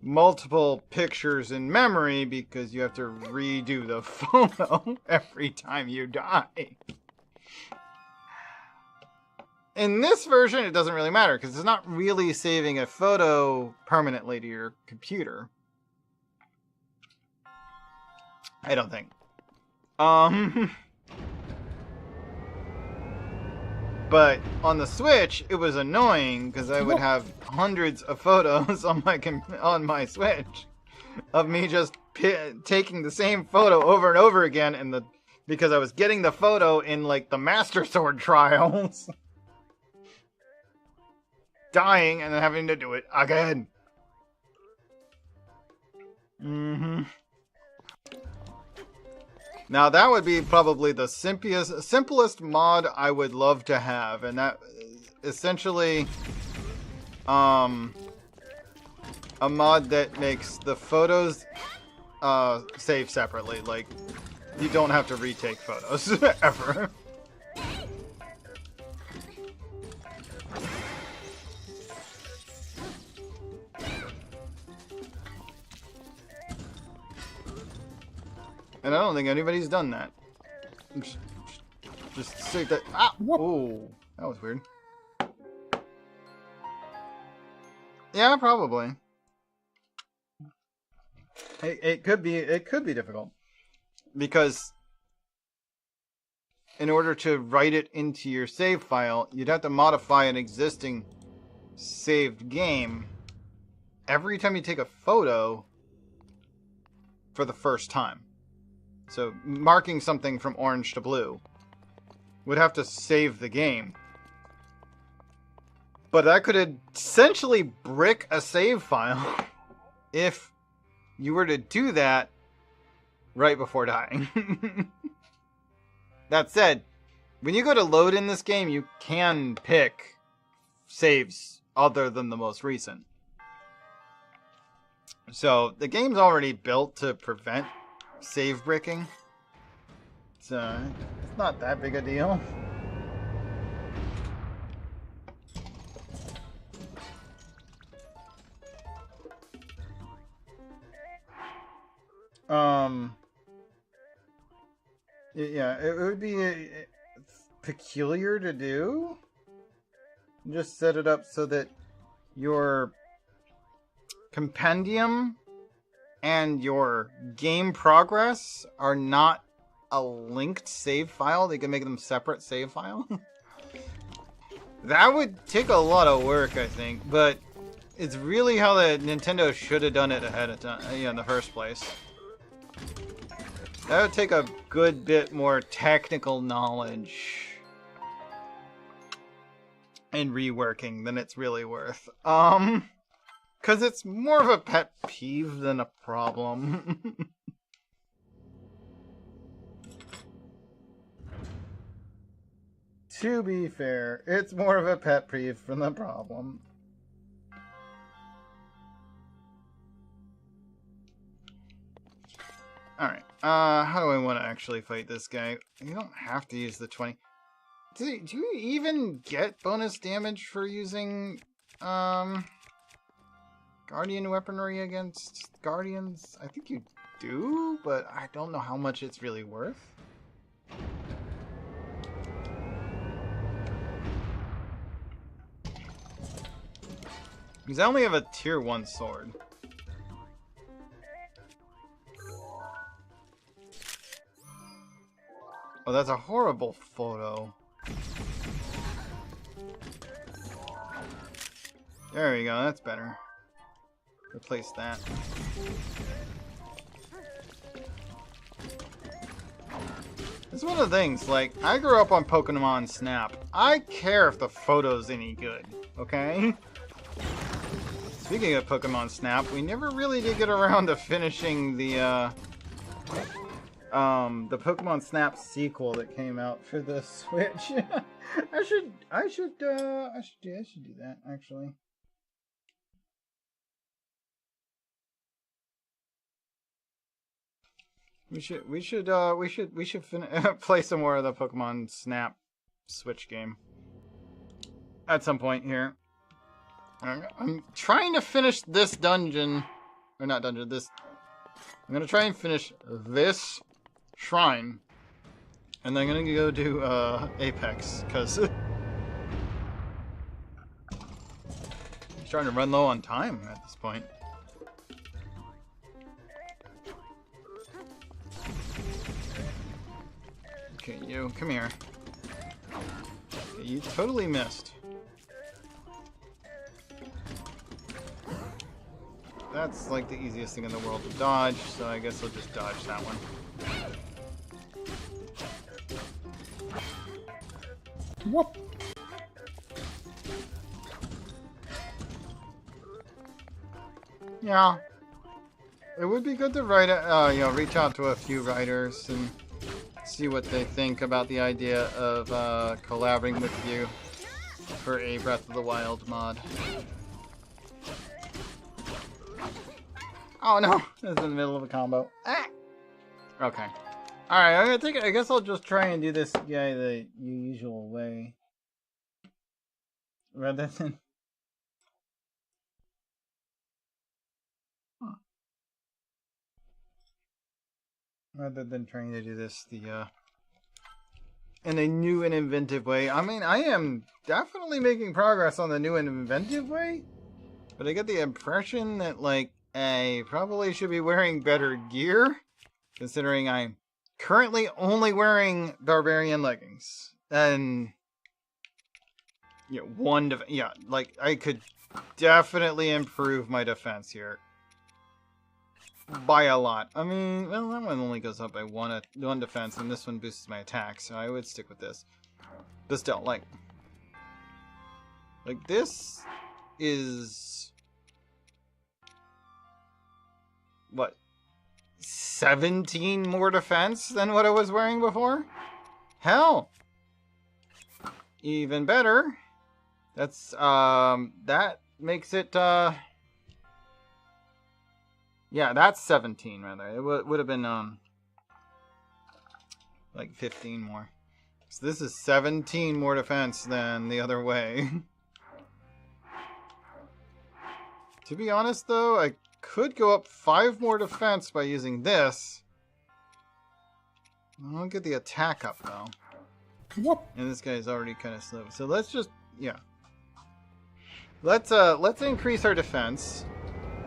multiple pictures in memory because you have to redo the photo every time you die. In this version, it doesn't really matter because it's not really saving a photo permanently to your computer. I don't think. But on the Switch, it was annoying because I would have hundreds of photos on my Switch of me just taking the same photo over and over again, because I was getting the photo in like the Master Sword trials, dying and then having to do it again. Now that would be probably the simplest mod I would love to have, and that is essentially a mod that makes the photos save separately. Like, you don't have to retake photos ever. And I don't think anybody's done that. Just say that. Ah! Oh, that was weird. Yeah, probably. It could be difficult because in order to write it into your save file, you'd have to modify an existing saved game every time you take a photo for the first time. So marking something from orange to blue would have to save the game. But that could essentially brick a save file if you were to do that right before dying. That said, when you go to load in this game, you can pick saves other than the most recent. So the game's already built to prevent save bricking. So it's not that big a deal. Yeah, it would be peculiar to do. Just set it up so that your compendium and your game progress are not a linked save file. They can make them separate save file. That would take a lot of work, I think, but it's really how the Nintendo should have done it ahead of time, in the first place. That would take a good bit more technical knowledge and reworking than it's really worth. Because it's more of a pet peeve than a problem. To be fair, it's more of a pet peeve than a problem. Alright, how do I want to actually fight this guy? You don't have to use the 20. Do you even get bonus damage for using, Guardian weaponry against Guardians? I think you do, but I don't know how much it's really worth. Because I only have a tier 1 sword. Oh, that's a horrible photo. There we go, that's better. Replace that. It's one of the things, like, I grew up on Pokemon Snap. I care if the photo's any good, okay? Speaking of Pokemon Snap, we never really did get around to finishing the Pokemon Snap sequel that came out for the Switch. I should do that, actually. We should play some more of the Pokemon Snap Switch game at some point here. I'm trying to finish this dungeon, or not dungeon. I'm gonna try and finish this shrine, and then I'm gonna go do Apex because I'm starting to run low on time at this point. Okay, you, come here. Okay, you totally missed. That's like the easiest thing in the world to dodge, so I guess I'll just dodge that one. What? Yeah. It would be good to write reach out to a few writers and see what they think about the idea of collaborating with you for a Breath of the Wild mod. Oh no, it's in the middle of a combo. Ah! Okay. Alright, I guess I'll just try and do this guy the usual way. Rather than... Rather than trying to do this in a new and inventive way. I mean, I am definitely making progress on the new and inventive way, but I get the impression that, like, I probably should be wearing better gear, considering I'm currently only wearing barbarian leggings. And yeah, like I could definitely improve my defense here. By a lot. I mean, well, that one only goes up by one defense, and this one boosts my attack, so I would stick with this. But still, like this is what, 17 more defense than what I was wearing before? Hell, even better. That's that makes it yeah, that's 17 rather. It would have been like 15 more. So this is 17 more defense than the other way. To be honest though, I could go up 5 more defense by using this. I'll get the attack up though. What? And this guy's already kind of slow. So let's just, yeah. Let's increase our defense.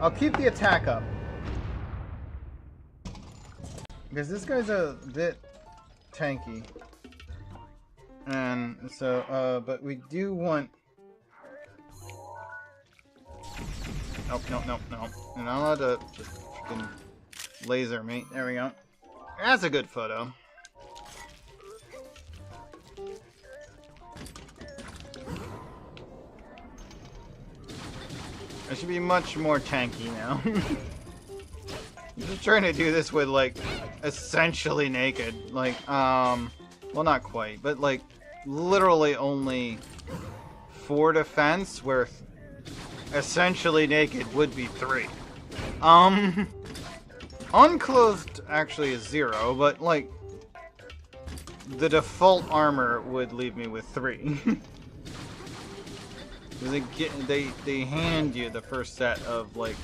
I'll keep the attack up. Because this guy's a bit tanky. And so, but we do want... Nope, nope, nope, nope. You're not allowed to just freaking laser me. There we go. That's a good photo. I should be much more tanky now. I'm just trying to do this with, like, essentially naked. Like, well, not quite, but, like, literally only 4 defense, where essentially naked would be 3. Unclothed actually is 0, but, like, the default armor would leave me with 3. They hand you the first set of, like,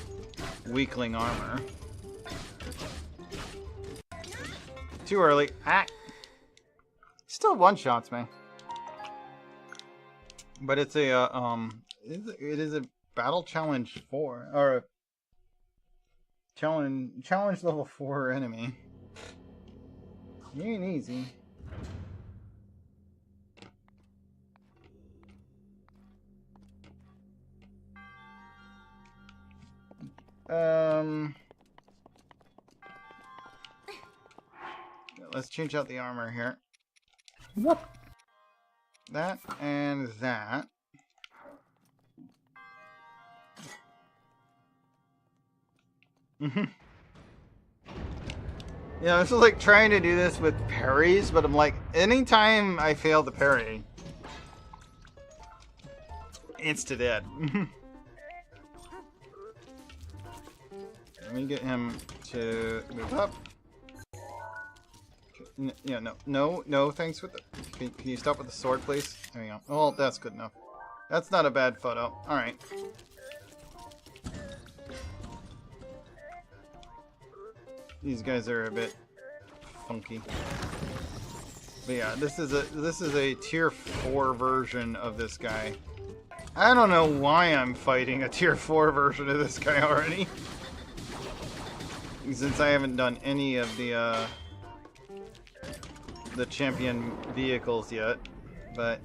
weakling armor. Too early. Ah! Still one-shots me. But it's a, it is a battle challenge 4, or a challenge level 4 enemy. It ain't easy. Let's change out the armor here. What? That and that. Yeah, this is like trying to do this with parries, but I'm like, anytime I fail the parry, insta-dead. Let me get him to move up. Yeah, no, thanks with the... Can you stop with the sword, please? There you go. Oh, that's good enough. That's not a bad photo. Alright. These guys are a bit funky. But yeah, this is a tier 4 version of this guy. I don't know why I'm fighting a tier 4 version of this guy already. Since I haven't done any of the champion vehicles yet, but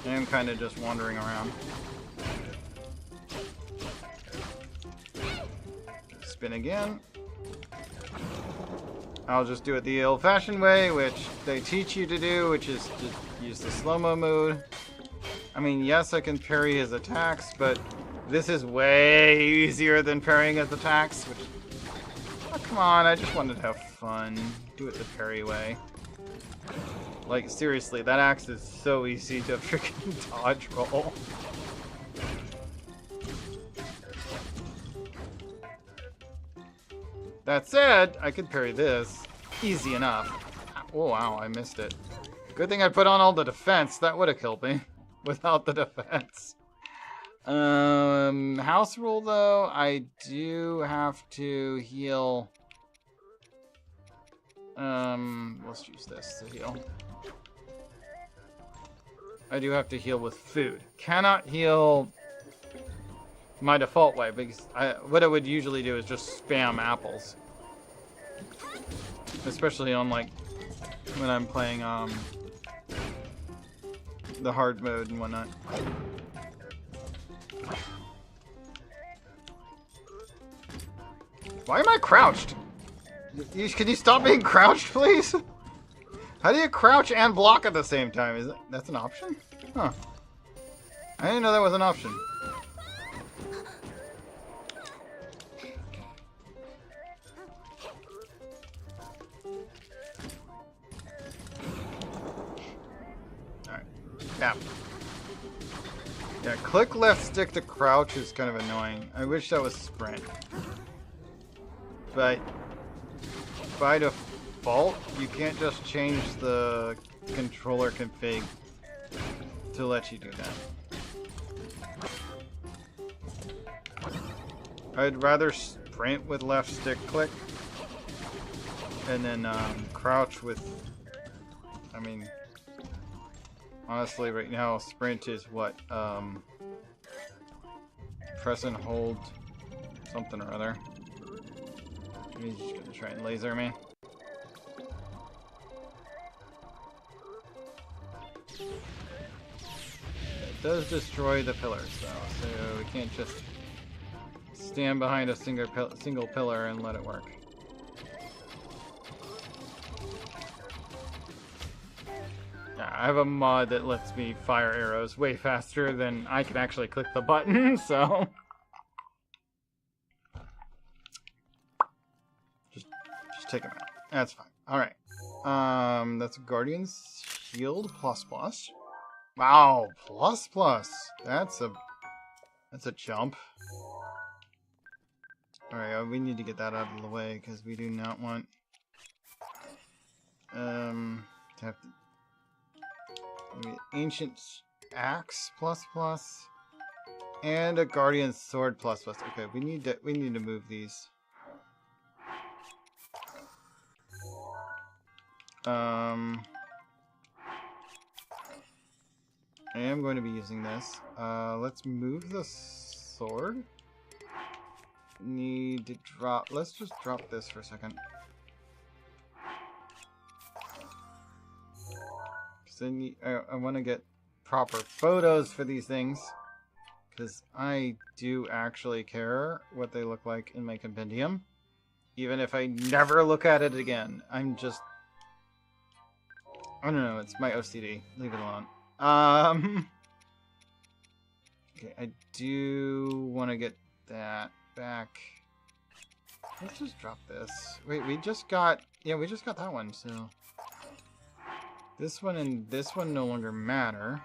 I am kind of just wandering around. Spin again. I'll just do it the old-fashioned way, which they teach you to do, which is to use the slow-mo mode. I mean, yes, I can parry his attacks, but this is way easier than parrying his attacks, which... Oh, come on, I just wanted to have fun. Do it the parry way. Like, seriously, that axe is so easy to freaking dodge roll. That said, I could parry this easy enough. Oh, wow, I missed it. Good thing I put on all the defense. That would have killed me without the defense. House rule, though, I do have to heal. Let's use this to heal. I do have to heal with food. Cannot heal my default way, because what I would usually do is just spam apples. Especially on like when I'm playing the hard mode and whatnot. Why am I crouched? Can you stop being crouched, please? How do you crouch and block at the same time? That's an option? Huh. I didn't know that was an option. Alright. Tap. Yeah, click left stick to crouch is kind of annoying. I wish that was sprint. But by default, you can't just change the controller config to let you do that. I'd rather sprint with left stick click and then crouch with, I mean, honestly right now sprint is what, press and hold something or other. He's just gonna try and laser me. It does destroy the pillars though, so we can't just stand behind a single pillar and let it work. Yeah, I have a mod that lets me fire arrows way faster than I can actually click the button, so... Just take him out. That's fine. Alright. That's a Guardian's Shield ++. Wow, ++. That's a jump. Alright, we need to get that out of the way because we do not want to have to maybe Ancient Axe ++, and a Guardian's Sword ++. Okay, we need to move these. I am going to be using this. Let's move the sword. Need to drop. Let's just drop this for a second. Because then I want to get proper photos for these things. Because I do actually care what they look like in my compendium. Even if I never look at it again. I'm just... I don't know, it's my OCD. Leave it alone. Okay, I do want to get that back. Let's just drop this. Wait, we just got... Yeah, we just got that one, so... This one and this one no longer matter.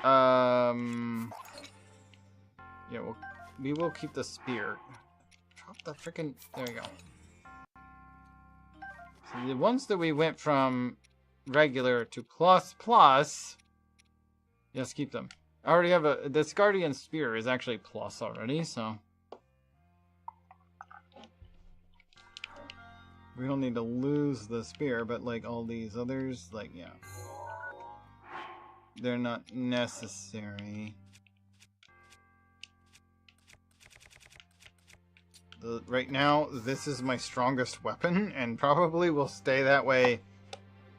Yeah, we will keep the spear. Drop the frickin'... There we go. So the ones that we went from regular to ++, yes, keep them. I already have a... This Guardian Spear is actually plus already, so... We don't need to lose the spear, but like all these others, like, yeah. They're not necessary. Right now, this is my strongest weapon, and probably will stay that way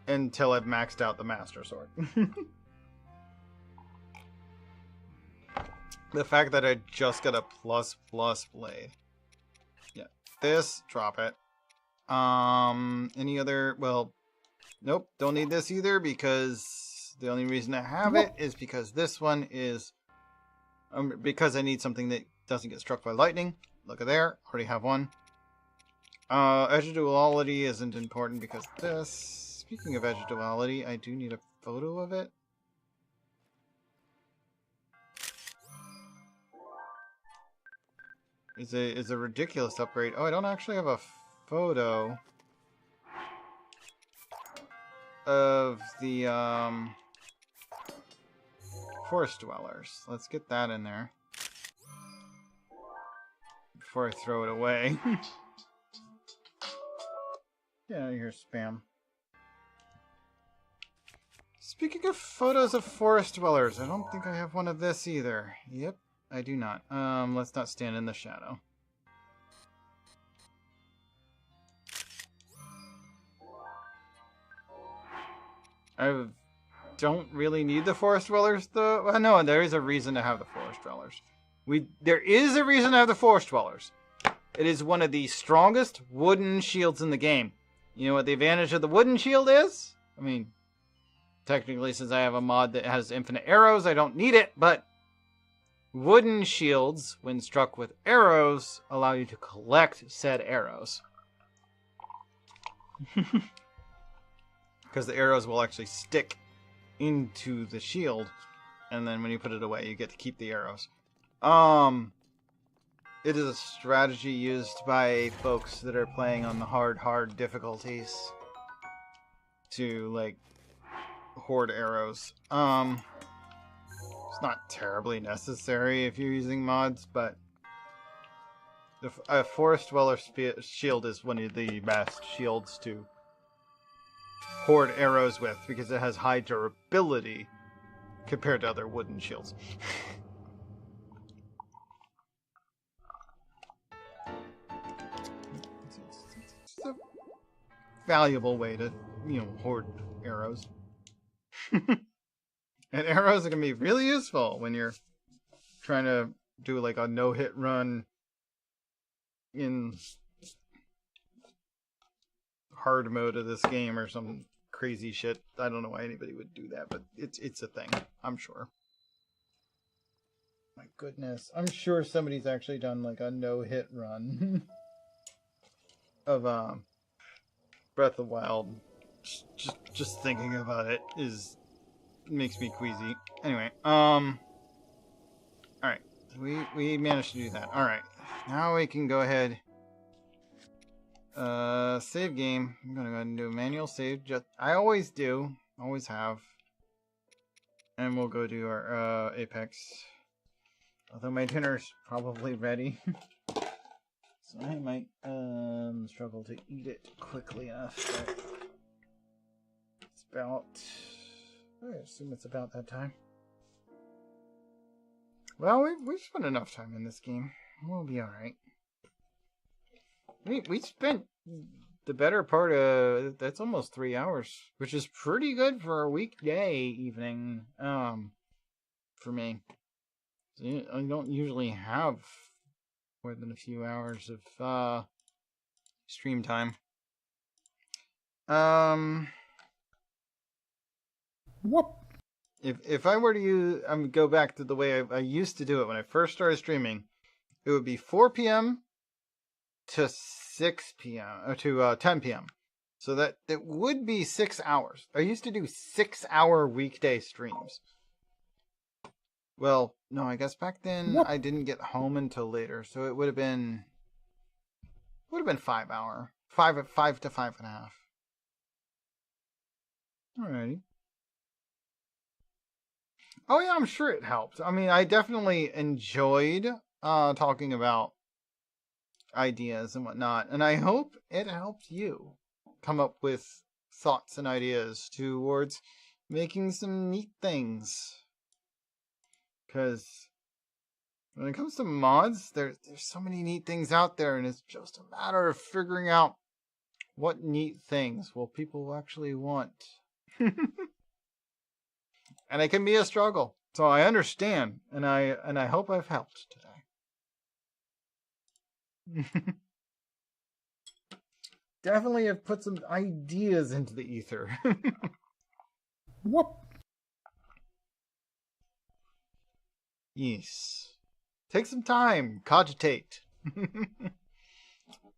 until I've maxed out the Master Sword. The fact that I just got a ++ blade. Yeah, this, drop it. Any other, well, nope, don't need this either, because the only reason I have it is because this one is, because I need something that doesn't get struck by lightning. Look at there, already have one. Edge of duality isn't important because this, speaking of edge of duality, I do need a photo of it. Is a ridiculous upgrade. Oh, I don't actually have a photo of the forest dwellers. Let's get that in there before I throw it away. Get out of here, spam. Speaking of photos of forest dwellers, I don't think I have one of this either. Yep, I do not. Let's not stand in the shadow. I don't really need the forest dwellers, though. Well, no, there is a reason to have the forest dwellers. There is a reason to have the forest dwellers. It is one of the strongest wooden shields in the game. You know what the advantage of the wooden shield is? I mean, technically, since I have a mod that has infinite arrows, I don't need it, but wooden shields, when struck with arrows, allow you to collect said arrows. Because the arrows will actually stick into the shield, and then when you put it away, you get to keep the arrows. It is a strategy used by folks that are playing on the hard difficulties to, like, hoard arrows. It's not terribly necessary if you're using mods, but a forest dweller shield is one of the best shields to hoard arrows with, because it has high durability compared to other wooden shields. It's a valuable way to, hoard arrows. And arrows can be really useful when you're trying to do like a no-hit run in hard mode of this game or some crazy shit. I don't know why anybody would do that, but it's a thing, I'm sure. My goodness, I'm sure somebody's actually done like a no-hit run of Breath of the Wild. Just thinking about it makes me queasy. Anyway, alright. We managed to do that. Alright. Now we can go ahead. Save game. I'm gonna go ahead and do a manual save. I always do. Always have. And we'll go do our Apex. Although my dinner's probably ready. So I might struggle to eat it quickly enough. But it's about... I assume it's about that time. Well, we've spent enough time in this game. We'll be alright. We spent the better part of... That's almost 3 hours. Which is pretty good for a weekday evening. For me. I don't usually have more than a few hours of stream time. What? If I were to go back to the way I used to do it when I first started streaming, it would be 4 p.m. to 6 p.m. or to 10 p.m. So that it would be 6 hours. I used to do 6-hour weekday streams. Well, no, I guess back then I didn't get home until later, so it would have been 5 hour, 5 to 5.5. Alrighty. Oh yeah, I'm sure it helped. I mean, I definitely enjoyed talking about ideas and whatnot, and I hope it helped you come up with thoughts and ideas towards making some neat things. Because when it comes to mods, there's so many neat things out there, and it's just a matter of figuring out what neat things will people actually want. And it can be a struggle. So I understand, and I hope I've helped today. Definitely have put some ideas into the ether. What? Yes. Take some time. Cogitate.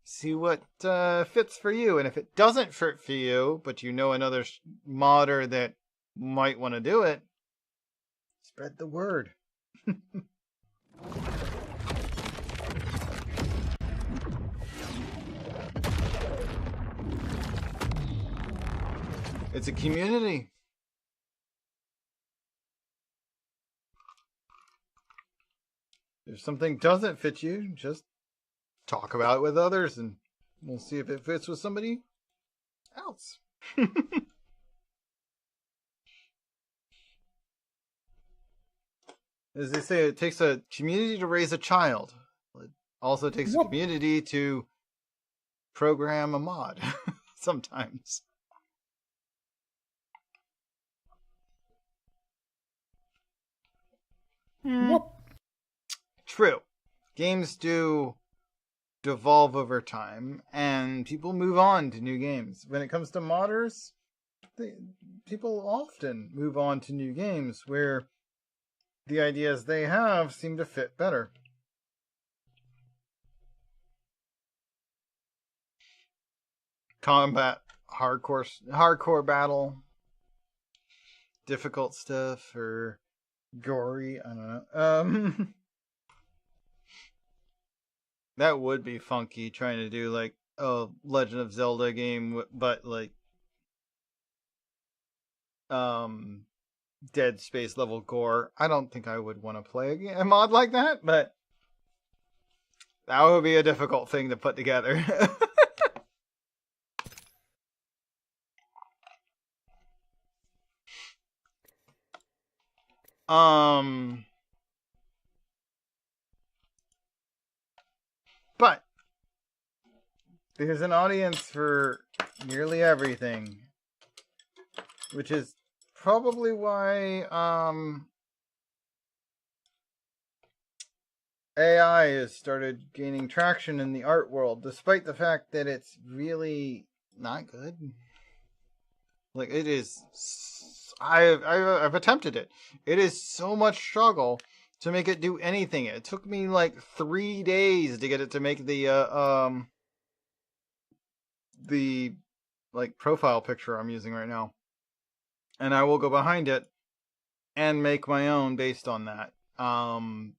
See what fits for you. And if it doesn't fit for you, but you know another modder that might want to do it, spread the word. It's a community. If something doesn't fit you, just talk about it with others and we'll see if it fits with somebody else. As they say, it takes a community to raise a child. It also takes a community to program a mod sometimes. Whoop. True. Games do devolve over time, and people move on to new games. When it comes to modders, people often move on to new games where the ideas they have seem to fit better. Combat, hardcore battle, difficult stuff, or gory, I don't know. That would be funky, trying to do like a Legend of Zelda game, but like Dead Space level gore. I don't think I would want to play a mod like that, but that would be a difficult thing to put together. But there's an audience for nearly everything, which is probably why AI has started gaining traction in the art world, despite the fact that it's really not good. Like, it is, I've attempted it. It is so much struggle to make it do anything. It took me like 3 days to get it to make the like profile picture I'm using right now. And I will go behind it and make my own based on that. I'm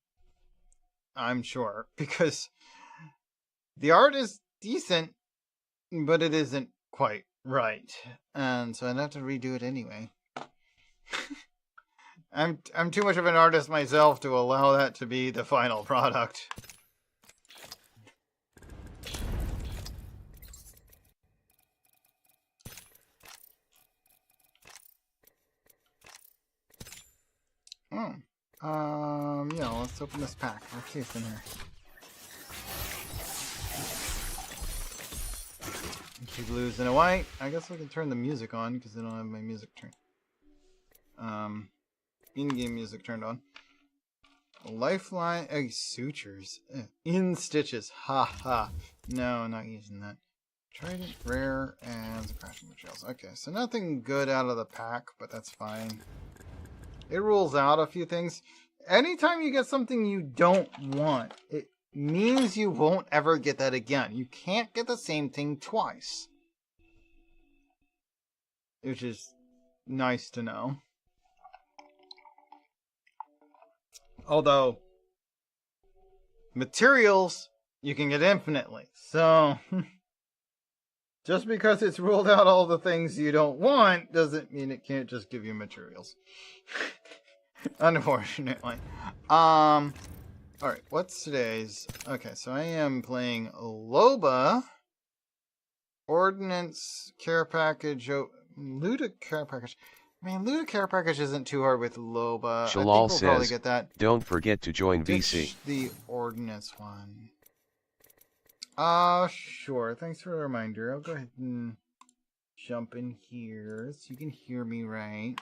sure, because the art is decent, but it isn't quite right, and so I'd have to redo it anyway. I'm too much of an artist myself to allow that to be the final product. Yeah, let's open this pack. Let's see what's in here. Keep losing a white. I guess I can turn the music on because I don't have my music turned. In-game music turned on. Lifeline, sutures. In stitches. Ha ha. No, not using that. Trident, rare, and some crashing materials. Okay, so nothing good out of the pack, but that's fine. It rules out a few things. Anytime you get something you don't want, it means you won't ever get that again. You can't get the same thing twice. Which is nice to know. Although, materials you can get infinitely. So, just because it's ruled out all the things you don't want doesn't mean it can't just give you materials. Unfortunately. Alright, what's today's? Okay, so I am playing Loba, Ordnance, Care Package, Luda Care Package. I mean, Luda Care Package isn't too hard with Loba. Shalal I think we'll says, probably get that. Don't forget to join Ditch VC. the Ordnance one. Sure. Thanks for the reminder. I'll go ahead and jump in here so you can hear me right.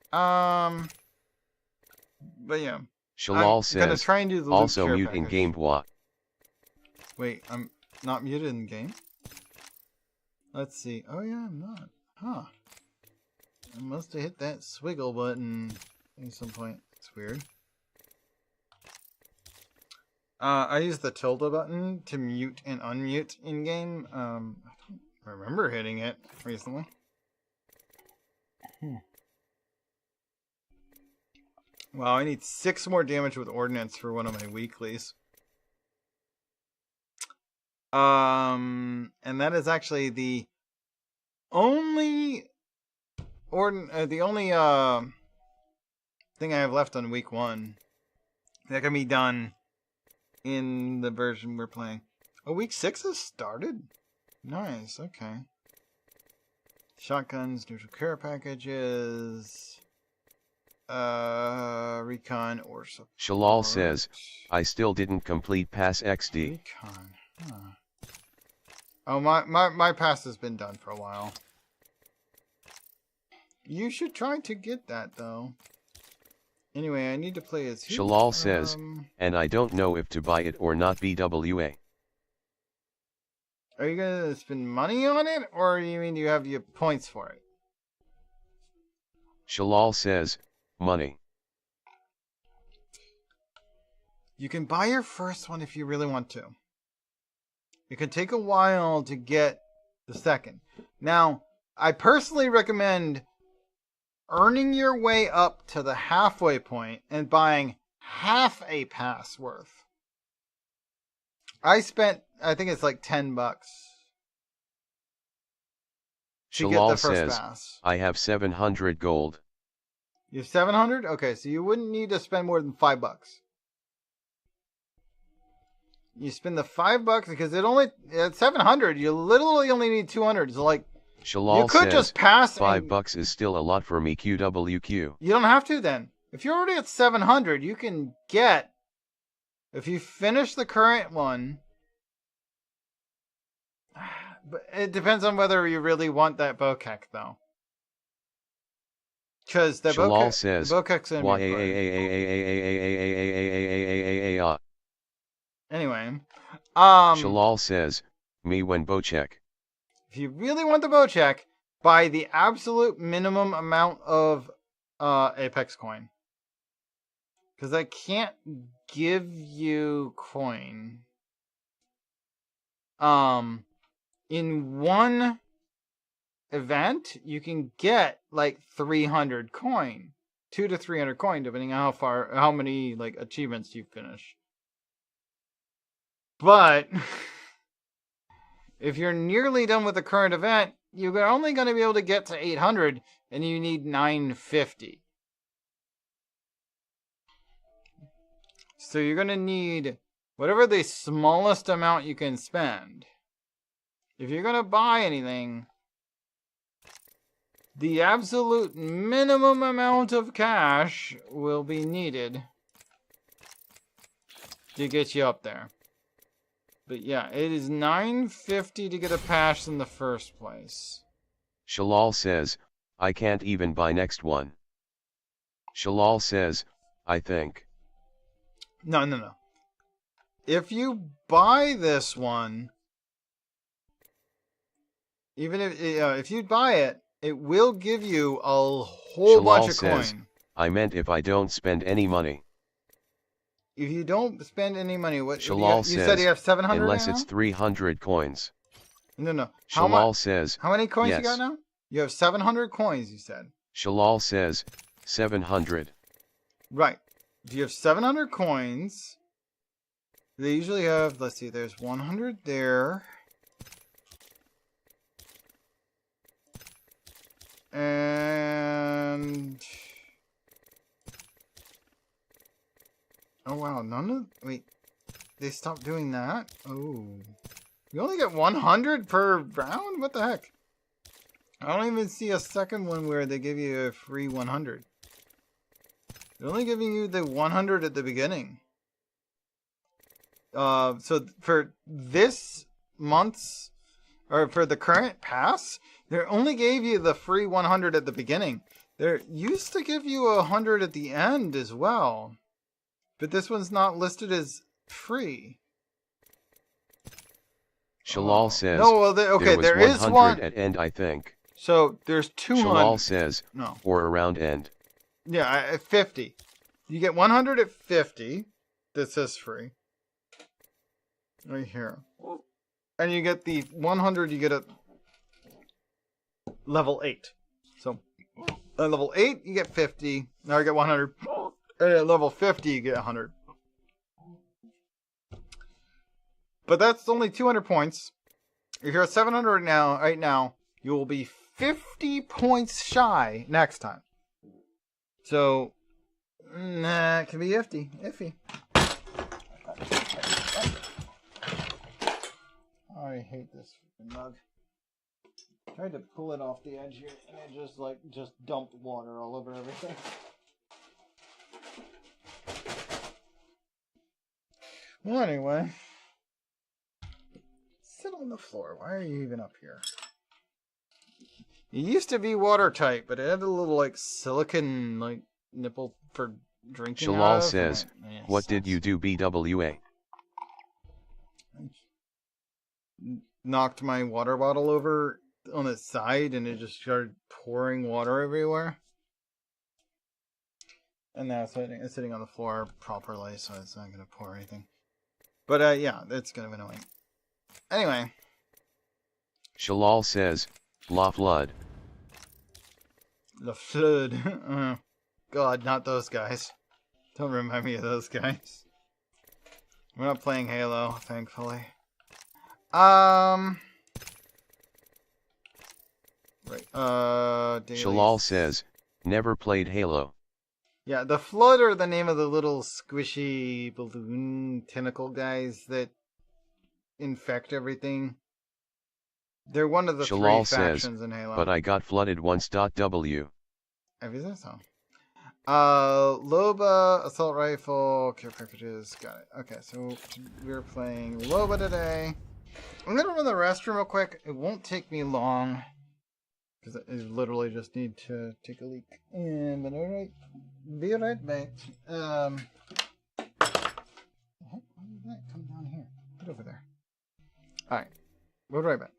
But yeah. Shalal I'm gonna says, try and do the also Luke Care mute in package. game what? Wait, I'm not muted in game? Let's see. Oh yeah, I'm not. Huh. I must have hit that swiggle button at some point. It's weird. I use the tilde button to mute and unmute in game. I don't remember hitting it recently. Wow, I need 6 more damage with Ordnance for one of my weeklies. And that is actually the only thing I have left on week 1 that can be done in the version we're playing. Oh, week 6 has started? Nice, okay. Shotguns, neutral care packages, recon or support. Shalal says, I still didn't complete Pass XD. Recon, huh. Oh, my pass has been done for a while. You should try to get that, though. Anyway, I need to play as who? Shalal says, and I don't know if to buy it or not BWA. Are you gonna spend money on it, or you mean you have your points for it? Shalal says, money. You can buy your first one if you really want to. It can take a while to get the second. Now, I personally recommend earning your way up to the halfway point and buying half a pass worth. I spent, I think it's like $10 to get the Shalal first says, pass. I have 700 gold. You have 700? Okay, so you wouldn't need to spend more than $5. You spend the $5 because at 700, you literally only need 200. So like, Shalal you could says, just pass. $5 is still a lot for me QWQ. You don't have to then. If you're already at 700, you can get, if you finish the current one, but it depends on whether you really want that Bokek though. Because the Shalal says, Bokek's in Anyway, Shalal says, me when Bocek. if you really want the Bocek, buy the absolute minimum amount of Apex coin. Because I can't give you coin. In one event, you can get like 300 coin. 200 to 300 coin, depending on how many like achievements you finish. But if you're nearly done with the current event, you're only going to be able to get to 800, and you need 950. So you're going to need whatever the smallest amount you can spend. If you're going to buy anything, the absolute minimum amount of cash will be needed to get you up there. But yeah, it is 950 to get a pass in the first place. Shalal says, I can't even buy next one. Shalal says, I think. No. If you buy this one, even if you buy it, it will give you a whole bunch of says, coin. I meant if I don't spend any money. If you don't spend any money, what Shalal you said you have 700 unless right it's now? 300 coins. No. Shalal says, how many coins yes. you got now? You have 700 coins, you said. Shalal says, 700. Right. If you have 700 coins, they usually have, let's see, there's 100 there. And... oh wow, wait, they stopped doing that? Oh. You only get 100 per round? What the heck? I don't even see a second one where they give you a free 100. They're only giving you the 100 at the beginning. So for this month's, or for the current pass, they only gave you the free 100 at the beginning. They used to give you 100 at the end as well. But this one's not listed as free. Shalal says, no, well, there is one at end, I think. So there's 200. Shalal says, no, or around end. Yeah, at 50. You get 100 at 50. That says free. Right here. And you get the 100 you get at level 8. So at level 8 you get 50. Now you get 100. And at level 50 you get 100. But that's only 200 points. If you're at 700 right now, you will be 50 points shy next time. So, it can be iffy. I hate this freaking mug. Tried to pull it off the edge here, and it just dumped water all over everything. Well, anyway. Sit on the floor. Why are you even up here? It used to be watertight, but it had a little, silicone, nipple for drinking out Shalal of. says, what did you do BWA? Knocked my water bottle over on its side and it just started pouring water everywhere. And now it's sitting on the floor properly, so it's not going to pour anything. But yeah, it's kind of annoying. Anyway. Shalal says, La Flood. The Flood. God, not those guys. Don't remind me of those guys. We're not playing Halo, thankfully. Right. Shalal says, never played Halo. Yeah, the Flood are the name of the little squishy balloon tentacle guys that infect everything. They're one of the Shalal three factions in Halo. But I got flooded once. W. If you say so. Loba, assault rifle, care packages, got it. Okay, so we're playing Loba today. I'm gonna run the restroom real quick. It won't take me long. Because I literally just need to take a leak. And then alright. Be right back. Why did that come down here? Put it over there. Alright. We'll be right back.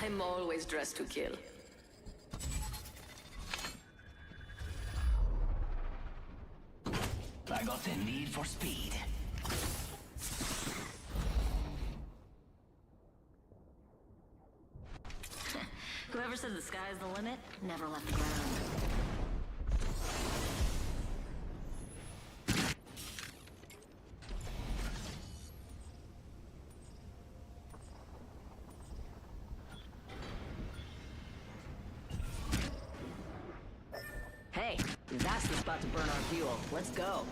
I'm always dressed to kill. I got the need for speed. Whoever said the sky is the limit never left the ground. Hey, that's the spot to burn our fuel. Let's go.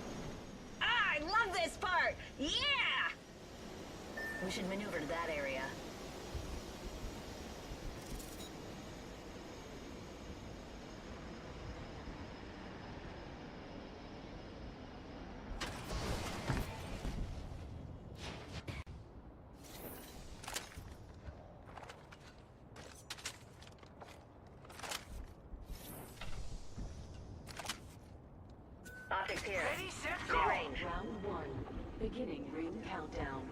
Ah, I love this part! Yeah! We should maneuver to that area. Optics here. Ready, set, go! Mid-range. Round 1. Beginning ring countdown.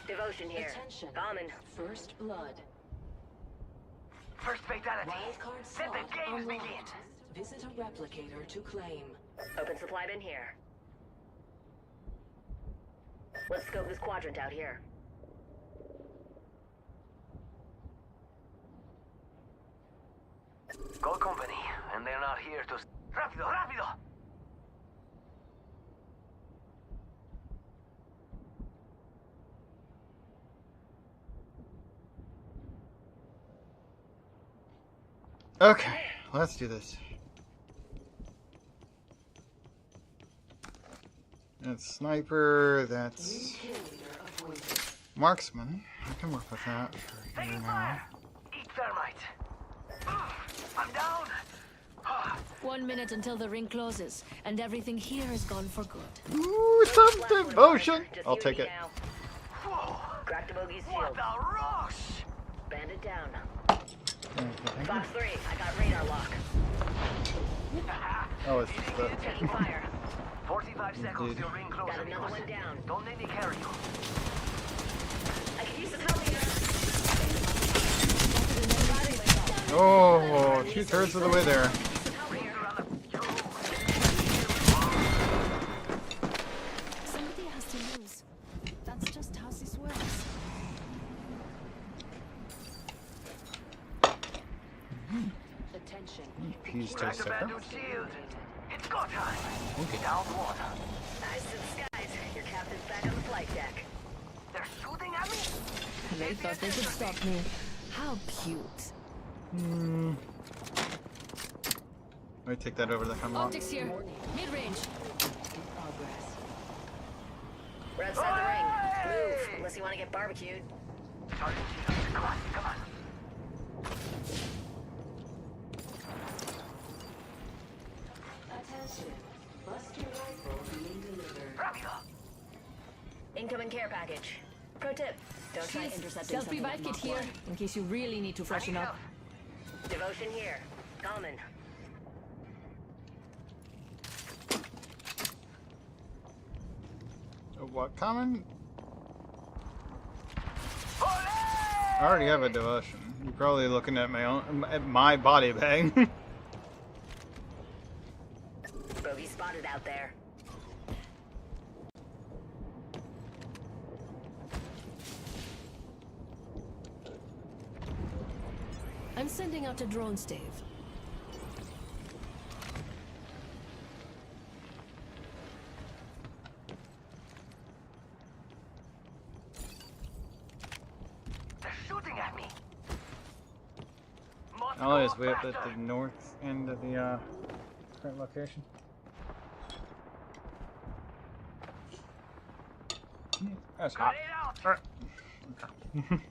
Devotion here. Attention. Common. First blood. First fatality. Wildcard Let slot the games unlocked. begin. Visit a replicator to claim. Open supply bin here. Let's scope this quadrant out here. Gold company, and they're not here to... Rápido, rápido! Okay, let's do this. That's sniper, that's marksman. I can work with that for here Taking now. fire! Eat thermite! I'm down! 1 minute until the ring closes, and everything here is gone for good. Ooh, some devotion! Just I'll you take and it. me now. Whoa! Crack the bogey's What shield. the rush! Bandit down. Okay. Fox 3, I got radar lock. Oh, it's just the... Taking fire. 45 seconds Indeed. till ring Got closes. another one down. Don't let me carry you. I can use some help here. Oh, 2/3 of the way there. Somebody has to lose. That's just how this works. Attention. Peas Crack taste the bad different. dude's shield. It's go time. Okay. Down one. Eyes to the skies. Your captain's back on the flight deck. They're shooting at me. They thought they could stop me. How cute. Let me take that over to the camera. Optics here. Mid-range. Progress. We're outside the ring. Move, unless you want to get barbecued. Charging shield. Come on, come on. Attention. Buster rifle being delivered. Rápido. Incoming care package. Pro tip: don't try intercepting something Self-revive with kit here, Mach in case you really need to freshen up. 1. Devotion here. Common. What common? I already have a devotion. You're probably looking at my body bag. Bogey spotted out there. I'm sending out a drone stave. They're shooting at me. Oh, is way up at the north end of the current location. That's hot. Grenade out. Alright.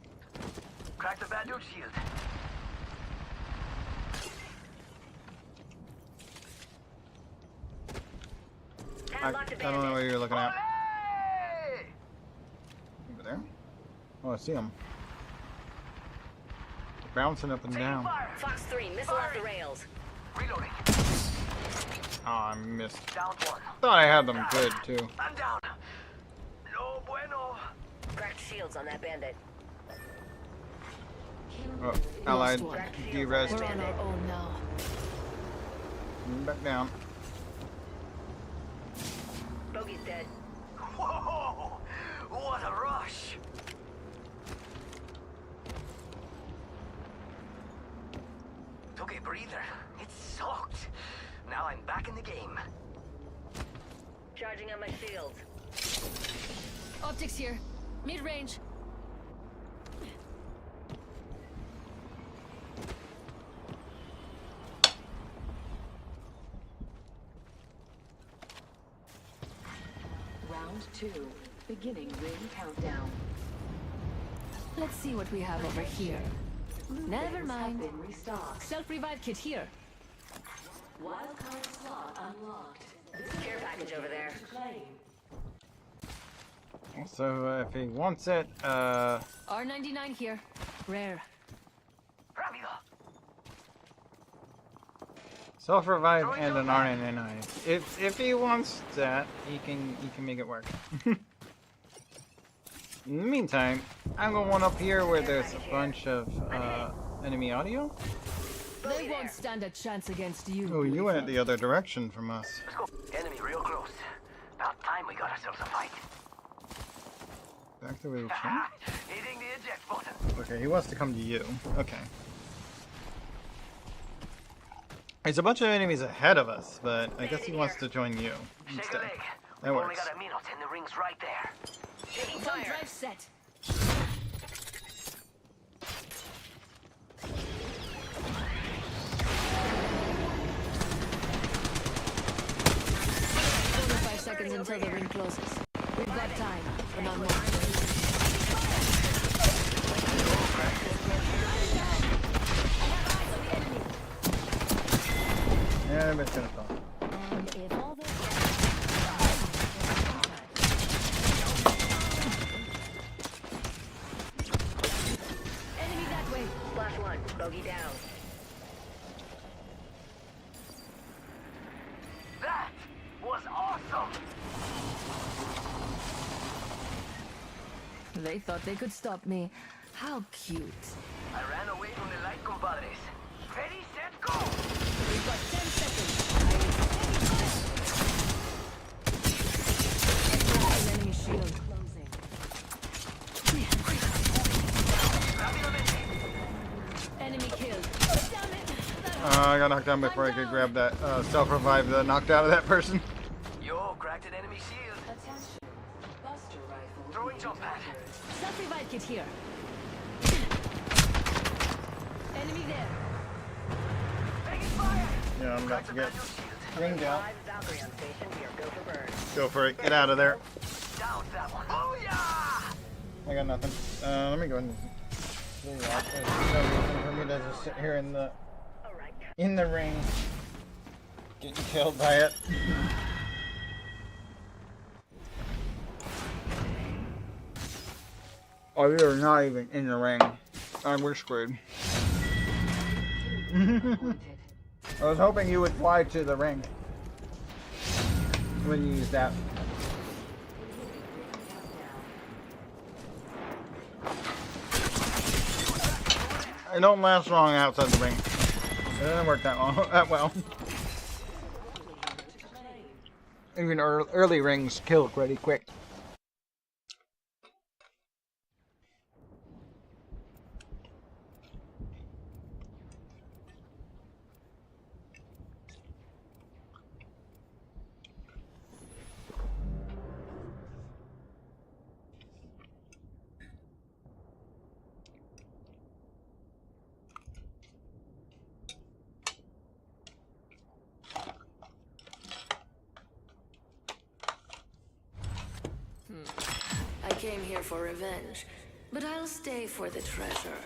Crack the bad dude's shield. I don't know what you're looking at. Olé! Over there? Oh, I see him. Bouncing up and down. Fire. Fox 3, missile off the rails. Reloading. Oh, I missed. Down one. Thought I had them good too. I'm down. No bueno. Cracked shields on that bandit. Oh, allied Lost one. D-res. We're on our own now. Back down. Bogey's dead. Whoa! What a rush! Took a breather. It sucked. Now I'm back in the game. Charging on my shields. Optics here. Mid-range. Round 2. Beginning ring countdown. Let's see what we have over here. Never Things mind. have been restocked. Self-revive kit here. Wildcard slot unlocked. Care package over there. To claim. So if he wants it, R99 here. Rare. Rápido. self-revive and an R99. If he wants that, he can make it work. In the meantime, I'm going one up here where there's a bunch of enemy audio. They won't stand a chance against you. Oh, you went the other direction from us. Let's go. Enemy real close. About time we got ourselves a fight. Back the way we came. Hitting the eject button. Okay, he wants to come to you. Okay. There's a bunch of enemies ahead of us, but I guess he wants to join you Shake a instead. leg. That We've only works. got a minute and the ring's right there. Taking Gun fire. drive set. Only 5 seconds until the ring closes. We've got time, but not more. Yeah, everybody's gonna fall. And if all the... Enemy that way. Splash 1, bogey down. That was awesome. They thought they could stop me. How cute. I ran away from the light compadres. Ready, set, go. We've got 10 seconds. An enemy shield. Closing. Rápidamente. Enemy killed. Damn it! I got knocked down before I could grab that self-revive that knocked out of that person. Yo, cracked an enemy shield. Attention. Buster rifle. Throwing jump pad. Self-revive kit here. Enemy there. Taking fire. Yeah, I'm about to get ringed out. Valkyrie on station. Here, go for burn. Go for it. Get out of there. Down that one. Oh yeah. I got nothing. Let me go and do that. There's no reason for me to just sit here in the ring, getting killed by it. Oh, you're not even in the ring. We're screwed. I was hoping you would fly to the ring when you use that. It don't last long outside the ring. It doesn't work that well. Even early rings kill pretty quick. I came here for revenge, but I'll stay for the treasure.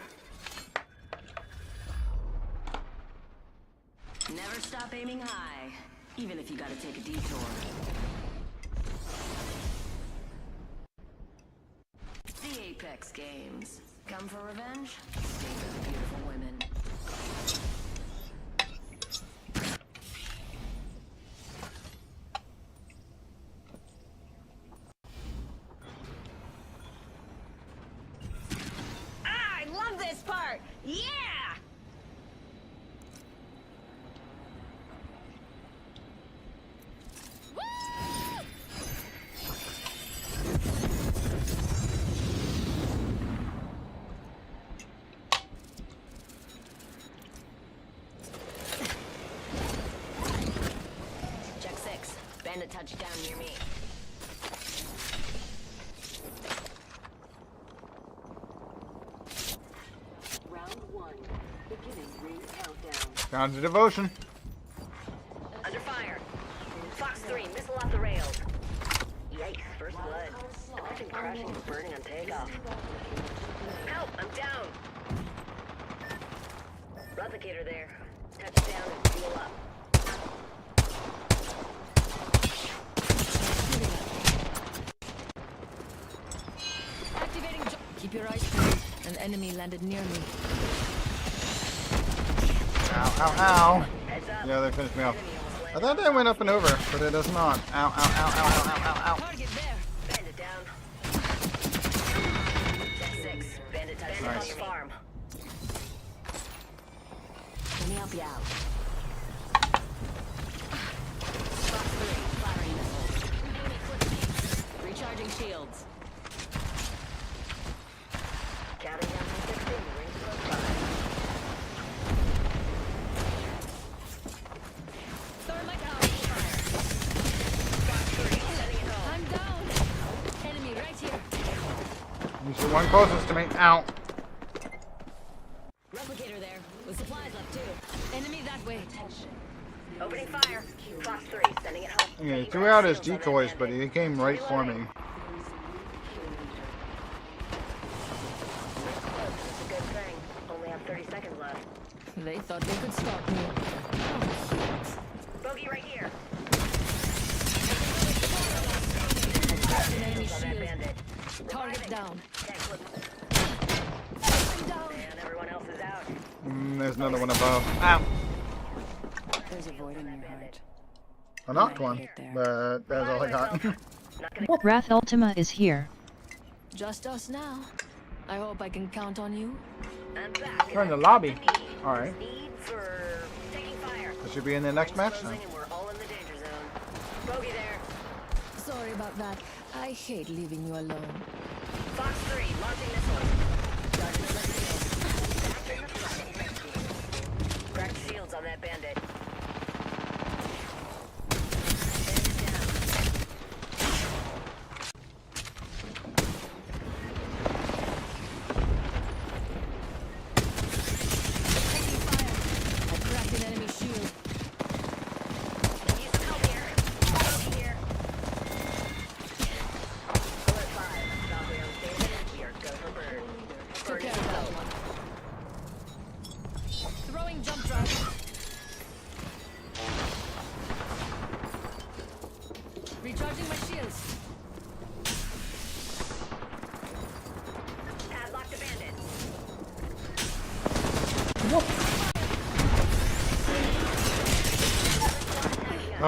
Never stop aiming high, even if you gotta take a detour. The Apex Games. Come for revenge? Stay for the beautiful women. I love this part! Yeah! Check 6. Bandit touchdown near me. Round 1. Beginning ring countdown. Down to devotion. Under fire. Fox 3, missile off the rails. Yikes, first blood. Imagine crashing and burning on takeoff. Help, I'm down. Replicator there. Touchdown and seal up. Activating keep your eyes peeled. An enemy landed near me. Ow, ow, ow. Heads up. Yeah, they finished me off. I thought that went up and over, but it does not. Ow, ow, ow, ow, ow, ow, ow, ow. Target there. Bandit down. Check 6. Bandit touchdown on your farm. Let me help you out. Fox 3, firing missiles. Enemy clipping. Recharging shields. Counting down from 60, rings close by. Thermite out. Fox 3, sending it home. I'm down. Enemy right here. He's the one closest to me. Ow. Replicator there, with supplies left too. Enemy that way. Opening fire. Fox 3, sending it home. Yeah, he threw out his decoys, but he came right for me. It's a good thing. Only have 30 seconds left. They thought they could stop me. Bogey right here. An enemy On that shield. bandit. Target down. Can't clip. I'm down. And everyone else is out. There's another one above. Ow. There's a void in your heart. I knocked one, but that's all I got. Not gonna Wrath Ultima is here. Just us now. I hope I can count on you. I'm back. We're in the lobby. Alright. Need for taking fire. This should be in the next match then. Closing and we're all in the danger zone. Bogey there. Sorry about that. I hate leaving you alone. Fox 3, launching missiles. Charging the shields. Cracked shields on that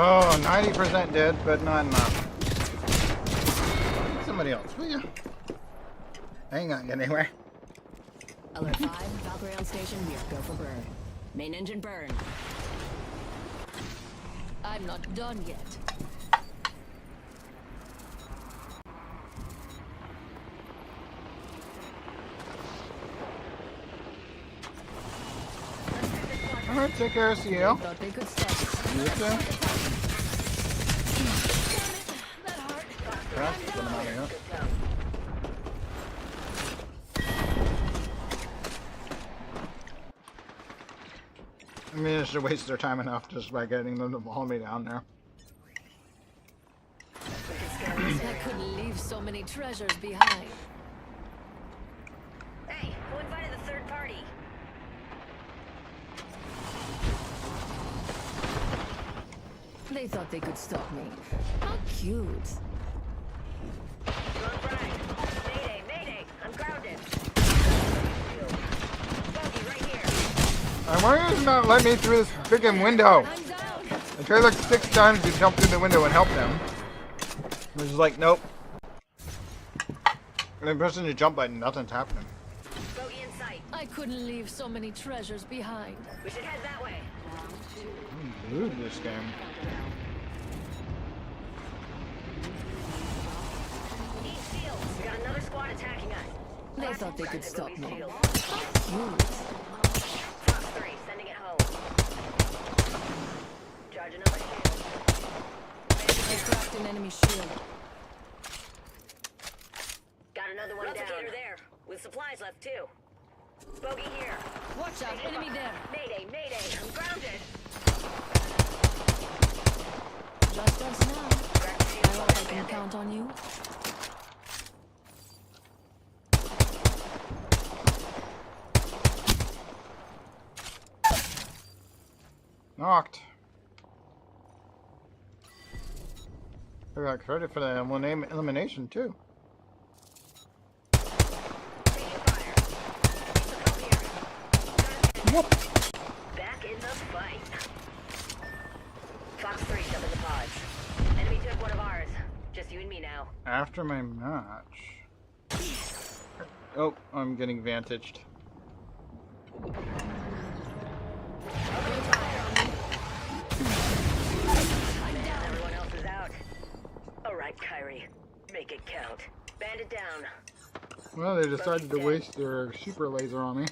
Oh, 90% dead, but not enough. Somebody else, will you? I ain't gonna get anywhere. Alert 5, Valkyrie on station here. Go for burn. Main engine burn. I'm not done yet. Alright, take care of CL. Thought they could stop us. You too. That hurt. Crap, put them out of here. I managed to waste their time enough just by getting them to haul me down there. I couldn't leave so many treasures behind. Hey, who invited the third party? They thought they could stop me. How cute. Wrong frag. Mayday, mayday. I'm grounded. Bogey right here. Why is not let me through this freaking window? I'm down. I tried like 6 times to jump through the window and help them. It was like, nope. And I'm pressing the jump button, nothing's happening. Bogey in sight. I couldn't leave so many treasures behind. We should head that way. I'm losing this game. Need shields. We got another squad attacking us. They thought they could stop me. Shield. How cute. Fox 3, sending it home. Charging up my shield. I cracked an enemy shield. Got another one down. There, with supplies left too. Bogey here. Watch out, enemy there. Mayday, mayday. I'm grounded. Just us now. I hope I can count on you. Knocked. I got credit for the elimination too. Whoop. Back in the fight. Fox 3 up in the pods. Enemy took one of ours. Just you and me now. After my match. Oh, I'm getting vantaged. Everyone else is out. Alright, Kyrie. Make it count. Band it down. Well, they decided to waste their super laser on me.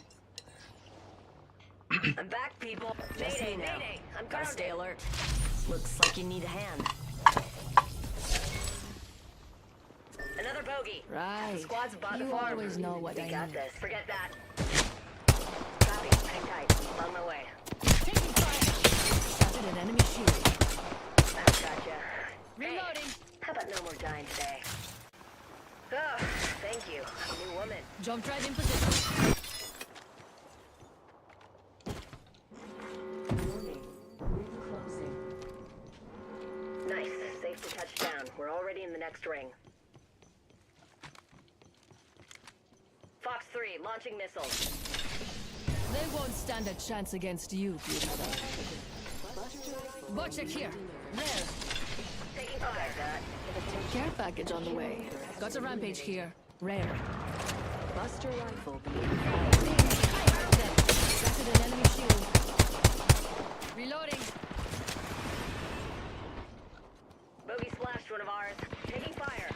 I'm back, people. Just Mayday, me now. mayday. I'm Gotta grounded. stay alert. Looks like you need a hand. Another bogey. Right. The squad's about You to farm. always know what we I got need. this. Forget that. Copy. Hang tight. On my way. Taking fire. Shattered an enemy shield. I've gotcha. Reloading. Hey, how about no more dying today? Oh, thank you. New woman. Jump right in position. Nice. Safe to touch down. We're already in the next ring. Fox 3, launching missiles. They won't stand a chance against you, beautiful. Bocek here. There. Taking fire. Care package on the way. Got a rampage here. Rare. Buster rifle. Shattered an enemy shield. Reloading. Bogey splashed one of ours. Taking fire.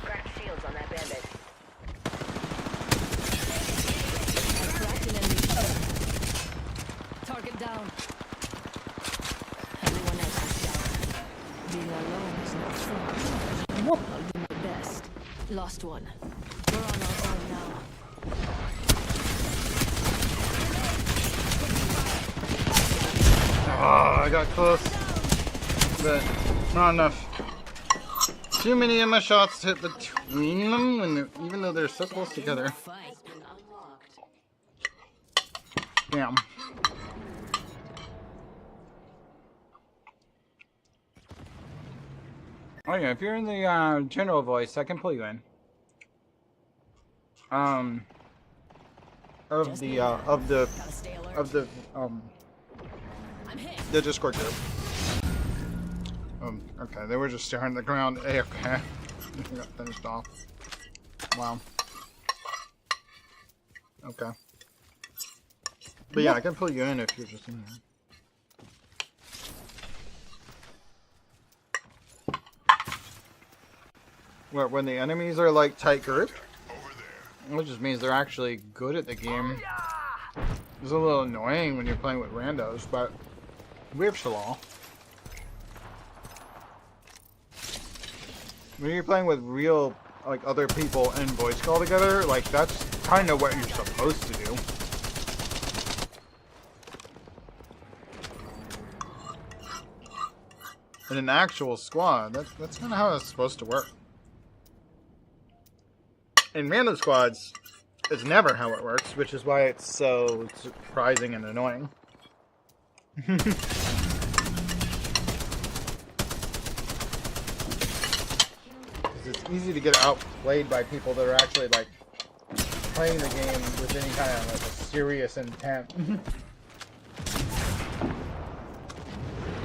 Cracked shields on that bandit. I cracked an enemy shield. Target down. Everyone else is down. Being alone is not fun. I'll do my best. Lost one. We're on our own now. Oh, I got close. But not enough. Too many of my shots hit between them, when even though they're so close together. Damn. Oh yeah, if you're in the general voice, I can pull you in. Of the Gotta stay alert. the Discord group. Okay, they were just staring at the ground. Okay. Got finished off. Wow. Okay. But yeah, I can pull you in if you're just in there. When the enemies are like tight grouped? Which just means they're actually good at the game. It's a little annoying when you're playing with randos, but we have Chillin. When you're playing with real, like, other people and voice call together, like, that's kind of what you're supposed to do. In an actual squad, that's kind of how it's supposed to work. In random squads, it's never how it works, which is why it's so surprising and annoying. It's easy to get outplayed by people that are actually, like, playing the game with any kind of, like, a serious intent.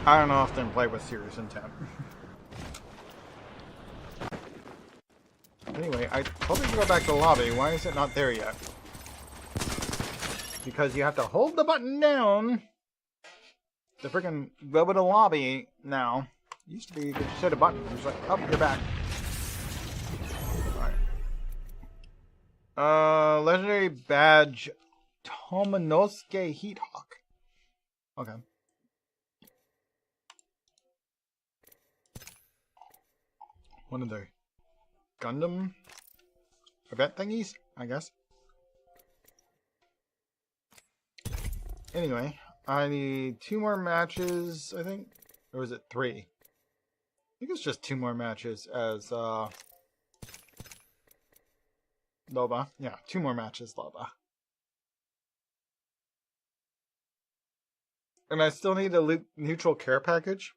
I don't often play with serious intent. Anyway, I told you to go back to the lobby. Why is it not there yet? Because you have to hold the button down to freaking go to the lobby now. It used to be you could just hit a button. It was like, oh, you're back. Alright. Legendary badge Tomanosuke Heat Hawk. Okay. One of the Gundam event thingies, I guess. Anyway, I need 2 more matches, I think. Or was it 3? I think it's just 2 more matches as, Loba. Yeah, 2 more matches, Loba. And I still need a neutral care package.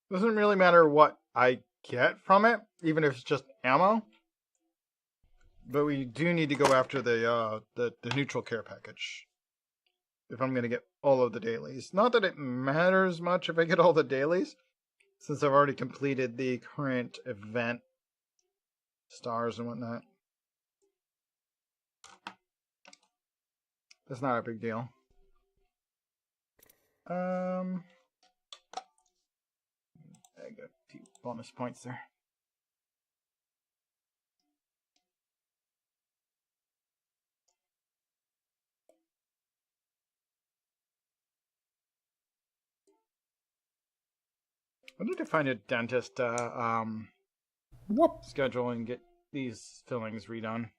Doesn't really matter what I get from it, even if it's just ammo. But we do need to go after the neutral care package if I'm going to get all of the dailies. Not that it matters much if I get all the dailies, since I've already completed the current event stars and whatnot. That's not a big deal. I got a few bonus points there. I need to find a dentist schedule and get these fillings redone.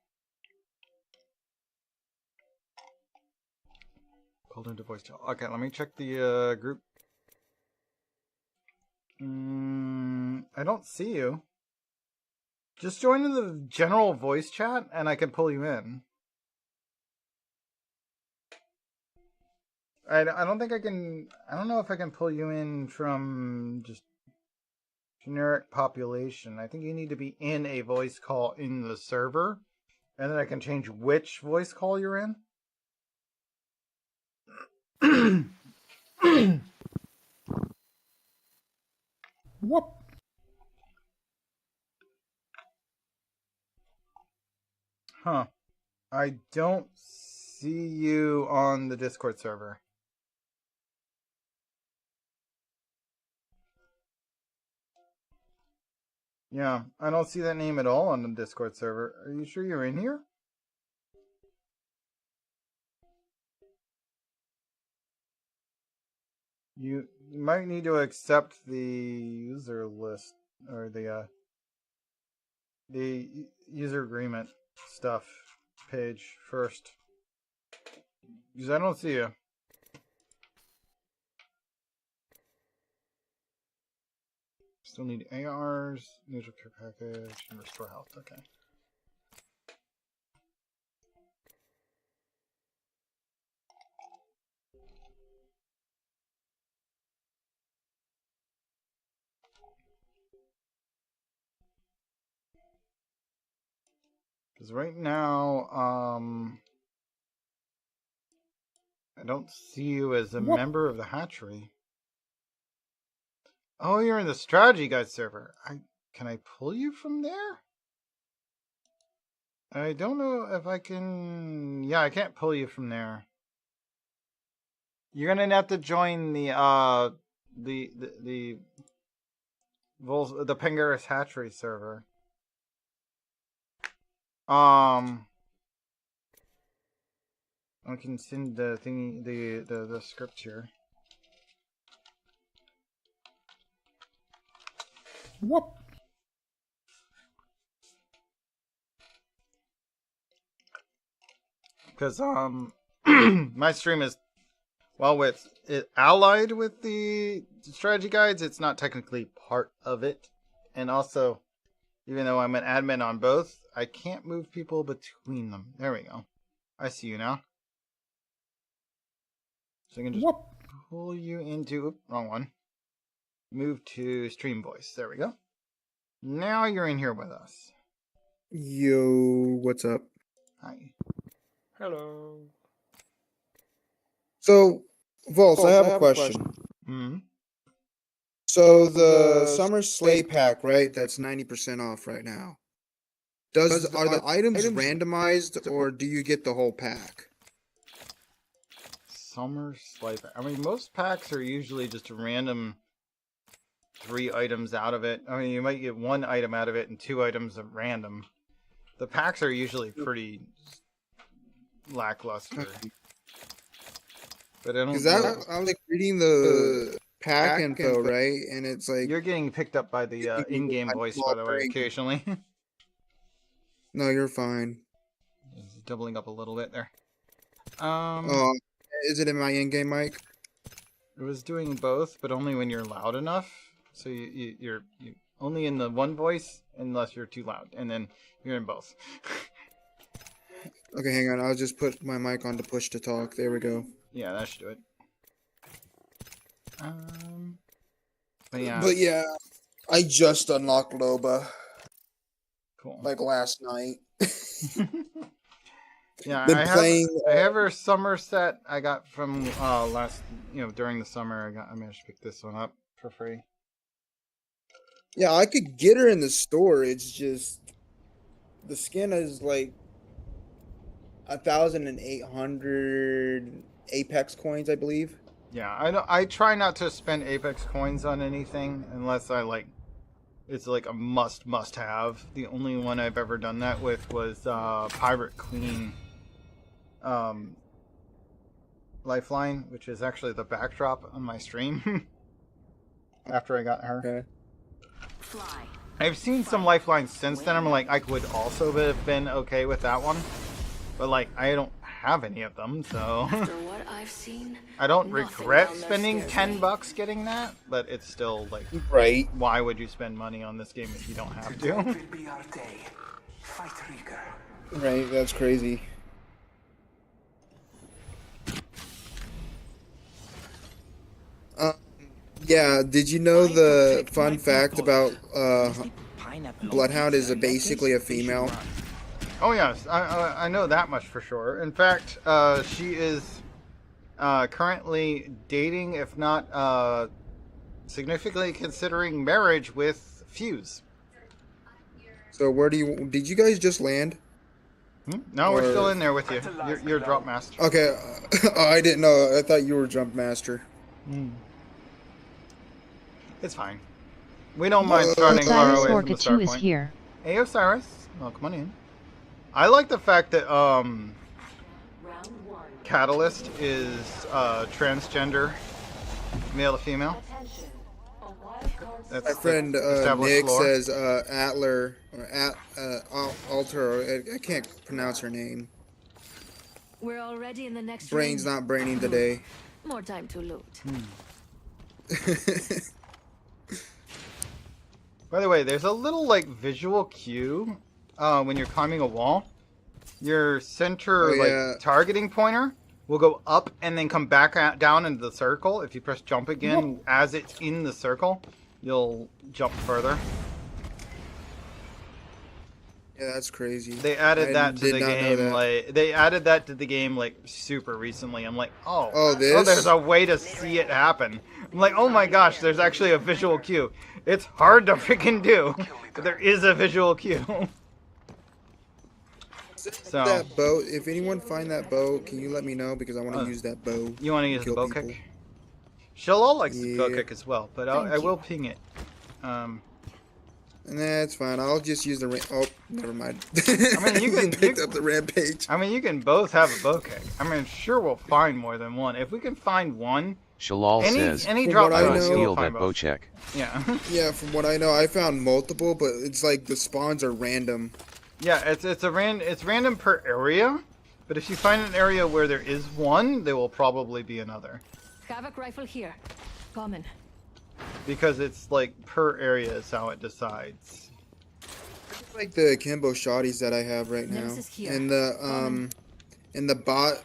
Pulled into voice chat. Okay, let me check the group. I don't see you. Just join in the general voice chat and I can pull you in. I don't think I can... I don't know if I can pull you in from just generic population. I think you need to be in a voice call in the server. And then I can change which voice call you're in. What? Huh. I don't see you on the Discord server. Yeah, I don't see that name at all on the Discord server. Are you sure you're in here? You might need to accept the user list or the user agreement stuff page first. Because I don't see you. Still need ARs, neutral care package, and restore health. Okay. Because right now, I don't see you as a member of the hatchery. Oh, you're in the strategy guide server. Can I pull you from there? I don't know if I can. Yeah, I can't pull you from there. You're gonna have to join the Vulse, the Pengaris Hatchery server. I can send the thingy, the script here. What? Because my stream is, well, with it allied with the strategy guides, it's not technically part of it. And also, even though I'm an admin on both, I can't move people between them. There we go. I see you now. So I can just pull you into, wrong one. Move to stream voice. There we go. Now you're in here with us. Yo, what's up? Hi. Hello. So, Vulse, I have a question. Mm-hmm. So the summer sleigh pack, right? That's 90% off right now. Are the items randomized, or do you get the whole pack? Summer sleigh pack. I mean, most packs are usually just a random 3 items out of it. I mean, you might get 1 item out of it and 2 items at random. The packs are usually pretty lackluster. But I don't. Because I was like reading the pack info, right? And it's like you're getting picked up by the in-game voice, by the way, occasionally. No, you're fine. It's doubling up a little bit there. Oh, is it in my in-game mic? It was doing both, but only when you're loud enough. So you're only in the one voice unless you're too loud, and then you're in both. Okay, hang on. I'll just put my mic on to push to talk. There we go. Yeah, that should do it. But yeah, I just unlocked Loba. Cool. Like last night. Yeah, I have her summer set I got from during the summer. I managed to pick this one up for free. Yeah, I could get her in the store. It's just the skin is like 1,800 Apex coins, I believe. Yeah, I try not to spend Apex coins on anything unless it's like a must have. The only one I've ever done that with was Pirate Queen Lifeline, which is actually the backdrop on my stream after I got her. Okay. Fly. I've seen some Lifelines since then. I'm like, I would also have been okay with that one. But like, I don't have any of them, so After what I've seen, I don't regret spending $10 getting that, but it's still like, right. Why would you spend money on this game if you don't have to? Right, that's crazy. Yeah, did you know the fun fact about Bloodhound is basically a female? Oh yes, I know that much for sure. In fact, she is currently dating, if not significantly considering marriage with Fuse. So where did you guys just land? No, we're still in there with you. You're drop master. Okay, I didn't know. I thought you were jump master. It's fine. We don't mind starting far away from the start point. Is here. Hey Osiris, well, come on in. I like the fact that Catalyst is transgender, male to female. That's my friend Nick says Atler or Alter. I can't pronounce her name. we're already in the next Brain's ring. not braining today. More time to loot. By the way, there's a little like visual cue when you're climbing a wall. Your center targeting pointer will go up and then come back down into the circle. If you press jump again as it's in the circle, you'll jump further. Yeah, that's crazy. They added that to the game. They added that to the game like super recently. I'm like, oh, there's a way to see it happen. I'm like, oh my gosh, there's actually a visual cue. It's hard to freaking do, but there is a visual cue. So that bow. If anyone find that bow, can you let me know because I want to use that bow. You want to use the bow people. kick? Shalal likes the bow kick as well, but I will ping it. Nah, it's fine. I'll just use the oh, never mind. I mean, you can picked up the rampage. I mean, you can both have a bow kick. I mean, sure, we'll find more than one. If we can find one, Shalal says, any drop I would zone, steal we'll that find bow both. check. Yeah. Yeah, from what I know, I found multiple, but it's like the spawns are random. Yeah, it's random per area, but if you find an area where there is one, there will probably be another. Havoc rifle here. Common. Because it's like per area is how it decides. It's like the Kimbo shotties that I have right now, and the bot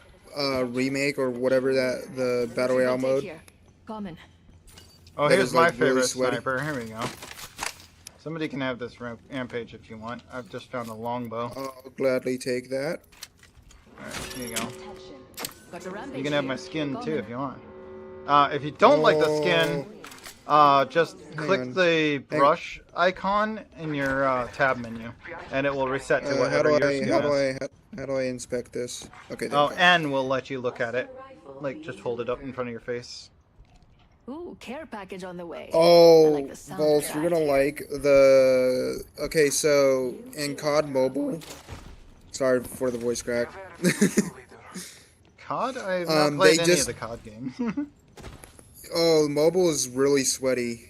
remake or whatever that the battle royale mode. Common. Oh, That here's is, my like, really favorite sweaty. sniper. Here we go. Somebody can have this rampage if you want. I've just found a longbow. I'll gladly take that. Alright, here you go. Got the rampage You can have my here. skin too Common. if you want. If you don't like the skin, just click on. the brush icon in your tab menu, and it will reset to How whatever do your I skin how do is. I inspect this? Okay. There Oh, we go. N will let you look at it. Like, just hold it up in front of your face. Ooh, care package on the way. I Oh, like the sound of Vulse, you're that. gonna like the. Okay, so in COD Mobile. Sorry for the voice crack. COD? I've not played any of the COD games. Oh, mobile is really sweaty.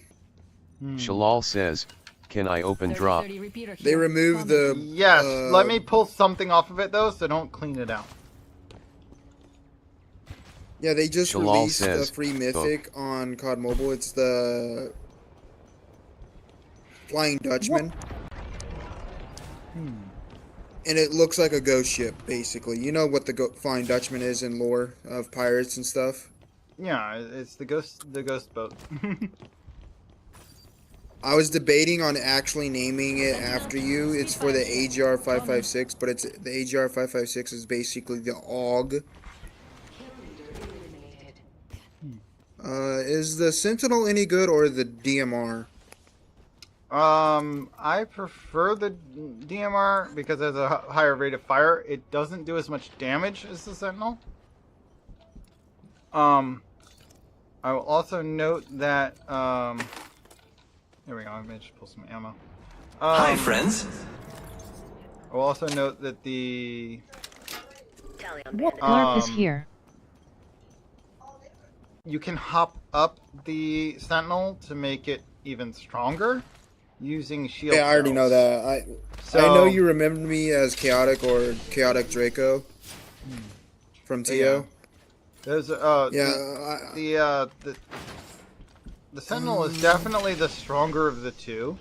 Shalal says, can I open drop? 30 repeater They here. removed the. Yes, let me pull something off of it though, so don't clean it out. Yeah, they just Shalal released says, the free mythic on COD Mobile. It's the Flying Dutchman. And it looks like a ghost ship, basically. You know what the Flying Dutchman is in lore of pirates and stuff? Yeah, it's the ghost boat. I was debating on actually naming it after you. It's for the AGR 556, but it's the AGR 556 is basically the AUG. Is the Sentinel any good or the DMR? I prefer the DMR because it has a higher rate of fire. It doesn't do as much damage as the Sentinel. I will also note that, there we go, I may just pull some ammo. Hi, friends. I will also note that the, LARP is here. you can hop up the Sentinel to make it even stronger using shield Yeah, I already know cells. that. I know you remember me as Chaotic or Chaotic Draco from TO. Yeah. There's Yeah, the Sentinel is definitely the stronger of the two,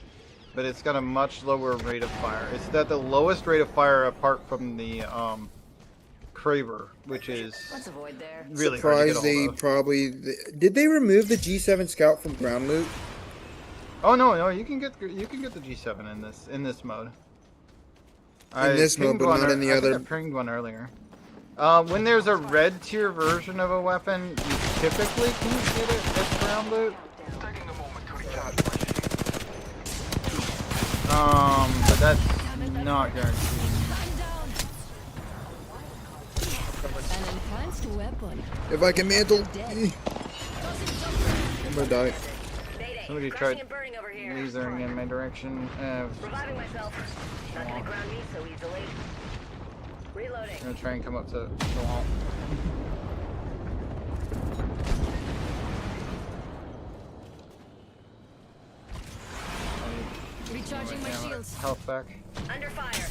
but it's got a much lower rate of fire. It's at the lowest rate of fire apart from the Kraber, which is Let's avoid there. really hard to get surprised a hold they of. probably did they remove the G7 Scout from ground loot? Oh no, you can get the G7 in this mode. In this mode, pinged but one not in the I think other. I pinged one earlier. When there's a red tier version of a weapon, you typically can't get it as ground loot. But that's not guaranteed. An enhanced weapon. If I can mantle, I'm gonna die. Somebody tried lasering in my direction. Reviving myself. Not gonna ground me so easily. Reloading. I'm gonna try and come up to the wall. Recharging my shields. Health back. Under fire.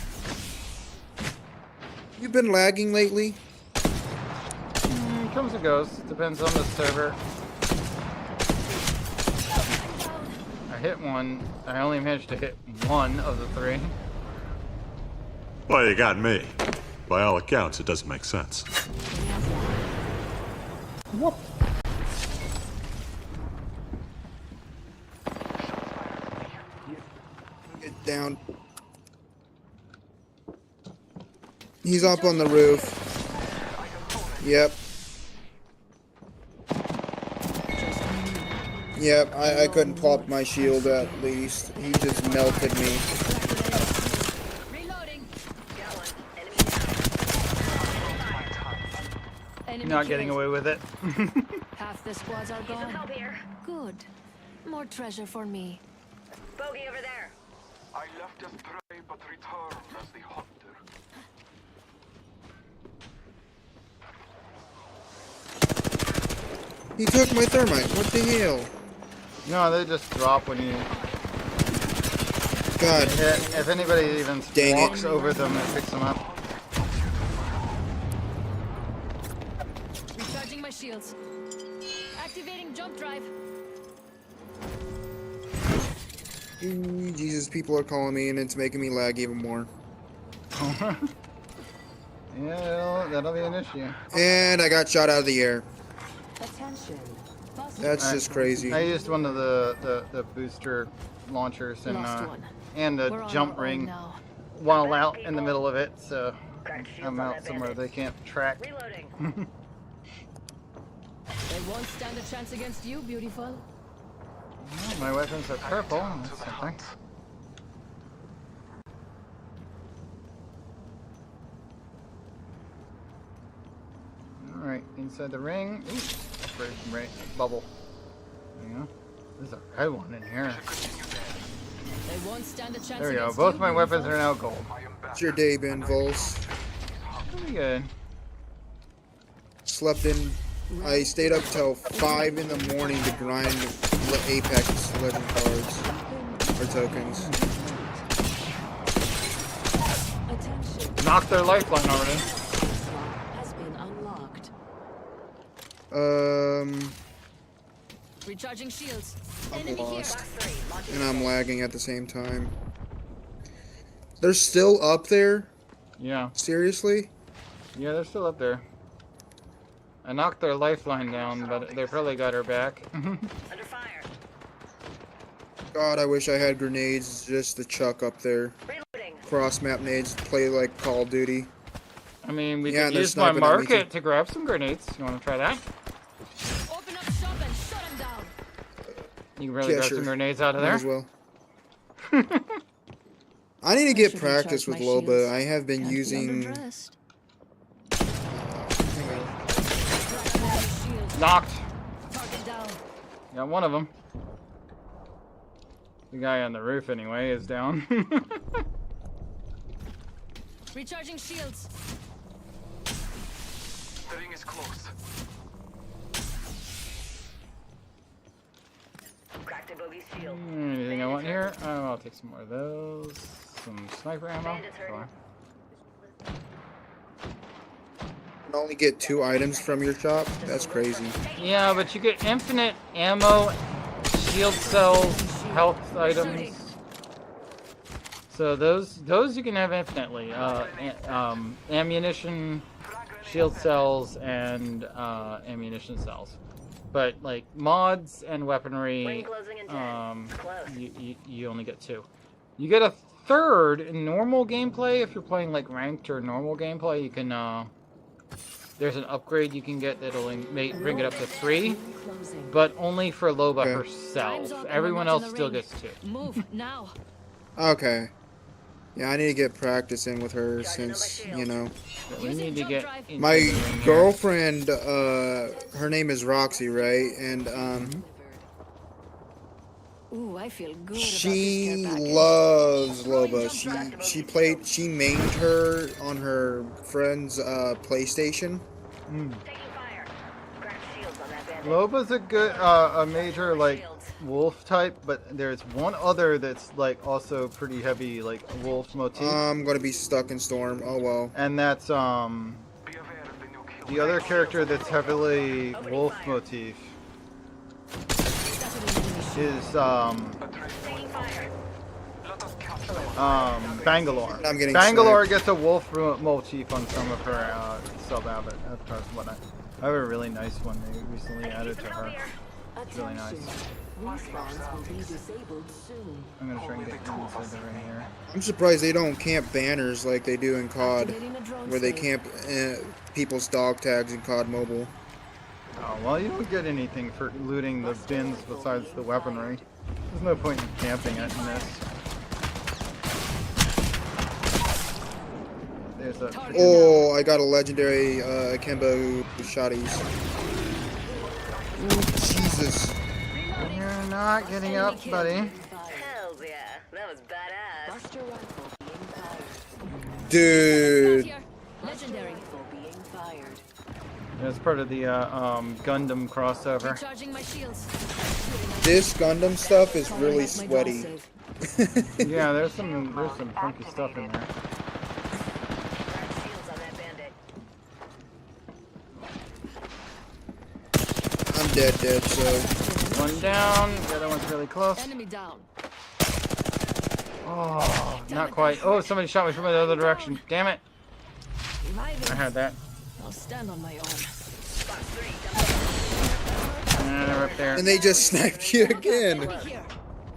You've been lagging lately. Comes and goes. Depends on the server. I hit one. I only managed to hit one of the three. Well, you got me. By all accounts, it doesn't make sense. Whoop. Get down. He's up on the roof. Yep. Yep, I couldn't plop my shield at least. He just melted me. Reloading. You're not getting away with it. Half the squads are gone. Help here. Good. More treasure for me. Bogey over there. I left as prey, but returned as the hunter. He took my thermite. What the hell? No, they just drop when you... God. If anybody even Dang walks it. over them, it picks them up. Recharging my shields. Activating jump drive. Ooh, Jesus, people are calling me and it's making me lag even more. Yeah, that'll be an issue. And I got shot out of the air. Attention. That's just crazy. I used one of the booster launchers and the jump ring while out in the middle of it, so I'm out somewhere they can't track. Reloading. They won't stand a chance against you, beautiful. Well, my weapons are purple. That's something. Alright, inside the ring. Ooh, right, bubble. There you go. There's a red one in here. They won't stand a chance. There we go. Both my weapons are now gold. What's your day been, Vulse? Pretty good. Slept in. I stayed up till 5 in the morning to grind Apex Legend cards. Or tokens. Knocked their lifeline already. Has been unlocked. Recharging shields. I'm lost. And I'm lagging at the same time. They're still up there? Yeah. Seriously? Yeah, they're still up there. I knocked their lifeline down, but they probably got her back. Under fire. God, I wish I had grenades just to chuck up there. Reloading. Cross map nades, play like Call of Duty. I mean, we Yeah, could they're use my sniping at me market too. to grab some grenades. You want to try that? Open up shop and shut them down. You can really Yeah, grab sure. some grenades out of Might there. as well. I need to get should practice with recharge my Loba. shields. I have been Can't be using... underdressed. Knocked. Target down. Got one of them. The guy on the roof, anyway, is down. Recharging shields. The ring is close. Cracked a bogey's shield. Anything I want here? Oh, I'll take some more of those. Some sniper ammo. Bandits hurt. Sure. You can only get 2 items from your shop? That's crazy. Yeah, but you get infinite ammo, shield cells, health items. So those you can have infinitely. Ammunition, shield cells, and ammunition cells. But like mods and weaponry, Ring closing in 10. Close. you only get 2. You get a third in normal gameplay if you're playing like ranked or normal gameplay. You can there's an upgrade you can get that'll bring it up to 3, but only for Loba herself. Everyone else still gets 2. Move now. Okay. Yeah, I need to get practice in with her since, you know. So we need to get into My the ring here. girlfriend, her name is Roxy, right? And, Ooh, I feel good she about this care package. loves Loba. She mained her on her friend's PlayStation. Mm. Taking fire. Cracked shields on that bandit. Loba's a good, a major like wolf type, but there's one other that's like also pretty heavy like wolf motif, I'm gonna be stuck in Storm. Oh well. and that's Be aware of the new kill. the other character that's heavily wolf motif is Taking fire. Let us capture them. Bangalore. I'm getting Bangalore sniped. gets a wolf motif on some of her sub avatars. Whatnot. I have a really nice one they recently added to her. It's really nice. Respawns will be disabled soon. I'm gonna try and get inside the ring here. I'm surprised they don't camp banners like they do in COD, Activating a drone where they save. camp people's dog tags in COD Mobile. Oh, well, you don't get anything for looting the bins besides the weaponry. There's no point in camping it in this. There's a... Oh, I got a legendary Akimbo shotties. Ooh, Jesus. You're not getting up, buddy. Hells yeah, that was badass. Dude. Legendary. That's part of the Gundam crossover. Recharging my shields. This Gundam stuff is really sweaty. Yeah, there's some funky stuff in there. I'm dead, so. One down. The other one's really close. Enemy down. Oh, not quite. Oh, somebody shot me from the other direction. Damn it. I had that. I'll stand on my own. And they're up there. And they just sniped you again.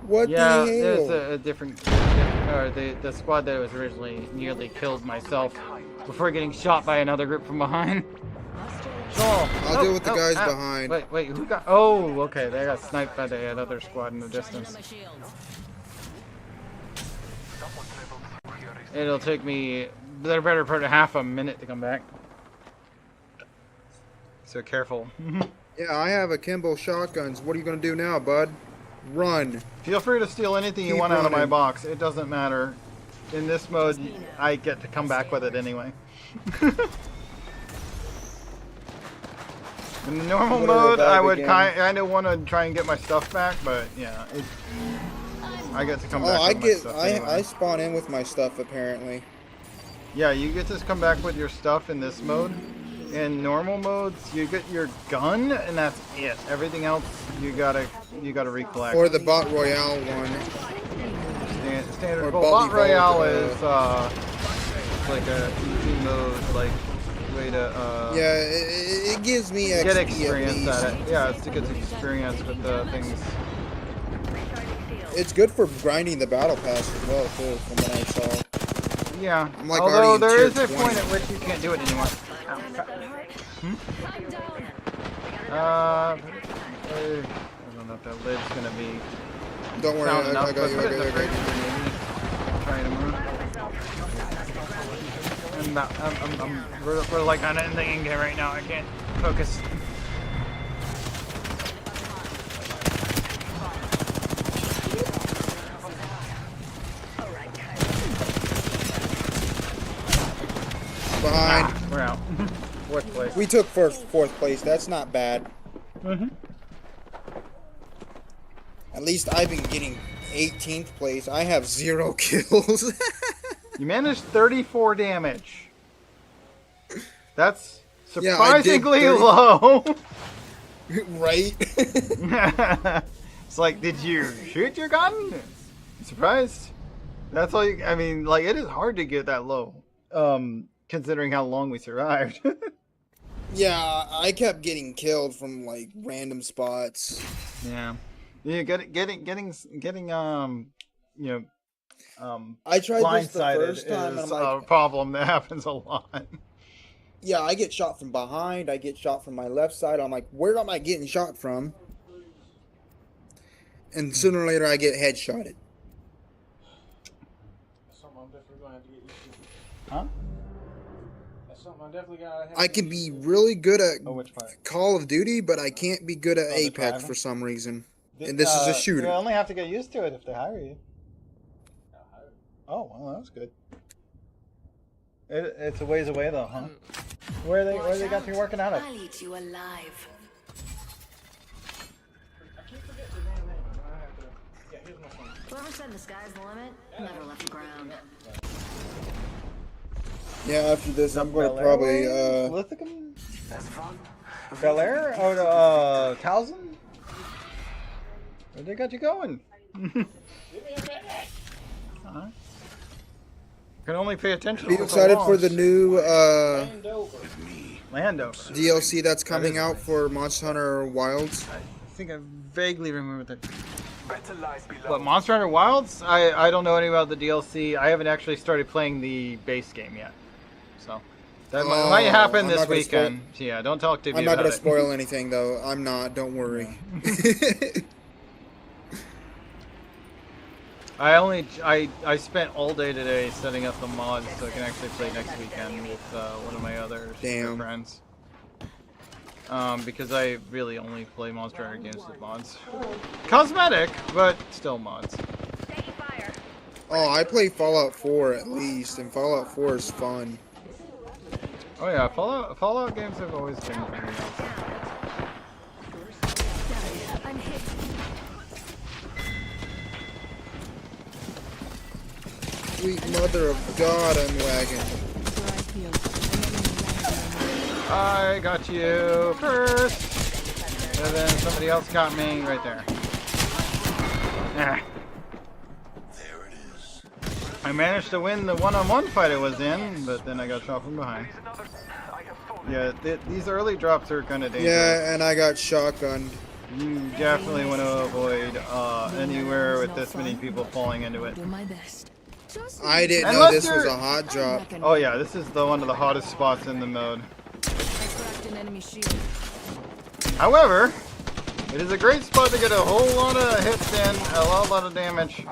What Yeah, the hell? there's a different... the squad that was originally nearly killed myself before getting shot by another group from behind. Joel! I'll deal with the guys behind. Wait, who got... Oh, okay, they got sniped by the other squad in the distance. It'll take me the better part of half a minute to come back. So careful. Yeah, I have Akimbo shotguns. What are you gonna do now, bud? Run. Feel free to steal anything you want out of my box. It doesn't matter. In this mode, I get to come back with it anyway. In the normal mode, I would kind of want to try and get my stuff back, but yeah, I get to come back. I spawn in with my stuff apparently. Yeah, you get to come back with your stuff in this mode. In normal modes, you get your gun, and that's it. Everything else, you gotta recollect. Or the Bot Royale one. Standard. Well, Bot Royale is like a easy mode, like way to yeah, it gives me XP get experience at it. Yeah, it's to get experience with the things. It's good for grinding the battle pass as well, too, from what I saw. Yeah, I'm like although there is a 20. point at which you can't do it anymore. I don't know if that lid's gonna be. Don't worry, I got you. Trying to move. We're like on anything right now. I can't focus. Behind. We're out. Fourth place. We took fourth place. That's not bad. At least I've been getting 18th place. I have 0 kills. You managed 34 damage. That's surprisingly low. Right? It's like, did you shoot your gun? Surprised? That's all you, I mean, like, it is hard to get that low. Considering how long we survived. Yeah, I kept getting killed from like random spots. Yeah. Yeah, getting you know, I tried this the first time is and I'm like, a problem that happens a lot. Yeah, I get shot from behind, I get shot from my left side. I'm like, where am I getting shot from? And sooner or later I get headshotted. Huh? I can be really good at Call of Duty, but I can't be good at Apex for some reason. And this is a shooter. You only have to get used to it if they hire you. Oh, well, that was good. It's a ways away though, huh? Where they got you working out of? I'll eat you alive. Whoever said the sky's the limit never left the ground. Yeah, after this, I'm going to probably, Lithicum? Bel Air? Oh, Towson? Where they got you going? Can only pay attention. Are you excited for the new, Landover DLC that's coming out for Monster Hunter Wilds? I think I vaguely remember that. What, Monster Hunter Wilds? I don't know anything about the DLC. I haven't actually started playing the base game yet. So, That might happen I'm this not gonna weekend. Yeah, don't talk to me I'm not about gonna it. spoil anything though. I'm not. Don't worry. I spent all day today setting up the mods so I can actually play next weekend with one of my other super friends. Because I really only play Monster Hunter games with mods. Cosmetic, but still mods. Oh, I play Fallout 4 at least, and Fallout 4 is fun. Oh yeah, Fallout games have always been pretty awesome. Sweet mother of God, I'm lagging. I got you first, and then somebody else got me right there. Ah. There it is. I managed to win the one-on-one fight I was in, but then I got shot from behind. Yeah, these early drops are kind of dangerous. Yeah, and I got shotgunned. You definitely want to avoid anywhere with this many people falling into it. I didn't know this was a hot drop. Oh yeah, this is one of the hottest spots in the mode. However, it is a great spot to get a whole lot of hits in, a lot of damage.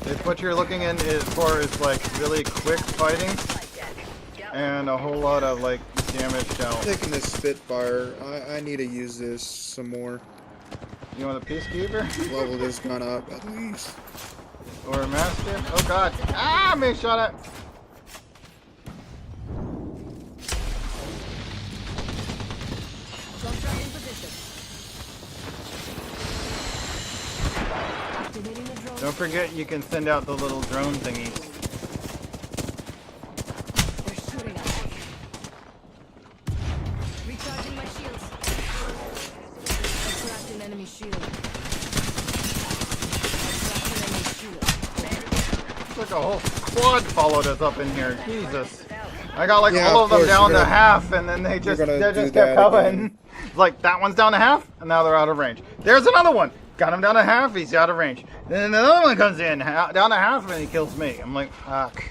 If what you're looking in for is like really quick fighting and a whole lot of like damage out. Taking this Spitfire, I need to use this some more. You want a Peacekeeper? Level this gun up at least. Or a Mastiff? Oh god! Ah, I'm being shot at! Don't forget you can send out the little drone thingies. They're shooting us. Recharging my shields. I cracked an enemy shield. It's like a whole squad followed us up in here. Jesus. I got like Yeah, all of them course, down to you're half, and then they just kept coming. It's like that one's down to half, and now they're out of range. There's another one. Got him down to half, he's out of range. Then another one comes in, down to half, and he kills me. I'm like, fuck.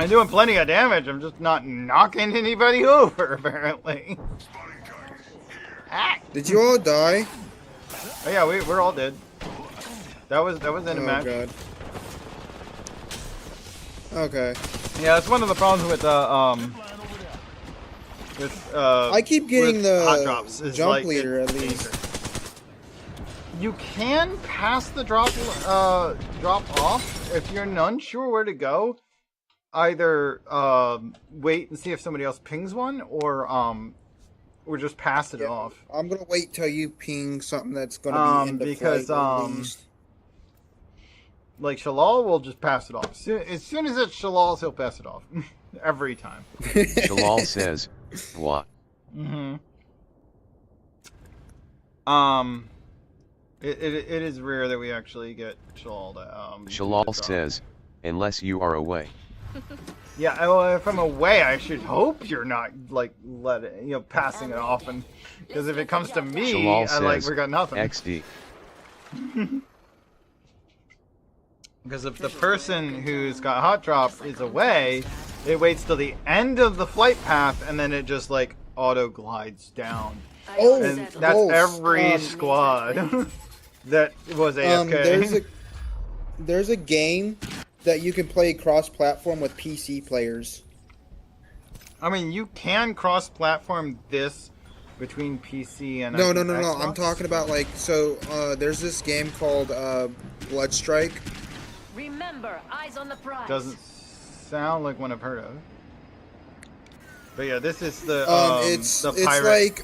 I'm doing plenty of damage, I'm just not knocking anybody over, apparently. Did you all die? Oh yeah, we're all dead. That was in a match. God. Okay. Yeah, that's one of the problems with I keep getting the hot drops. jump Like, leader at least. You can pass the drop off if you're unsure where to go. Either wait and see if somebody else pings one, or just pass it off. I'm gonna wait till you ping something that's gonna be in the because flight at least. Like Shalal will just pass it off. As soon as it's Shalal's, he'll pass it off every time. Shalal says, "What?" Mm-hmm. It is rare that we actually get Shalal to Shalal says, "Unless you are away." Yeah, well, if I'm away, I should hope you're not like passing it off, and because if it comes to me, Shalal says, we got nothing. XD. Because if the person who's got hot drop is away, it waits till the end of the flight path, and then it just like auto glides down. Oh, and that's every squad that was AFK. There's a game that you can play cross-platform with PC players. I mean, you can cross-platform this between PC and No. Xbox. I'm talking about like there's this game called Bloodstrike. Remember, eyes on the prize. Doesn't sound like one I've heard of. But yeah, this is the pirate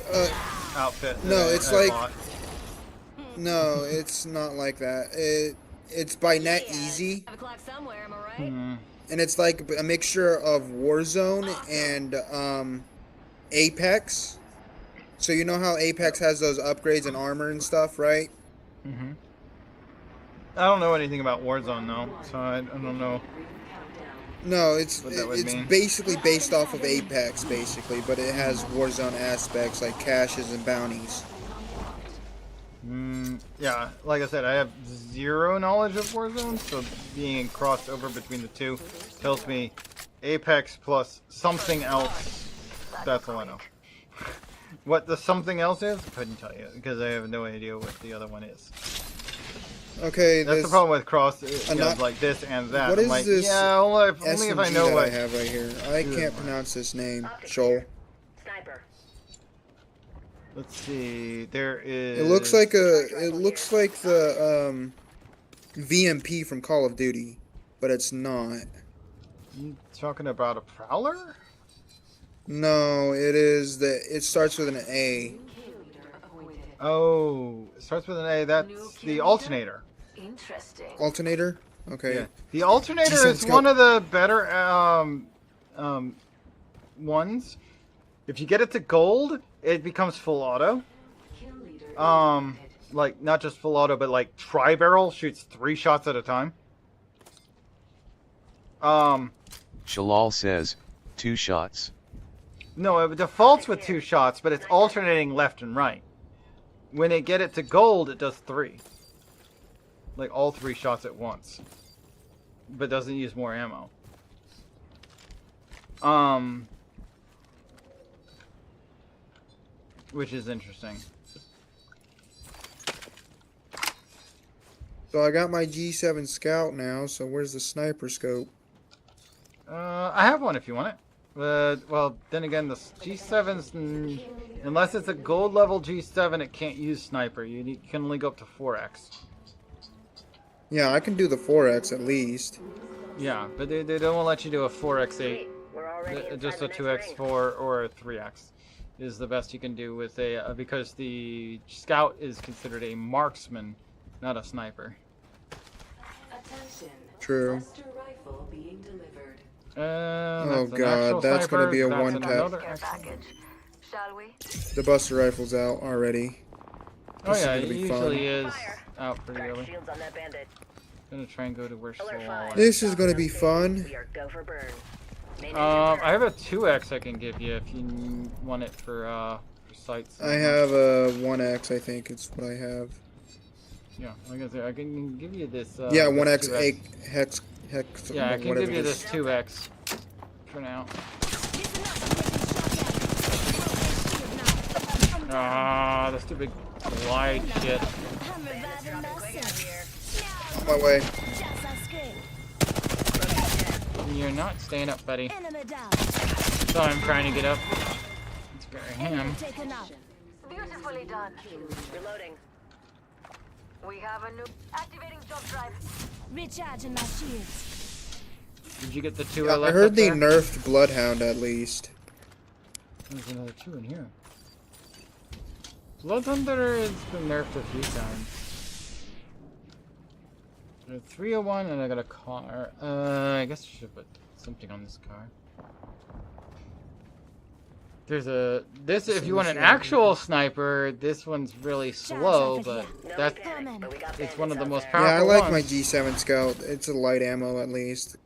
outfit. No, it's like no, it's not like that. It's by NetEasy. And it's like a mixture of Warzone and Apex. So you know how Apex has those upgrades and armor and stuff, right? Mm-hmm. I don't know anything about Warzone though, so I don't know. No, it's mean. basically based off of Apex, basically, but it has Warzone aspects like caches and bounties. Yeah, like I said, I have zero knowledge of Warzone, so being crossed over between the two tells me Apex plus something else. That's all I know. What the something else is, I couldn't tell you because I have no idea what the other one is. Okay, that's the problem with cross. You know, like this and that. What is like, this? Yeah, only if I know what I have right here. I can't pronounce this name. Shoal. Sniper. Let's see. There is. It looks like the VMP from Call of Duty, but it's not. You talking about a prowler? No, it is the. It starts with an A. Oh, it starts with an A. That's the alternator. Interesting. Alternator? Okay. Yeah. The alternator is one of the better ones. If you get it to gold, it becomes full auto. Like not just full auto, but like tri-barrel shoots 3 shots at a time. Shalal says 2 shots. No, it defaults with 2 shots, but it's alternating left and right. When they get it to gold, it does 3. Like all 3 shots at once. But doesn't use more ammo. Which is interesting. So I got my G7 Scout now, so where's the sniper scope? I have one if you want it. Well, then again, the G7's, unless it's a gold level G7, it can't use sniper. You can only go up to 4x. Yeah, I can do the 4x at least. Yeah, but they don't let you do a 4x8. Just a 2x4 or a 3x is the best you can do with a because the Scout is considered a marksman, not a sniper. True. Oh That's god, that's sniper. gonna be a That's one tap. Shall we? The Buster Rifle's out already. Oh This yeah, is it gonna be usually fun. is out pretty early. Gonna try and go to where Soul. This is gonna be fun. I have a 2x I can give you if you want it for sights. I have a 1x, I think it's what I have. Yeah, like I said, I can give you this. Yeah, this 1x 2x. hex. Yeah, I can whatever give you it is. this 2x for now. Ah, the stupid glide shit. On my way. You're not staying up, buddy. So I'm trying to get up. Let's go him. Beautifully done. Reloading. We have a new activating jump drive. Recharging my shields. Did you get the 2 Yeah, I heard they nerfed Bloodhound at least. There's another 2 in here. Blood Thunder has been nerfed a few times. There's a 301 and I got a car. I guess I should put something on this car. There's this if you want an actual sniper, this one's really slow, but that's it's one of the most powerful Yeah, I like my ones. G7 Scout. It's a light ammo at least.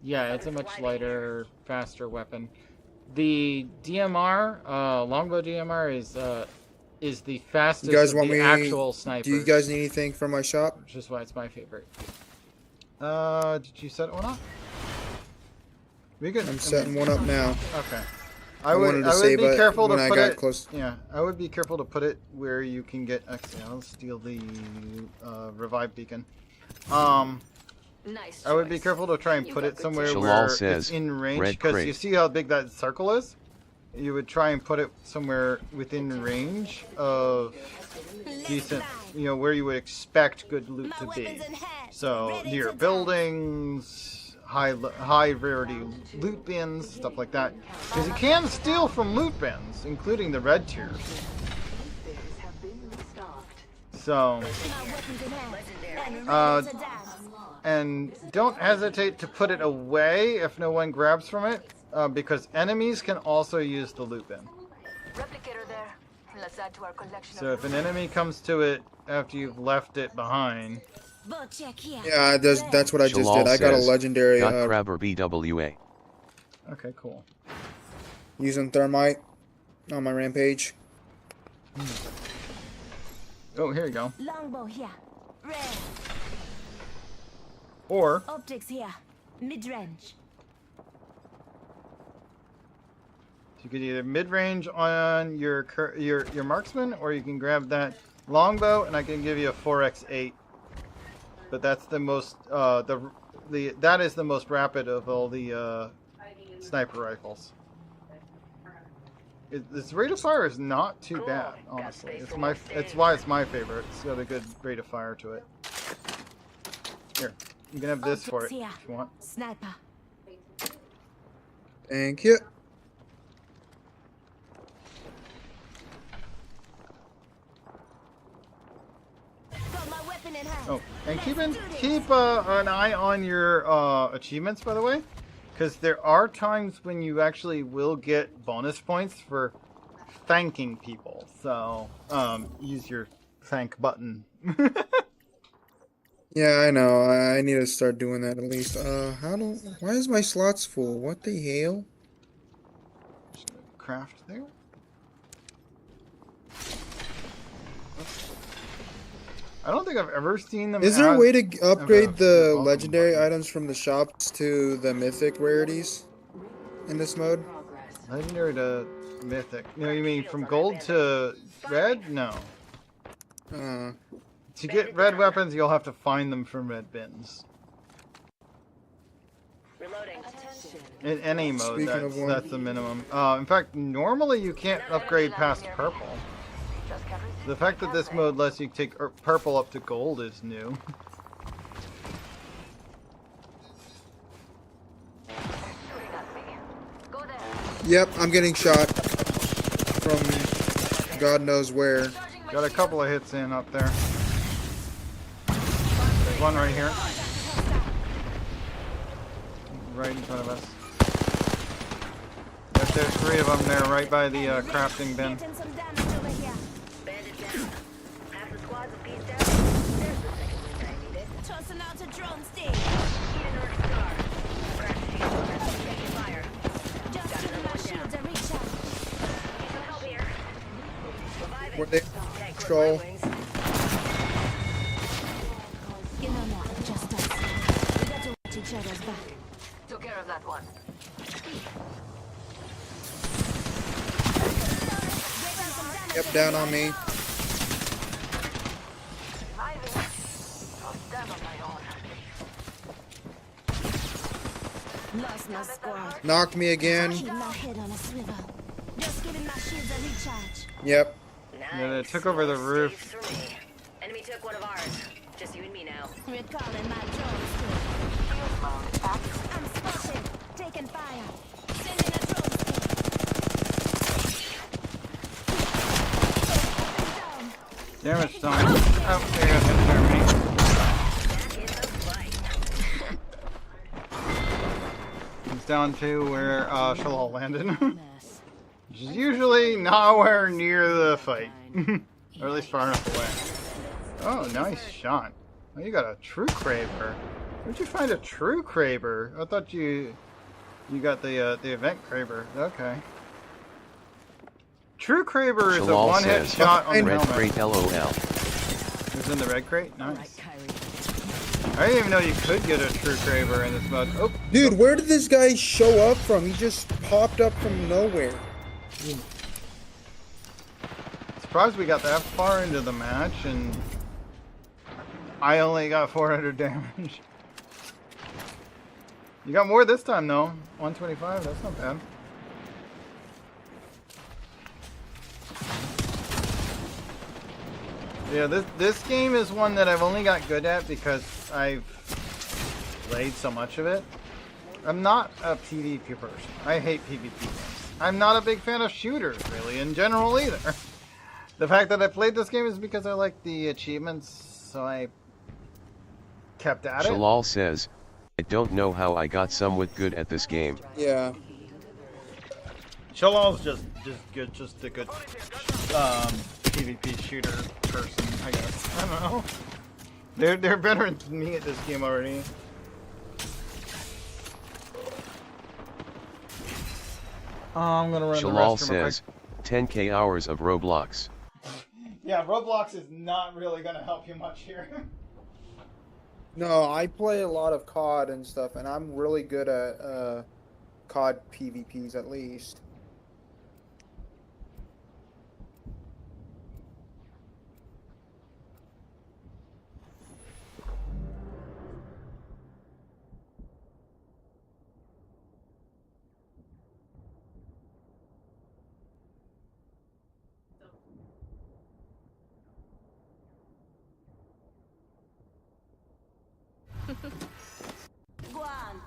Yeah, it's a much lighter, faster weapon. The DMR, longbow DMR is the fastest You guys of want the me? actual sniper. Do you guys need anything from my shop? Which is why it's my favorite. Did you set one up? We good. I'm setting one up now. Okay. I wanted to save be it careful when to I put got it. close. Yeah, I would be careful to put it where you can get. Actually, I'll steal the revive beacon. Nice. I would be careful to try and put it somewhere Shalal where says, it's in range, red because crate. you see how big that circle is. You would try and put it somewhere within range of decent, you know, where you would expect good loot to be. So near buildings, high rarity loot bins, stuff like that. Because you can steal from loot bins, including the red tiers. So, and don't hesitate to put it away if no one grabs from it, because enemies can also use the loot bin. Replicator there. Let's add to our collection. So if an enemy comes to it after you've left it behind, Yeah, that's what I just Shalal did. I got a says, legendary got Crabber BWA. okay, cool. using thermite on my rampage. Oh, here you go. Longbow here. Red. Or Optics here. Mid-range. You could either mid-range on your marksman, or you can grab that longbow, and I can give you a 4x8. But that's the most that is the most rapid of all the sniper rifles. This rate of fire is not too bad, honestly. It's why it's my favorite. It's got a good rate of fire to it. Here, you can have this for it if you want. Sniper. Thank you. Oh, and keep an eye on your achievements, by the way, because there are times when you actually will get bonus points for thanking people. So use your thank button. Yeah, I know. I need to start doing that at least. Why is my slots full? What the hell? Craft there. I don't think I've ever seen them. Is there a way to upgrade the legendary items from the shops to the mythic rarities in this mode? Legendary to mythic. No, you mean from gold to red? No. To get red weapons, you'll have to find them from red bins. Reloading. In any mode, that's the minimum. In fact, normally you can't upgrade past purple. The fact that this mode lets you take purple up to gold is new. Yep, I'm getting shot from God knows where. Got a couple of hits in up there. There's one right here. Right in front of us. Yep, there's 3 of them there right by the crafting bin. Where they control. Took care of that one. Yep, down on me. Knocked me again. Yep. Yeah, they took over the roof. Enemy took one of ours. Just you and me now. Recalling my drones to. I'm spotted. Taking fire. Sending a drone stick. Damage done. Oh, there goes the He's down to where Shalal landed. Which is usually nowhere near the fight. Or at least far enough away. Oh, nice shot. Oh, you got a true craver. Where'd you find a true craver? I thought you got the event craver. Okay. True craver is a one-hit shot on the red helmet. crate LOL. Who's in the red crate? Nice. I didn't even know you could get a true craver in this mode. Oh, dude, where did this guy show up from? He just popped up from nowhere. Surprised we got that far into the match and I only got 400 damage. You got more this time though. 125, that's not bad. Yeah, this game is one that I've only got good at because I've played so much of it. I'm not a PvP person. I hate PvP games. I'm not a big fan of shooters, really, in general either. The fact that I played this game is because I like the achievements, so I kept at it. Shalal says, I don't know how I got somewhat good at this game. Yeah. Shalal's just good, just a good PvP shooter person, I guess. I don't know. They're better than me at this game already. I'm gonna run Shalal the restroom says, 10k hours of Roblox. Yeah, Roblox is not really gonna help you much here. No, I play a lot of COD and stuff, and I'm really good at COD PvPs at least.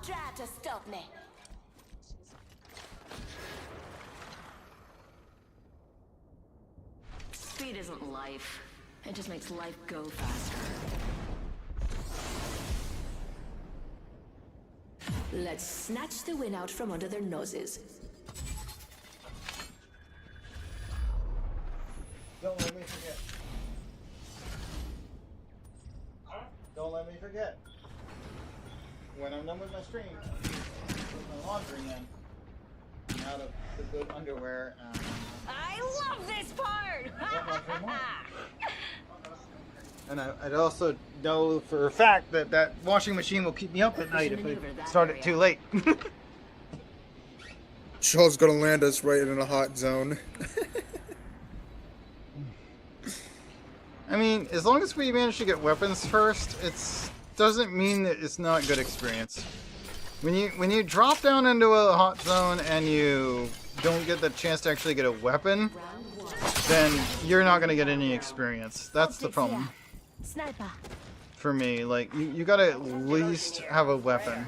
Try to stop me. Speed isn't life. It just makes life go faster. Let's snatch the wind out from under their noses. Don't let me forget. Don't let me forget. When I'm done with my stream, I'll put my laundry in. Out of the good underwear. I love this part! And I'd also know for a fact that that washing machine will keep me up at night if I start it too late. Shell's gonna land us right in a hot zone. I mean, as long as we manage to get weapons first, it doesn't mean that it's not good experience. When you drop down into a hot zone and you don't get the chance to actually get a weapon, then you're not gonna get any experience. That's the problem. Sniper. For me, like you gotta at least have a weapon.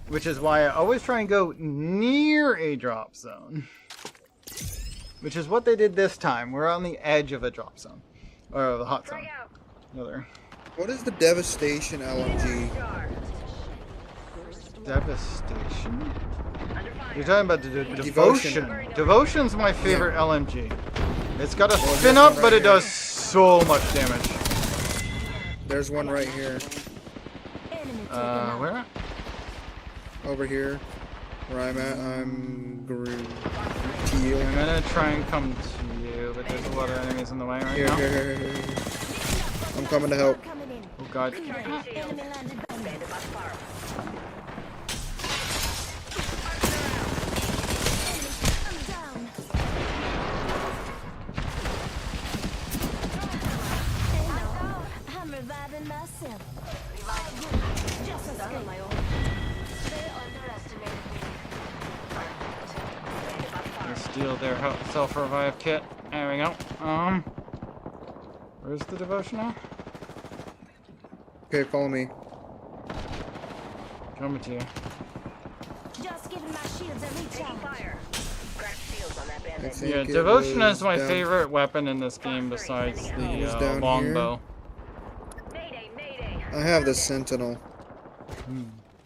Which is why I always try and go near a drop zone. Which is what they did this time. We're on the edge of a drop zone. Or the hot zone. Another. What is the Devastation LMG? Devastation? You're talking about the Devotion. Devotion's my favorite LMG. It's got a spin up, but it does so much damage. There's one right here. Where? Over here. Where I'm at, I'm teal. I'm gonna try and come to you, but there's a lot of enemies in the way right now. Here. I'm coming to help. Oh god. I'm reviving myself. Just escape. They underestimated me. Let's steal their self-revive kit. There we go. Where's the devotion now? Okay, follow me. Coming to you. Just giving my shields a recharge. Fire. Cracked shields on that bandit. Yeah, devotion is my favorite weapon in this game besides the longbow. I have the Sentinel.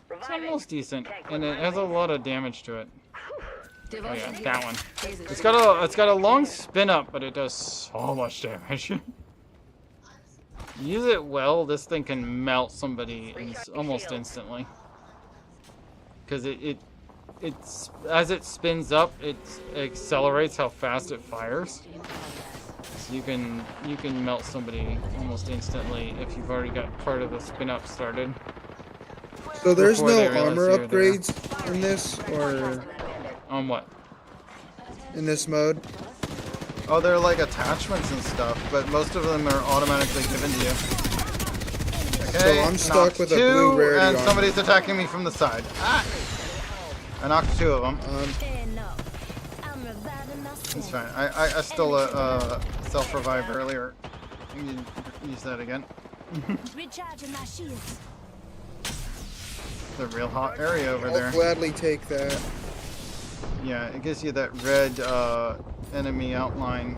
It's almost decent, and it has a lot of damage to it. Oh yeah, that one. It's got a long spin up, but it does so much damage. Use it well, this thing can melt somebody almost instantly. Because it's as it spins up, it accelerates how fast it fires. So you can melt somebody almost instantly if you've already got part of the spin up started. So there's no armor upgrades in this, or on what? In this mode? Oh, they're like attachments and stuff, but most of them are automatically given to you. Okay, so I'm stuck with a blue rarity and armor. somebody's attacking me from the side. Ah! I knocked two of them. It's fine. I stole a self-revive earlier. You can use that again. Recharging my shields. It's a real hot area over there. I'll gladly take that. Yeah, it gives you that red enemy outline.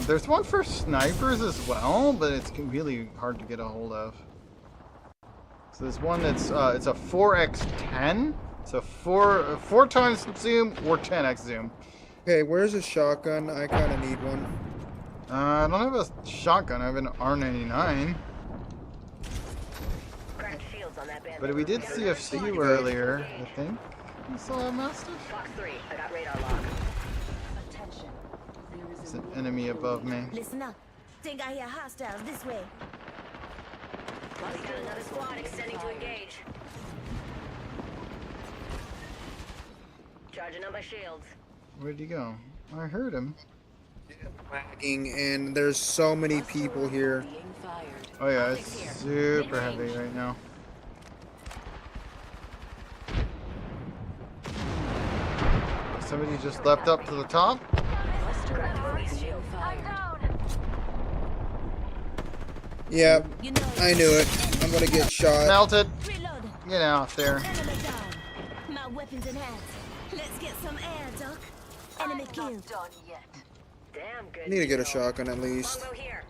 There's one for snipers as well, but it's really hard to get a hold of. So there's one that's it's a 4x10, so four times zoom or 10x zoom. Okay, where's a shotgun? I kind of need one. I don't have a shotgun. I have an R99. But we did see a few earlier, I think. You saw a mastiff? Fox 3, I got radar lock. There's an enemy above me. Listen up. Think I hear hostiles this way. We got another squad extending to engage. Charging up my shields. Where'd he go? I heard him. Lagging, and there's so many people here. Oh yeah, it's super heavy right now. Somebody just leapt up to the top. Yep, I knew it. I'm gonna get shot. Melted. Get out there. My weapons in hand. Let's get some air, Doc. Enemy killed. Damn good. I need to get a shotgun at least. Longbow here.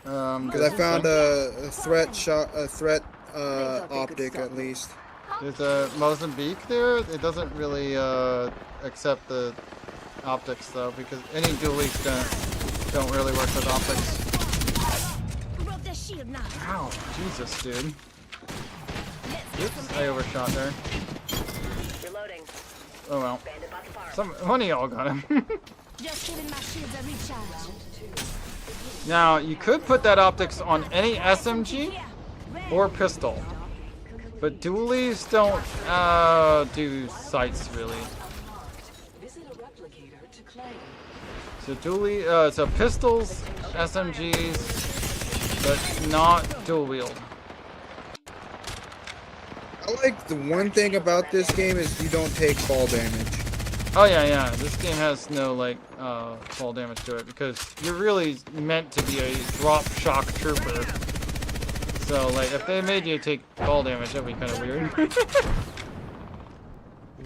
Common. Because I found a threat optic at least. There's a Mozambique there. It doesn't really accept the optics though, because any dualies don't really work with optics. Ow, Jesus, dude. Oops, I overshot there. Reloading. Oh well. One of y'all got him. Just giving my shields a recharge. Now, you could put that optics on any SMG or pistol. But dualies don't do sights really. So so pistols, SMGs, but not dual wield. I like the one thing about this game is you don't take fall damage. Oh yeah. This game has no like fall damage to it because you're really meant to be a drop shock trooper. So like if they made you take fall damage, that'd be kind of weird.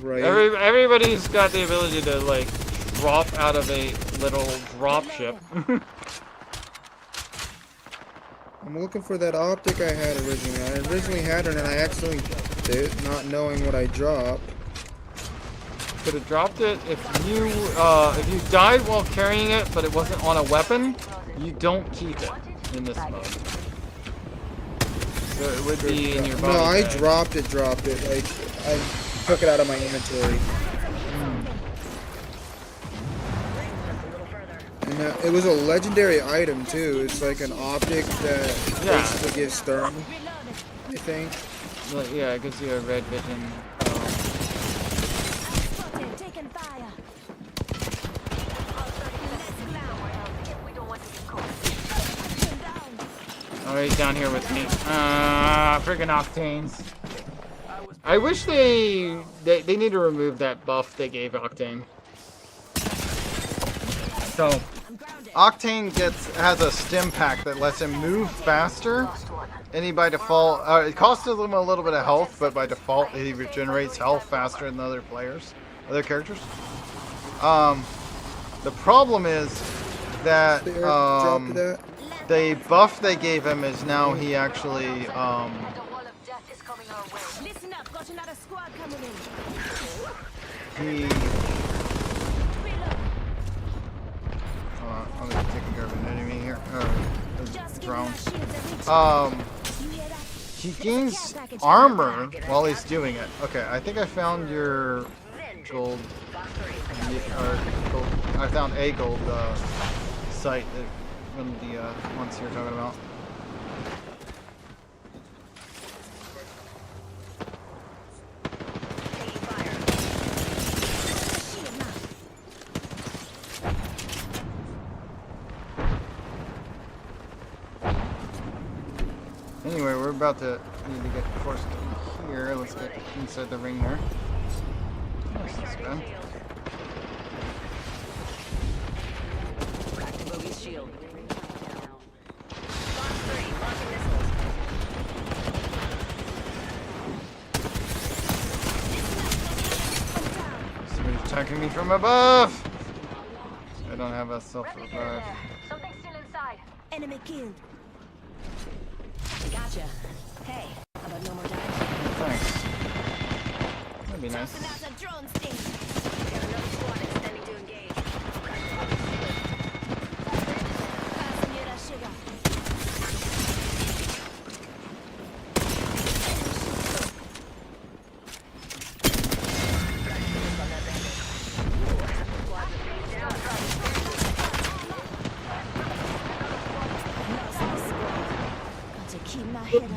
Right. Everybody's got the ability to like drop out of a little drop ship. I'm looking for that optic I had originally. I originally had it and I accidentally did, not knowing what I dropped. Could have dropped it if you died while carrying it, but it wasn't on a weapon. You don't keep it in this mode. So it would be in your body. No, I bag. dropped it. Like I took it out of my inventory. And it was a legendary item too. It's like an optic that basically gives thermal, I think. Well, yeah, it gives you a red vision. Oh, he's down here with me. Friggin' Octanes. I wish they need to remove that buff they gave Octane. So, Octane has a stim pack that lets him move faster. And by default, it costs him a little bit of health, but by default, he regenerates health faster than other characters. The problem is that the buff they gave him is now he actually Listen up, got another squad coming in. I'm taking care of an enemy here. Drone. He gains armor while he's doing it. Okay, I think I found your gold. I found a gold site that one of the ones you're talking about. Anyway, we're about to need to get forced here. Let's get inside the ring there. Nice, that's good. Somebody's attacking me from above! I don't have a self-revive. Something's still inside. Enemy killed. Gotcha. Hey, how about no more time? Thanks. That'd be nice.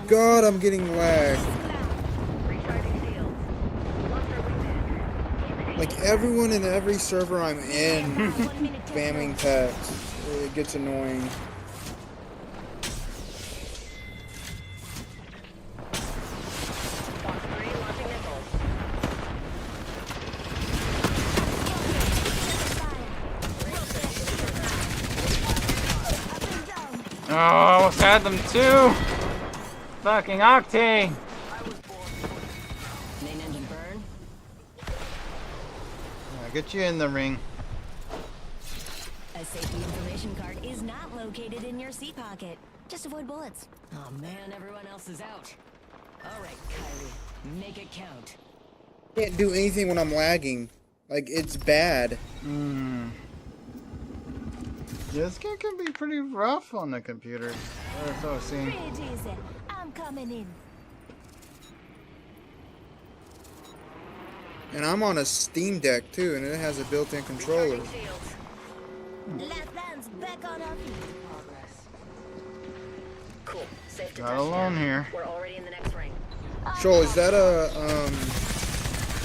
God, I'm getting lagged. Like everyone in every server I'm in spamming text. It gets annoying. Oh, almost had them too. Fucking Octane. Main engine burn. Get you in the ring. A safety information card is not located in your seat pocket. Just avoid bullets. Oh man, everyone else is out. Alright, Kylie, make it count. Can't do anything when I'm lagging. Like, it's bad. Yeah, this game can be pretty rough on the computer. That's what I've seen. Pretty easy. I'm coming in. And I'm on a Steam Deck too, and it has a built-in controller. Left hand's back on our feet. Cool. Safe to Not touch alone now. here. We're already in the next ring. Joel, is that a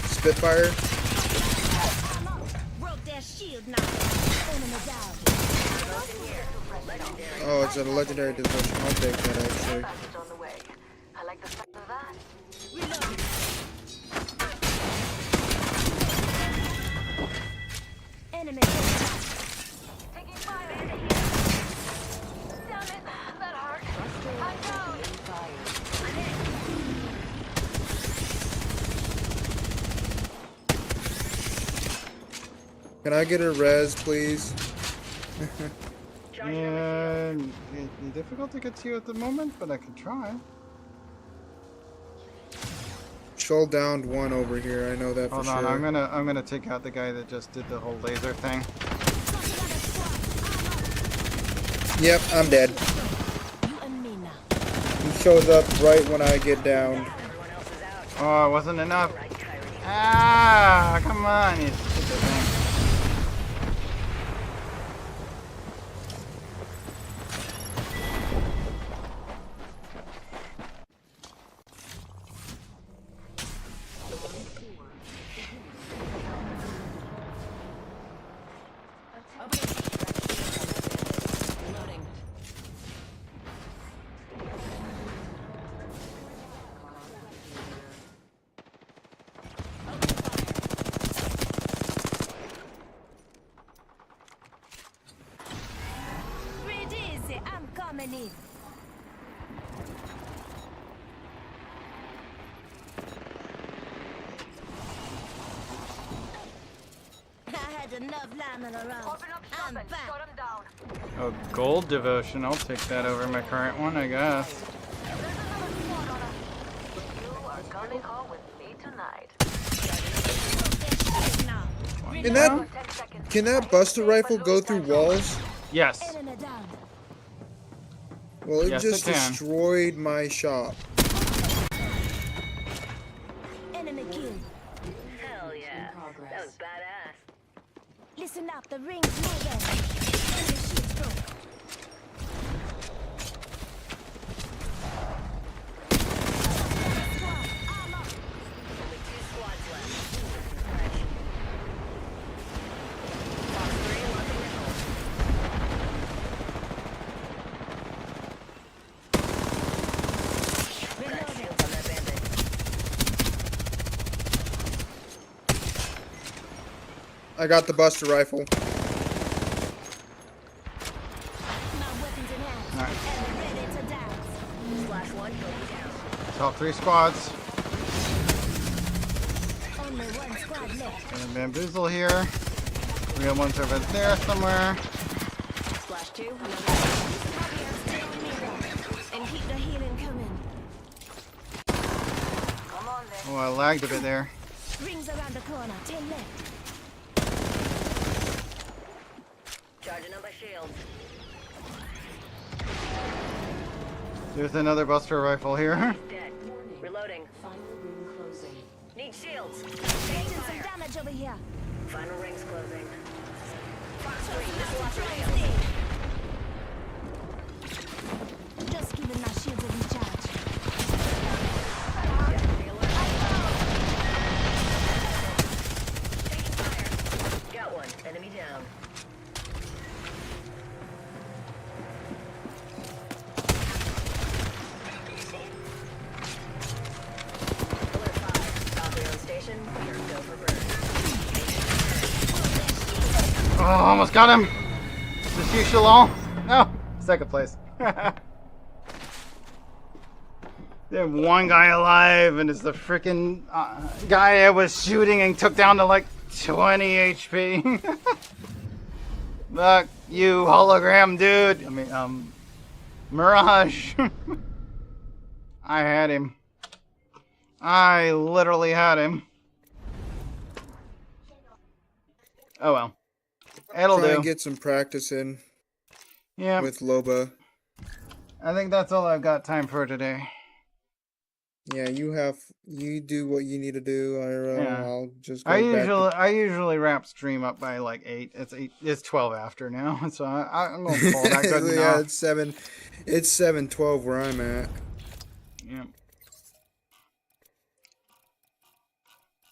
Spitfire? Broke their shield now. Enemy down. Oh, it's a legendary devotion. I'll take that actually. On the way. I like the sound of that. Reloading. Enemy taking fire. Damn it, that hurt. I'm down. Can I get a res, please? Yeah, it's difficult to get to you at the moment, but I can try. Joel downed one over here. I know that for Hold sure. on, I'm gonna take out the guy that just did the whole laser thing. Yep, I'm dead. You and me now. He shows up right when I get downed. Oh, it wasn't enough. Ah, come on, you stupid thing. Reloading. Pretty easy. I'm coming in. I had enough lambing around. I'm back. Oh, gold devotion. I'll take that over my current one, I guess. You are gonna call with me tonight. Can that Buster rifle go through walls? Yes. Enemy down. Well, it Yes, just it can. destroyed my shop. Enemy killed. Hell yeah. That was badass. Listen up, the ring's moving. Enemy shields broke. Only 2 squads left. Fox 3 unlocking missiles. Crack shields on that bandit. I got the Buster rifle. My weapons in hand. Alright. And ready to dance. Slash 1, going down. It's all 3 squads. Only one squad left. Gonna bamboozle here. We got one over there somewhere. Slash 2, another. Stay on me though. And keep the healing coming. Come on then. Oh, I lagged a bit there. Rings around the corner. 10 left. Charging up my shields. There's another Buster rifle here. Dead. Reloading. Need shields. Taking Getting some fire. damage over here. Final rings closing. Fox 3, missile off the rails. Just giving my shield a recharge. Taking fire. Got one. Enemy down. Alert 5. Valkyrie on station. We are go for burn. Oh, almost got him. Is this you, Chillin? No. Second place. They have one guy alive, and it's the freaking guy I was shooting and took down to like 20 HP. Look, you hologram dude. I mean, Mirage. I had him. I literally had him. Oh well. It'll Try do. and get some practice in. Yeah. With Loba. I think that's all I've got time for today. Yeah, you do what you need to do. I'll just go I usually wrap stream up by like 8. It's 12 after now, so I'm gonna call that good enough. Yeah, it's 7:12 where I'm at. Yeah.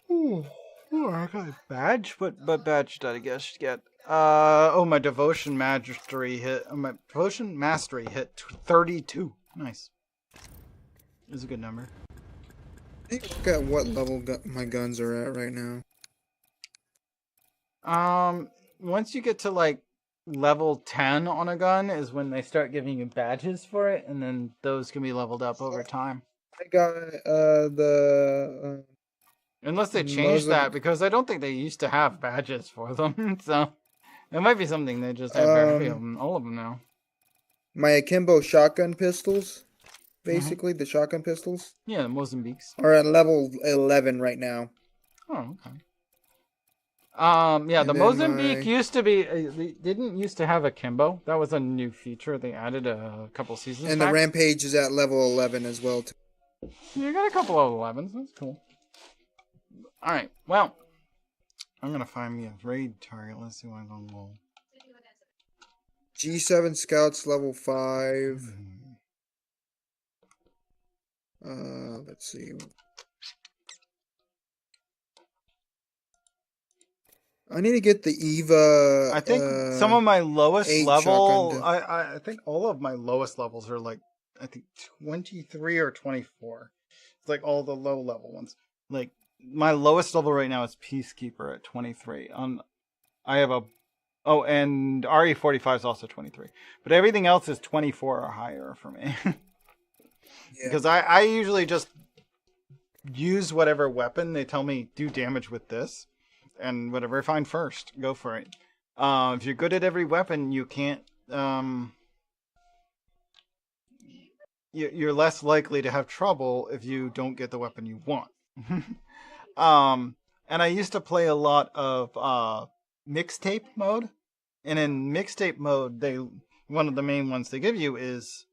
Ooh, I got a badge. What badge did I get? My devotion mastery hit. My devotion mastery hit 32. Nice. It's a good number. Look at what level my guns are at right now. Once you get to like level 10 on a gun is when they start giving you badges for it, and then those can be leveled up over time. I got the. Unless they changed that, because I don't think they used to have badges for them. So it might be something they just have all of them now. My akimbo shotgun pistols. Basically, the shotgun pistols. Yeah, the Mozambiques. Are at level 11 right now. Oh, okay. Yeah, the Mozambique used to be. They didn't used to have akimbo. That was a new feature they added a couple seasons and back. The Rampage is at level 11 as well. You got a couple of 11s. That's cool. All right. Well, I'm gonna find me a raid target. Let's see what I'm gonna roll. G7 Scouts level 5. Let's see. I need to get the Eva. I think some of my lowest level. I think all of my lowest levels are like 23 or 24. It's like all the low level ones. Like my lowest level right now is Peacekeeper at 23. I have and RE45 is also 23. But everything else is 24 or higher for me. Yeah. Because I usually just use whatever weapon they tell me do damage with this, and whatever I find first, go for it. If you're good at every weapon, you can't. You're less likely to have trouble if you don't get the weapon you want. And I used to play a lot of mixtape mode, and in mixtape mode, one of the main ones they give you is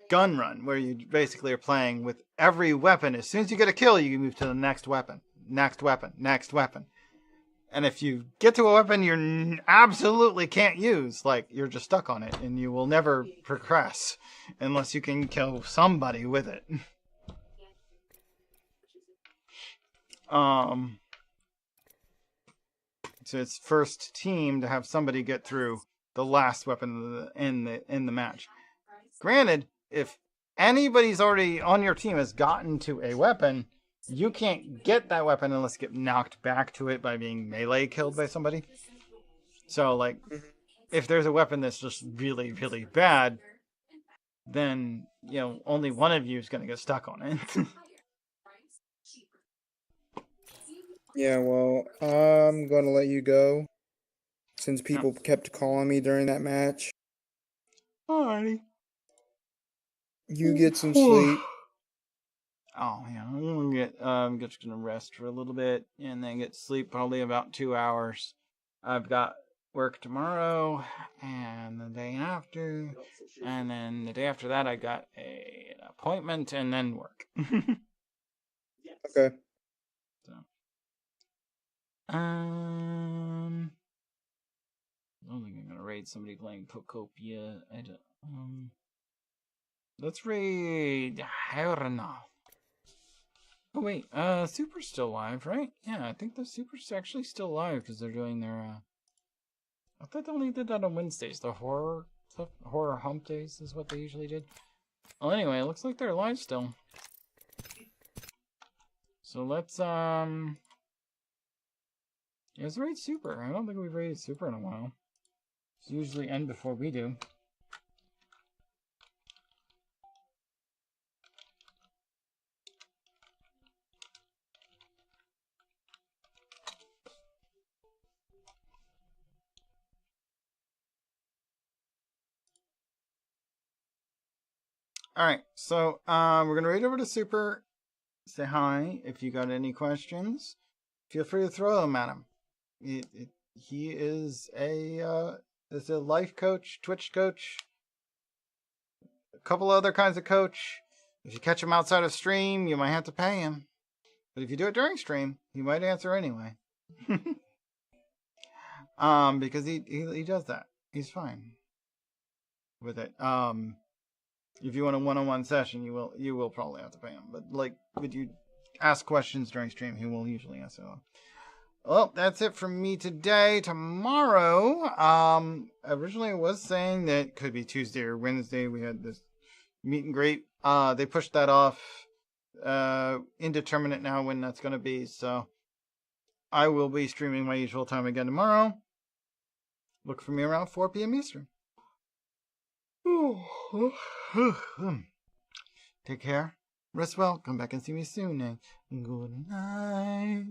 gun run, where you basically are playing with every weapon. As soon as you get a kill, you move to the next weapon, next weapon, next weapon. And if you get to a weapon you absolutely can't use, like you're just stuck on it, and you will never progress unless you can kill somebody with it. So it's first team to have somebody get through the last weapon in the match. Granted, if anybody's already on your team has gotten to a weapon, you can't get that weapon unless you get knocked back to it by being melee killed by somebody. So, like, if there's a weapon that's just really, really bad, then, only one of you is going to get stuck on it. Yeah, well, I'm going to let you go, since people kept calling me during that match. Alrighty. You get some sleep. Oh, yeah, I'm just gonna rest for a little bit and then get sleep probably about 2 hours. I've got work tomorrow and the day after, and then the day after that I got an appointment and then work. Okay. So, I don't think I'm gonna raid somebody playing Pocopia. Let's raid Herna. Oh wait, Super's still live, right? Yeah, I think the Super's actually still live because they're doing their. I thought they only did that on Wednesdays. The horror hump days is what they usually did. Well, anyway, it looks like they're live still. So let's let's raid Super. I don't think we've raided Super in a while. It's usually end before we do. Alright, so we're gonna read over to Super. Say hi. If you got any questions, feel free to throw them at him. He is a life coach, Twitch coach, a couple other kinds of coach. If you catch him outside of stream, you might have to pay him. But if you do it during stream, he might answer anyway. Because he does that. He's fine with it. If you want a one-on-one session, you will probably have to pay him. But like, if you ask questions during stream, he will usually answer them. Well, that's it from me today. Tomorrow, originally it was saying that it could be Tuesday or Wednesday. We had this meet and greet. They pushed that off. Indeterminate now when that's going to be. So I will be streaming my usual time again tomorrow. Look for me around 4 p.m. Eastern. Take care. Rest well. Come back and see me soon. And good night.